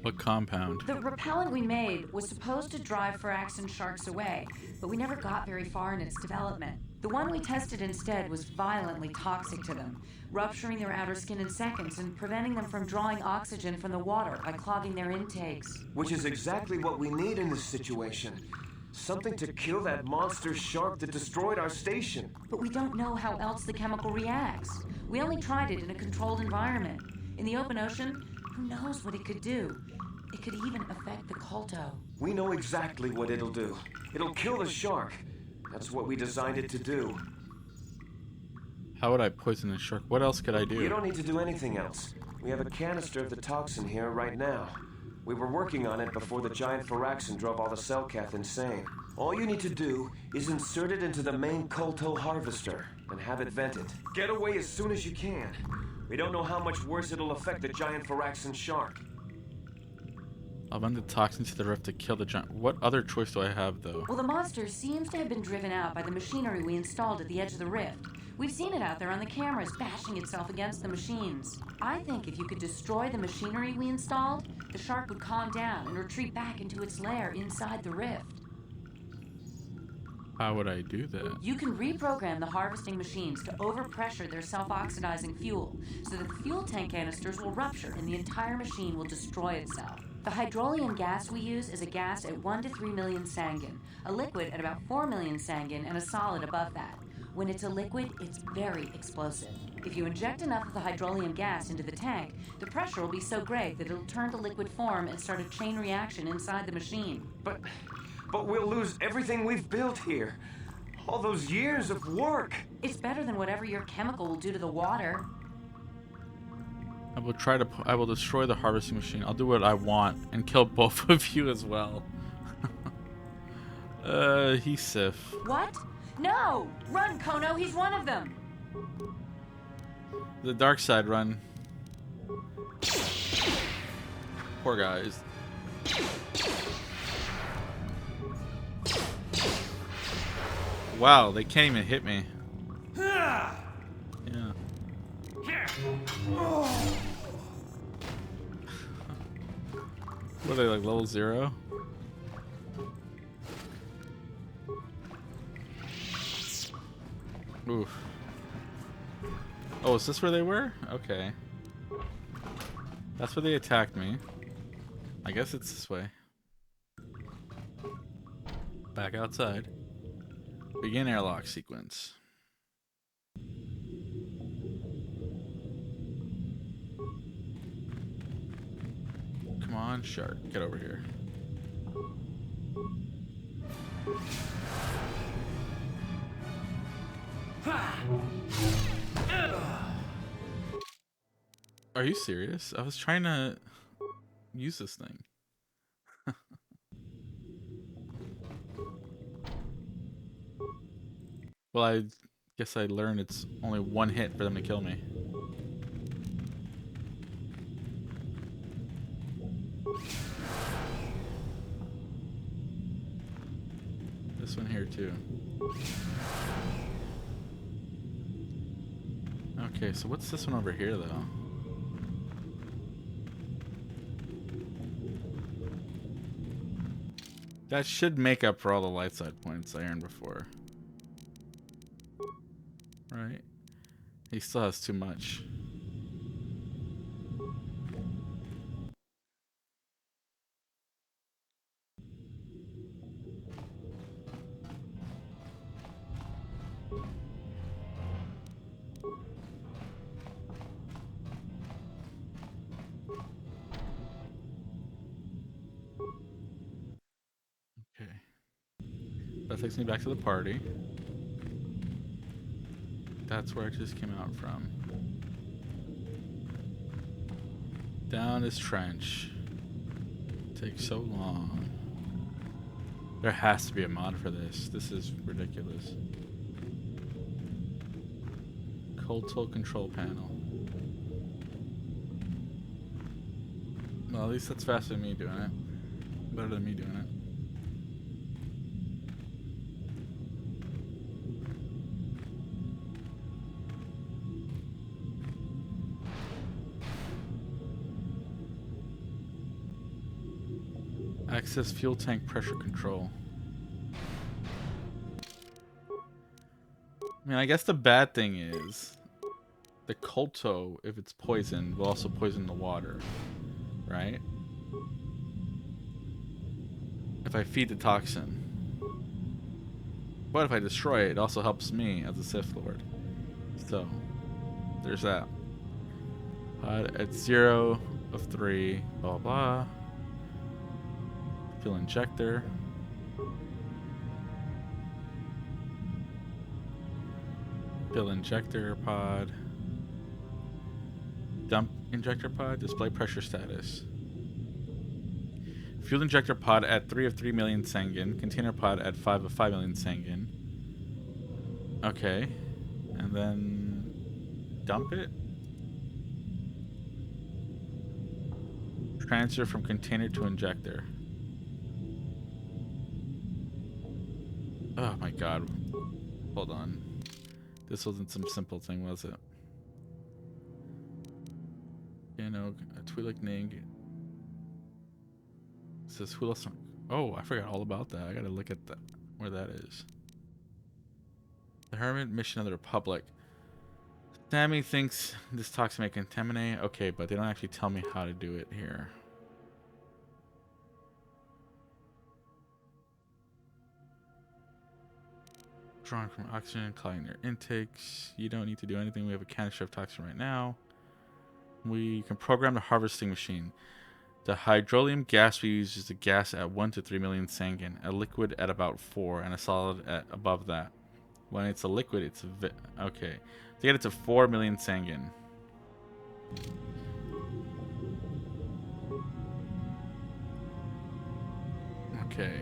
What compound? The repellent we made was supposed to drive Firaxan sharks away, but we never got very far in its development. The one we tested instead was violently toxic to them, rupturing their outer skin in seconds and preventing them from drawing oxygen from the water by clogging their intakes. Which is exactly what we need in this situation. Something to kill that monster shark that destroyed our station. But we don't know how else the chemical reacts. We only tried it in a controlled environment. In the open ocean, who knows what it could do? It could even affect the Kolto. We know exactly what it'll do. It'll kill the shark. That's what we designed it to do. How would I poison the shark? What else could I do? You don't need to do anything else. We have a canister of the toxin here right now. We were working on it before the giant Firaxan drove all the Selkath insane. All you need to do is insert it into the main Kolto harvester and have it vented. Get away as soon as you can. We don't know how much worse it'll affect the giant Firaxan shark. I'll run the toxin to the rift to kill the giant. What other choice do I have, though? Well, the monster seems to have been driven out by the machinery we installed at the edge of the rift. We've seen it out there on the cameras, bashing itself against the machines. I think if you could destroy the machinery we installed, the shark would calm down and retreat back into its lair inside the rift. How would I do that? You can reprogram the harvesting machines to overpressure their self-oxidizing fuel, so that the fuel tank canisters will rupture and the entire machine will destroy itself. The hydrolium gas we use is a gas at 1 to 3 million sangin, a liquid at about 4 million sangin, and a solid above that. When it's a liquid, it's very explosive. If you inject enough of the hydrolium gas into the tank, the pressure will be so great that it'll turn to liquid form and start a chain reaction inside the machine. But we'll lose everything we've built here. All those years of work. It's better than whatever your chemical will do to the water. I will destroy the harvesting machine. I'll do what I want and kill both of you as well. He's Sif. What? No! Run, Kono, he's one of them! The dark side, run. Poor guys. Wow, they can't even hit me. Yeah. What are they, like level 0? Oof. Oh, is this where they were? Okay. That's where they attacked me. I guess it's this way. Back outside. Begin airlock sequence. Come on, shark. Get over here. Are you serious? I was trying to use this thing. Well, I guess I learned it's only one hit for them to kill me. This one here too. Okay, so what's this one over here though? That should make up for all the light side points I earned before. Right? He still has too much. Okay. That takes me back to the party. That's where I just came out from. Down this trench. Takes so long. There has to be a mod for this. This is ridiculous. Cold control panel. Well, at least that's faster than me doing it. Better than me doing it. Access fuel tank pressure control. I mean, I guess the bad thing is the colto, if it's poisoned, will also poison the water, right? If I feed the toxin. But if I destroy it, it also helps me as a Sith Lord. So, there's that. At 0 of 3, blah blah. Fuel injector. Fill injector pod. Dump injector pod. Display pressure status. Fuel injector pod at 3 of 3 million Sengen. Container pod at 5 of 5 million Sengen. Okay. And then dump it. Transfer from container to injector. Oh my god. Hold on. This wasn't some simple thing, was it? You know, a Twi'lek Ning. It says who else? Oh, I forgot all about that. I gotta look at that, where that is. The Hermit Mission of the Republic. Sammy thinks this toxin may contaminate. Okay, but they don't actually tell me how to do it here. Drawing from oxygen, clogging their intakes. You don't need to do anything. We have a canister of toxin right now. We can program the harvesting machine. The hydrolium gas we use is a gas at 1 to 3 million Sengen, a liquid at about 4, and a solid at above that. When it's a liquid, it's okay. To get it to 4 million Sengen. Okay.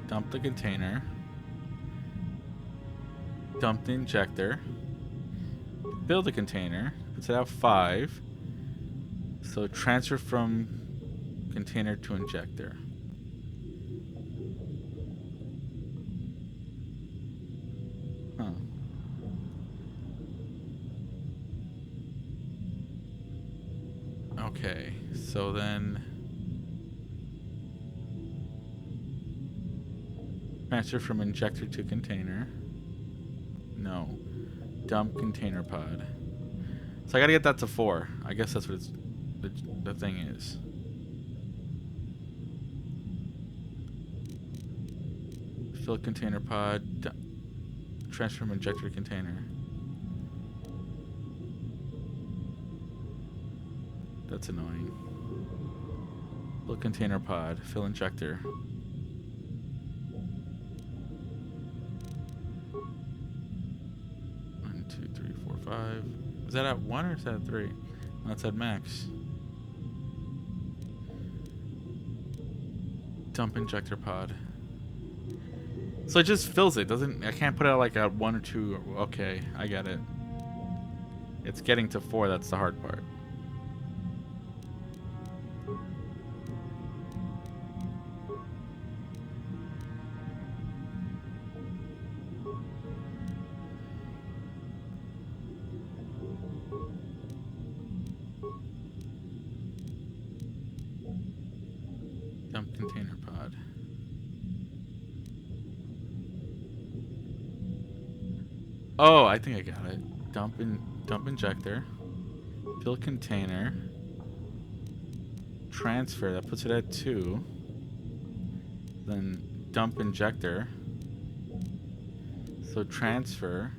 Dump the container. Dump the injector. Fill the container. Puts it out 5. So transfer from container to injector. Huh. Okay, so then transfer from injector to container. No. Dump container pod. So I gotta get that to 4. I guess that's what it's the thing is. Fill container pod. Transfer from injector to container. That's annoying. Fill container pod. Fill injector. One, 2, 3, 4, 5. Is that at 1 or is that at 3? No, it's at max. Dump injector pod. So it just fills it, doesn't? I can't put it like at 1 or 2. Okay, I get it. It's getting to 4. That's the hard part. Dump container pod. Oh, I think I got it. Dump injector. Fill container. Transfer. That puts it at 2. Then dump injector. So transfer.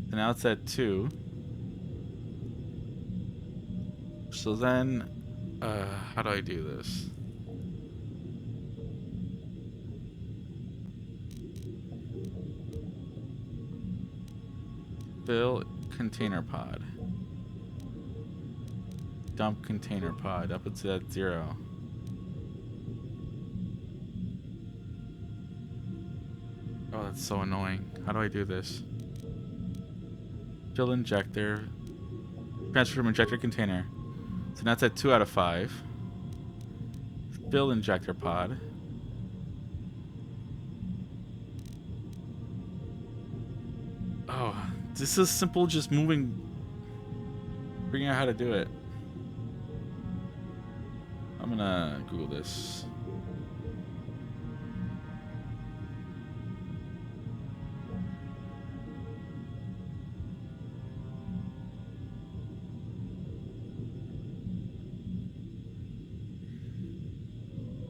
So now it's at 2. So then, how do I do this? Fill container pod. Dump container pod. Up it's at 0. Oh, that's so annoying. How do I do this? Fill injector. Transfer from injector container. So that's at 2 out of 5. Fill injector pod. Oh, this is simple, just moving. Figuring out how to do it. I'm gonna Google this.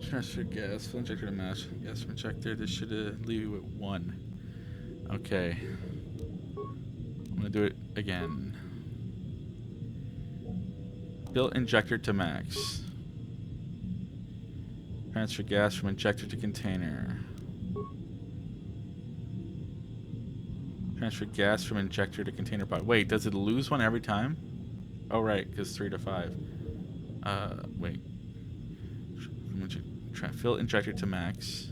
Transfer gas, fill injector to match. Gas from injector. This should leave you at 1. Okay. I'm gonna do it again. Fill injector to max. Transfer gas from injector to container. Transfer gas from injector to container pod. Wait, does it lose one every time? Oh, right, because 3 to 5. Wait. Fill injector to max.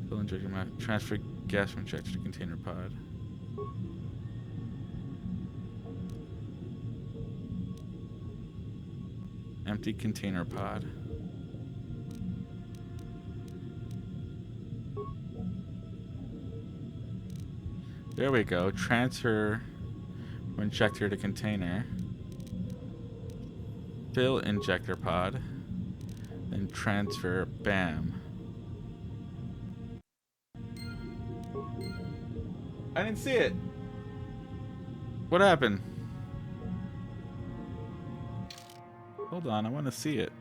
Fill injector to max. Transfer gas from injector to container pod. Empty container pod. There we go. Transfer from injector to container. Fill injector pod. Then transfer. Bam. I didn't see it. What happened? Hold on, I want to see it.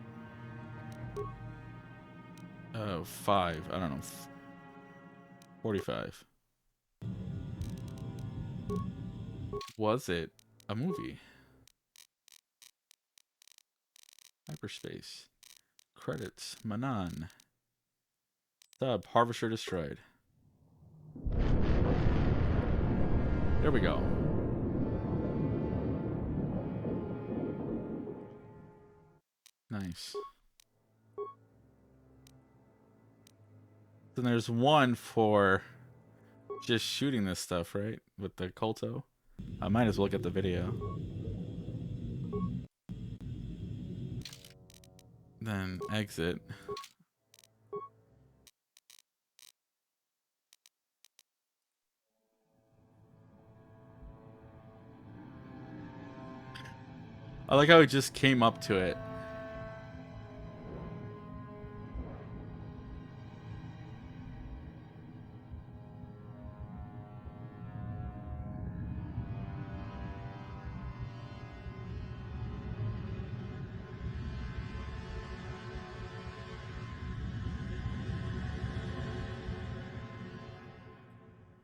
5. I don't know. 45. Was it a movie? Hyperspace. Credits. Manaanin. Sub. Harvester destroyed. There we go. Nice. Then there's one for just shooting this stuff, right? With the Colto. I might as well get the video. Then exit. I like how it just came up to it.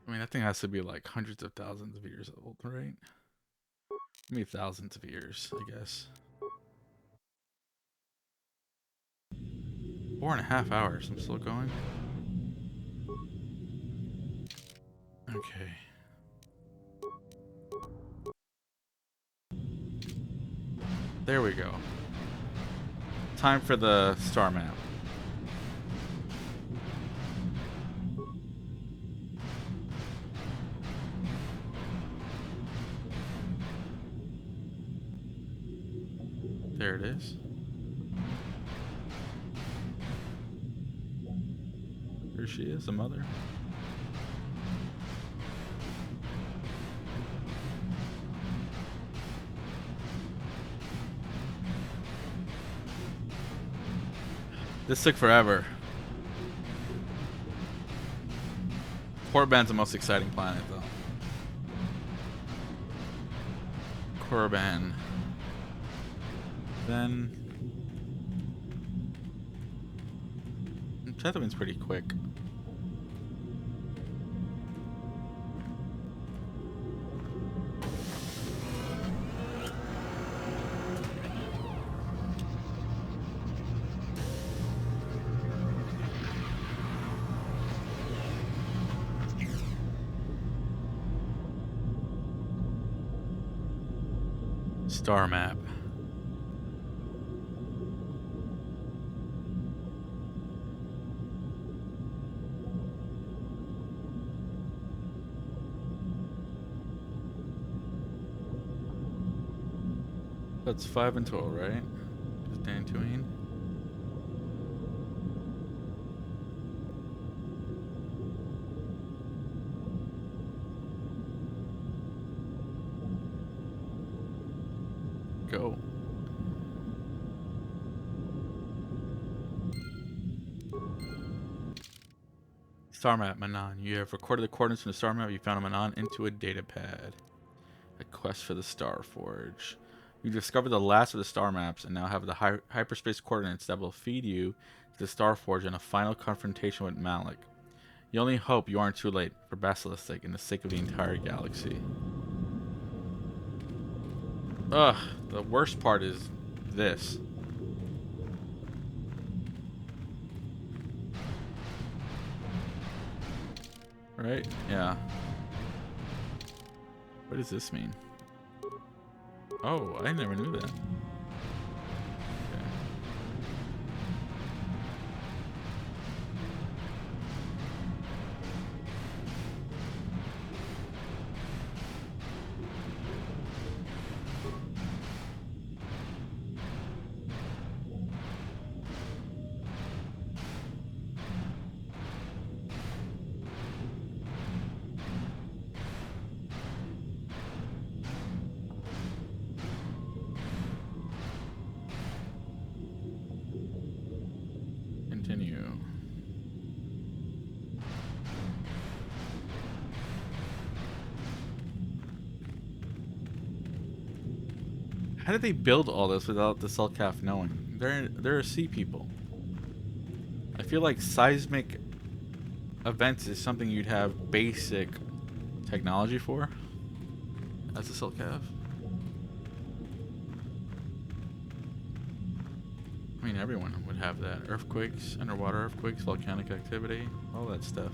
I mean, that thing has to be like hundreds of thousands of years old, right? Maybe thousands of years, I guess. 4.5 hours. I'm still going. Okay. There we go. Time for the star map. There it is. Here she is, the mother. This took forever. Korriban's the most exciting planet, though. Korriban. Then Tatooine's pretty quick. Star map. that's 5 in total, right? Just Dantooine. Go. Star map, Manaanin. You have recorded the coordinates from the star map. You found a Manaanin into a data pad. A quest for the Star Forge. You discovered the last of the star maps and now have the hyperspace coordinates that will feed you to the Star Forge in a final confrontation with Malik. You only hope you aren't too late, for Basilisk's sake and the sake of the entire galaxy. Ugh, the worst part is this. Right? Yeah. What does this mean? Oh, I never knew that. Okay. Continue. How did they build all this without the Selkath knowing? They're sea people. I feel like seismic events is something you'd have basic technology for as a Selkath. I mean, everyone would have that. Earthquakes, underwater earthquakes, volcanic activity, all that stuff.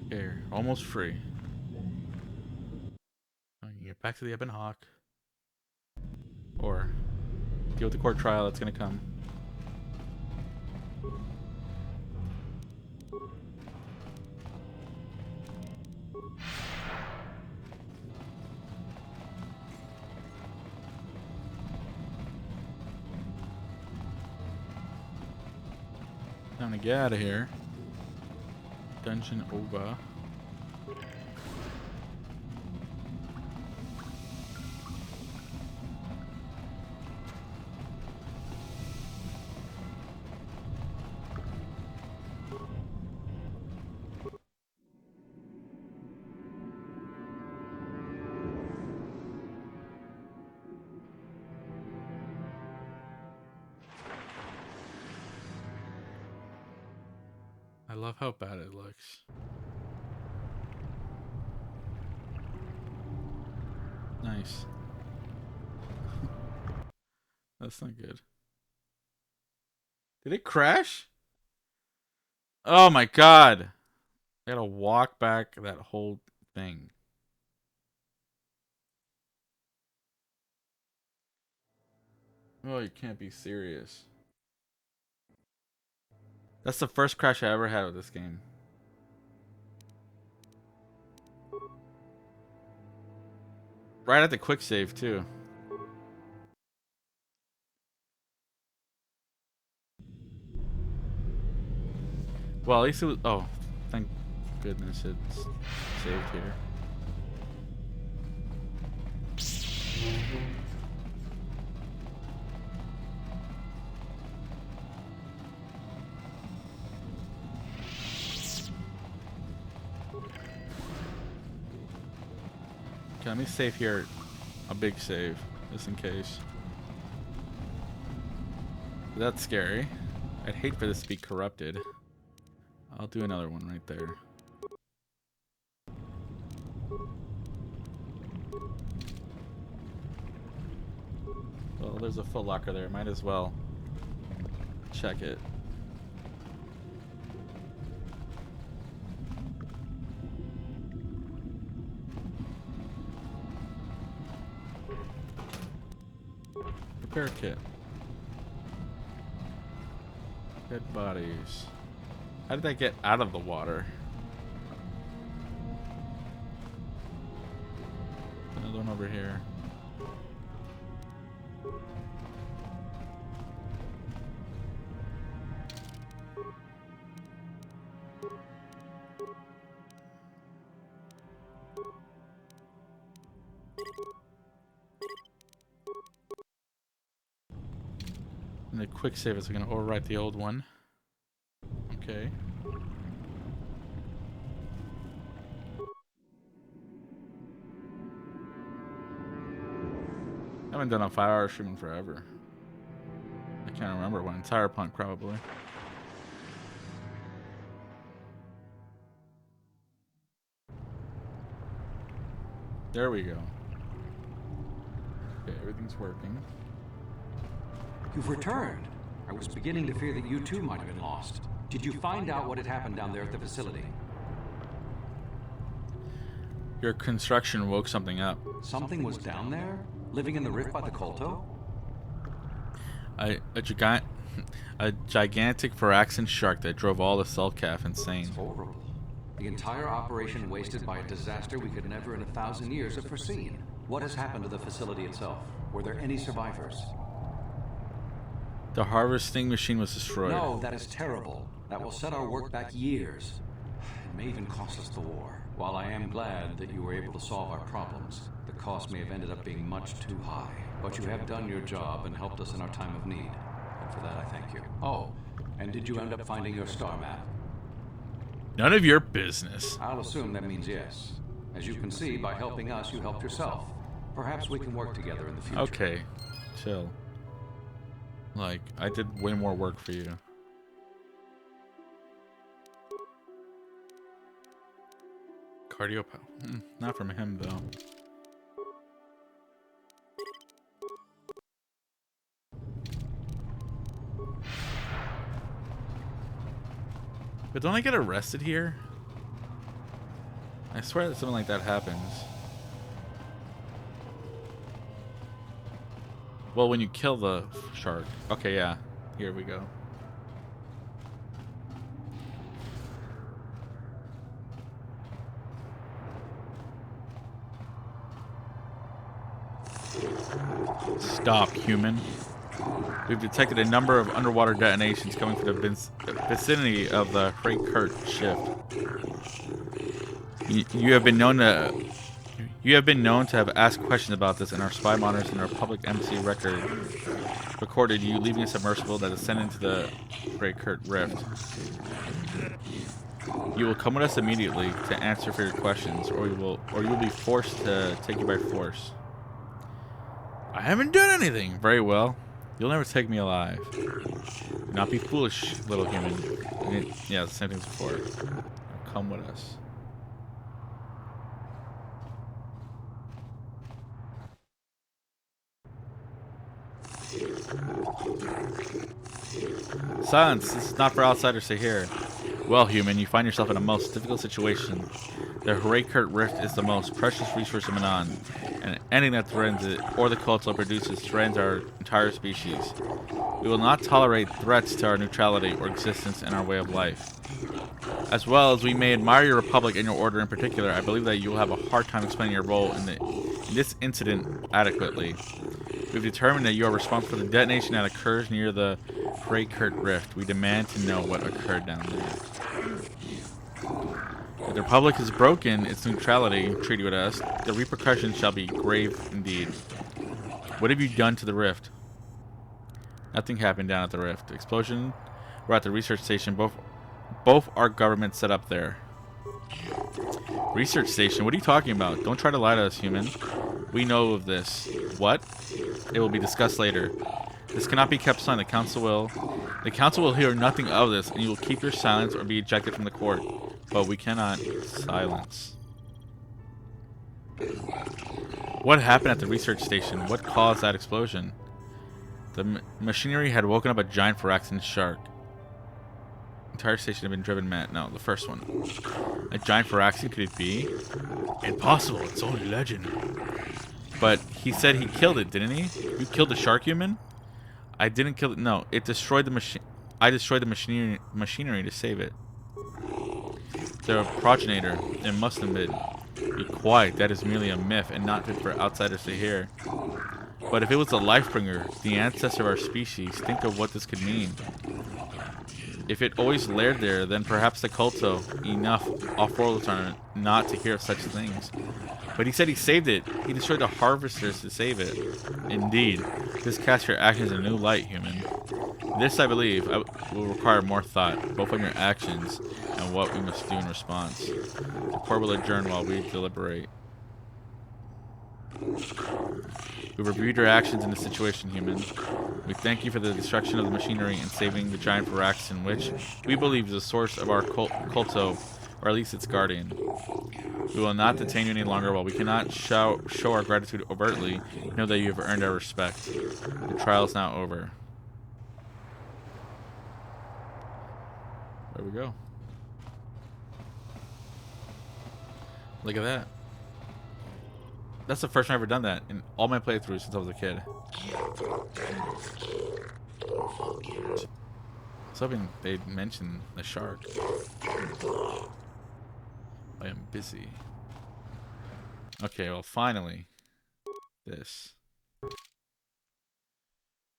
Here, almost free. I can get back to the Ebon Hawk. Or deal with the court trial that's gonna come. Time to get out of here. Dungeon over. I love how bad it looks. Nice. That's not good. Did it crash? Oh my god. I gotta walk back that whole thing. Oh, you can't be serious. That's the first crash I ever had with this game. Right at the quick save too. Well, at least it was. Oh, thank goodness it's saved here. Okay, let me save here. A big save, just in case. That's scary. I'd hate for this to be corrupted. I'll do another one right there. Well, there's a foot locker there. Might as well check it. Repair kit. Dead bodies. How did that get out of the water? Another one over here. And the quick save is going to overwrite the old one. Okay. I haven't done a 5-hour stream in forever. I can't remember when. Cyberpunk, probably. There we go. Okay, everything's working. You've returned. I was beginning to fear that you too might have been lost. Did you find out what had happened down there at the facility? Your construction woke something up. Something was down there? Living in the rift by the Kolto? A gigantic Varaxan shark that drove all the Selkath insane. It's horrible. The entire operation wasted by a disaster we could never in 1,000 years have foreseen. What has happened to the facility itself? Were there any survivors? The harvesting machine was destroyed. No, that is terrible. That will set our work back years. It may even cost us the war. While I am glad that you were able to solve our problems, the cost may have ended up being much too high. But you have done your job and helped us in our time of need. And for that I thank you. Oh, and did you end up finding your star map? None of your business. I'll assume that means yes. As you can see, by helping us, you helped yourself. Perhaps we can work together in the future. Okay, chill. Like, I did way more work for you. Cardio power. Not from him, though. But don't I get arrested here? I swear that something like that happens. Well, when you kill the shark. Okay, yeah. Here we go. Stop, human. We've detected a number of underwater detonations coming from the vicinity of the Selkath shift. You have been known to have asked questions about this, and our spy monitors and our public MC record recorded you leaving a submersible that descended into the Selkath rift. You will come with us immediately to answer for your questions, or you'll be forced to take you by force. I haven't done anything. Very well. You'll never take me alive. Do not be foolish, little human. Yeah, the same thing as before. Come with us. Silence! This is not for outsiders to hear. Well, human, you find yourself in a most difficult situation. The Selkath rift is the most precious resource in Manaanin, and anything that threatens it or the culture produces threatens our entire species. We will not tolerate threats to our neutrality or existence in our way of life. As well as we may admire your republic and your order in particular, I believe that you will have a hard time explaining your role in this incident adequately. We've determined that you are responsible for the detonation that occurs near the Selkath rift. We demand to know what occurred down there. If the Republic has broken its neutrality treaty with us, the repercussions shall be grave indeed. What have you done to the rift? Nothing happened down at the rift. Explosion. We're at the research station. Both our governments set up there. Research station? What are you talking about? Don't try to lie to us, human. We know of this. What? It will be discussed later. This cannot be kept silent. The council will hear nothing of this, and you will keep your silence or be ejected from the court. But we cannot silence. What happened at the research station? What caused that explosion? The machinery had woken up a giant Varaxan shark. The entire station had been driven mad. No, the first one. A giant Varaxan, could it be? Impossible, it's only legend. But he said he killed it, didn't he? You killed the shark, human? I didn't kill it. No, it destroyed the machine. I destroyed the machinery to save it. Their progenitor, it must have been. Be quiet, that is merely a myth and not fit for outsiders to hear. But if it was the Lifebringer, the ancestor of our species, think of what this could mean. If it always laired there, then perhaps the Culto, enough off-worlders are not to hear of such things. But he said he saved it. He destroyed the harvesters to save it. Indeed, this casts your actions in a new light, human. This, I believe, will require more thought, both on your actions and what we must do in response. The court will adjourn while we deliberate. We reviewed your actions in this situation, human. We thank you for the destruction of the machinery and saving the giant Varaxin, which we believe is the source of our culto, or at least its guardian. We will not detain you any longer. While we cannot show our gratitude overtly, know that you have earned our respect. The trial is now over. There we go. Look at that. That's the first time I've ever done that in all my playthroughs since I was a kid. I was hoping they'd mention the shark. I am busy. Okay, well, finally. This.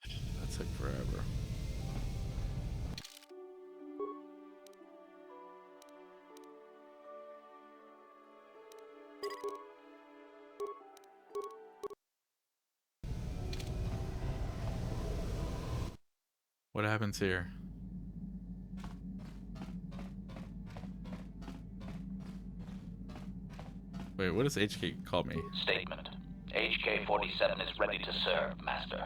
That took forever. What happens here? Wait, what does HK call me? Statement. HK-47 is ready to serve, Master.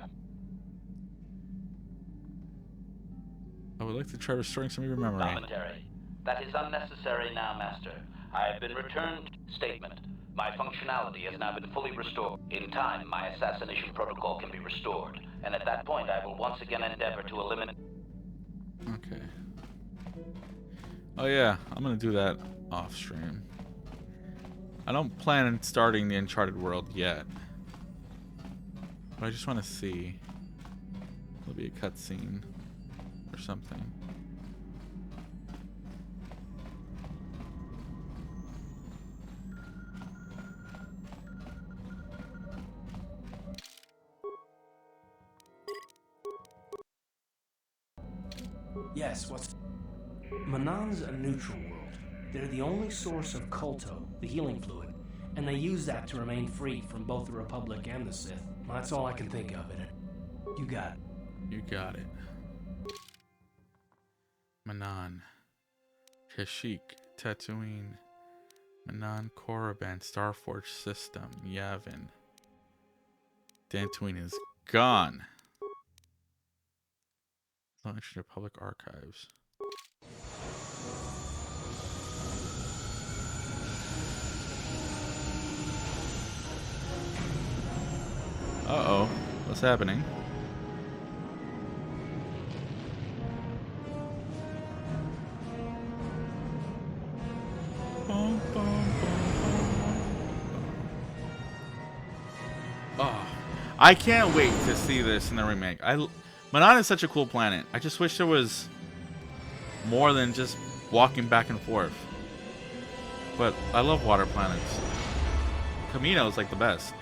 I would like to try restoring some of your memory. Commentary. That is unnecessary now, Master. I have been returned. Statement. My functionality has now been fully restored. In time, my assassination protocol can be restored, and at that point I will once again endeavor to eliminate... Okay. Oh yeah, I'm gonna do that off stream. I don't plan on starting the Uncharted world yet. But I just want to see. There'll be a cutscene or something. Yes, what's... Manaan's a neutral world. They're the only source of Culto, the healing fluid, and they use that to remain free from both the Republic and the Sith. That's all I can think of in it. You got it. You got it. Manaanin, Kashyyyk, Tatooine, Manaanin, Korriban, Starforge System, Yavin. Dantooine is gone. Launch to public archives. Uh-oh. What's happening? Oh, I can't wait to see this in the remake. Manaanin is such a cool planet. I just wish there was more than just walking back and forth. But I love water planets. Kamino is like the best.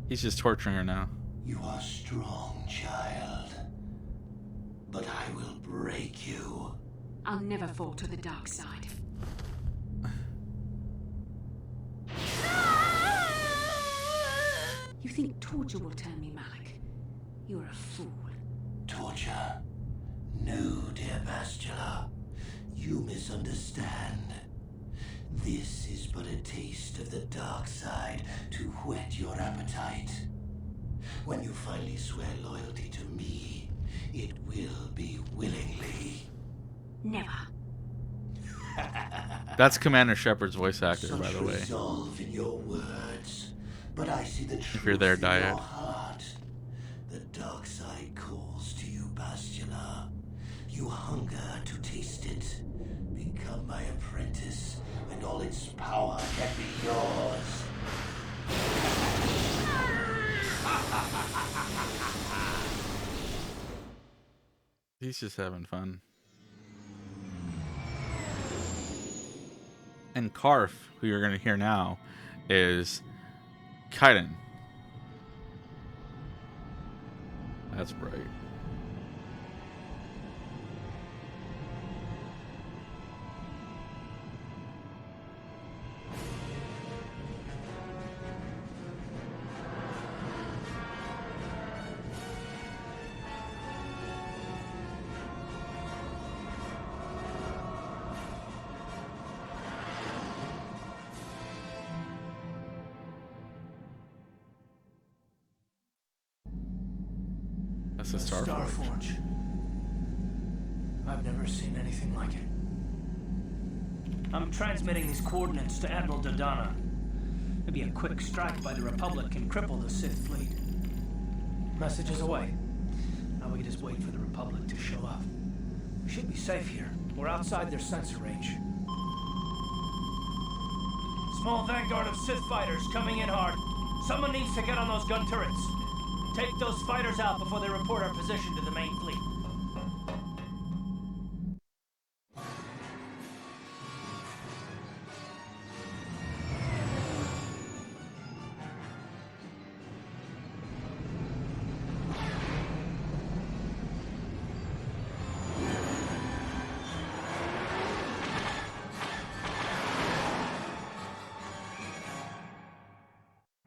He's just torturing her now. You are strong, child. But I will break you. I'll never fall to the dark side. You think torture will turn me, Malak? You're a fool. Torture? No, dear Bastila. You misunderstand. This is but a taste of the dark side to whet your appetite. When you finally swear loyalty to me, it will be willingly. Never. That's Commander Shepard's voice actor, Such by the way. resolve in your words, but I see the truth If you're there, in Dyad. your heart. The dark side calls to you, Bastila. You hunger to taste it. Become my apprentice, and all its power can be yours. He's just having fun. And Karf, who you're going to hear now, is Kaiden. That's bright. That's a Starforge. I've never seen anything like it. I'm transmitting these coordinates to Admiral Dodonna. Maybe a quick strike by the Republic can cripple the Sith fleet. Message is away. Now we can just wait for the Republic to show up. We should be safe here. We're outside their sensor range. Small vanguard of Sith fighters coming in hard. Someone needs to get on those gun turrets. Take those fighters out before they report our position to the main fleet.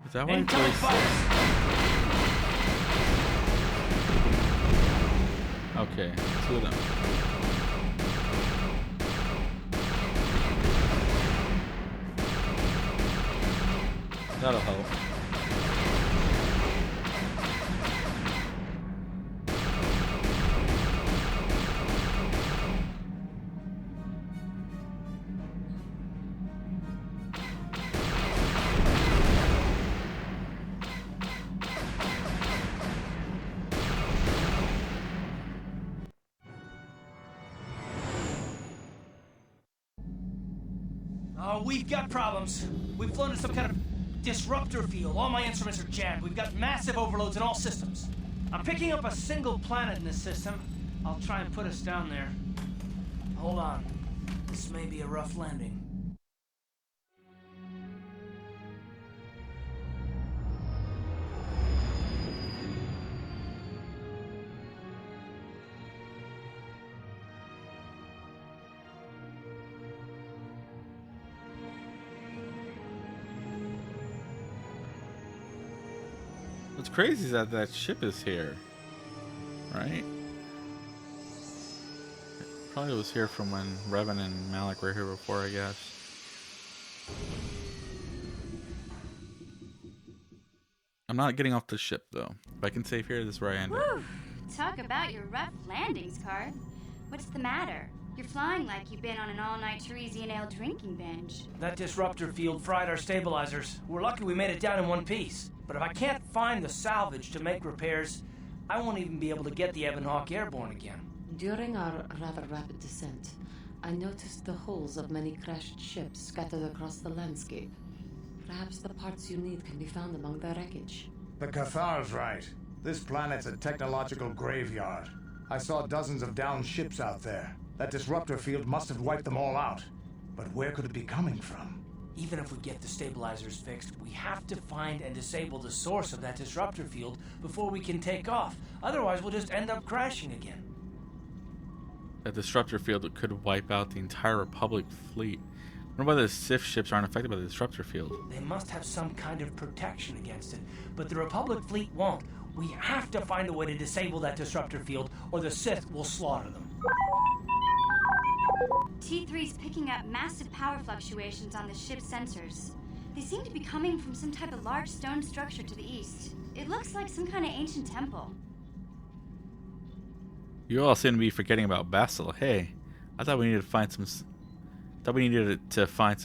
Is that what it Okay, 2 of them. That'll help. We've got problems. We've flown into some kind of disruptor field. All my instruments are jammed. We've got massive overloads in all systems. I'm picking up a single planet in this system. I'll try and put us down there. Hold on. This may be a rough landing. What's crazy is that that ship is here, right? It probably was here from when Revan and Malik were here before, I guess. I'm not getting off the ship though. If I can save here, this is where I end up. Whew. Talk about your rough landings, Karth. What's the matter? You're flying like you've been on an all-night Teresian ale drinking binge. That disruptor field fried our stabilizers. We're lucky we made it down in one piece. But if I can't find the salvage to make repairs, I won't even be able to get the Ebon Hawk airborne again. During our rather rapid descent, I noticed the hulls of many crashed ships scattered across the landscape. Perhaps the parts you need can be found among the wreckage. The Cathar's right. This planet's a technological graveyard. I saw dozens of downed ships out there. That disruptor field must have wiped them all out. But where could it be coming from? Even if we get the stabilizers fixed, we have to find and disable the source of that disruptor field before we can take off. Otherwise, we'll just end up crashing again. That disruptor field could wipe out the entire Republic fleet. I wonder why the Sith ships aren't affected by the disruptor field. They must have some kind of protection against it, but the Republic fleet won't. We have to find a way to disable that disruptor field, or the Sith will slaughter them. T3's picking up massive power fluctuations on the ship's sensors. They seem to be coming from some type of large stone structure to the east. It looks like some kind of ancient temple. You all seem to be forgetting about Basil. Hey, I thought we needed to find some.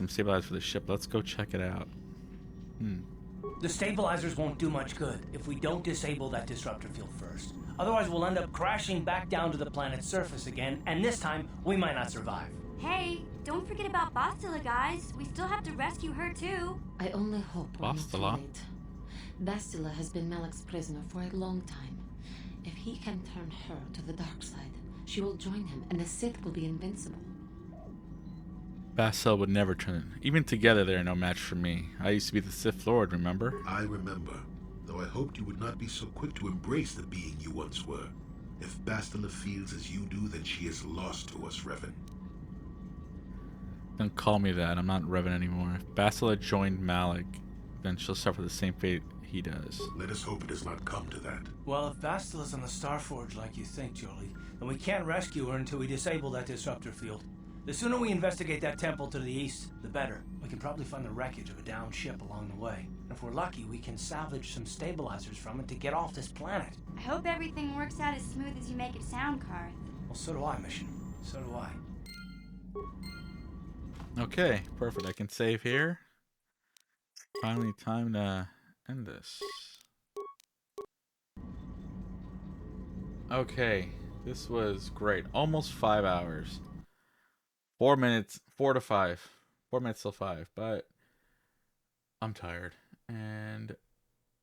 Stabilizers for the ship. Let's go check it out. The stabilizers won't do much good if we don't disable that disruptor field first. Otherwise, we'll end up crashing back down to the planet's surface again, and this time, we might not survive. Hey, don't forget about Bastila, guys. We still have to rescue her, too. I only hope we're not too Bastila? late. Bastila has been Malak's prisoner for a long time. If he can turn her to the dark side, she will join him and the Sith will be invincible. Bastila would never turn. Even together, they are no match for me. I used to be the Sith Lord, remember? I remember, though I hoped you would not be so quick to embrace the being you once were. If Bastila feels as you do, then she is lost to us, Revan. Don't call me that. I'm not Revan anymore. If Bastila joined Malak, then she'll suffer the same fate he does. Let us hope it does not come to that. Well, if Bastila's on the Starforge like you think, Jolie, then we can't rescue her until we disable that disruptor field. The sooner we investigate that temple to the east, the better. We can probably find the wreckage of a downed ship along the way. And if we're lucky, we can salvage some stabilizers from it to get off this planet. I hope everything works out as smooth as you make it sound, Karth. Well, so do I, Mission. So do I. Okay, perfect. I can save here. Finally, time to end this. Okay, this was great. Almost 5 hours. 4 minutes, 4 to 5. 4 minutes till 5, but I'm tired. And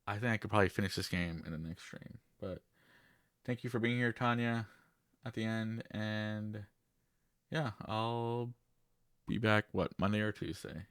I think I could probably finish this game in the next stream. But thank you for being here, Tanya, at the end. And yeah, I'll be back, what, Monday or Tuesday?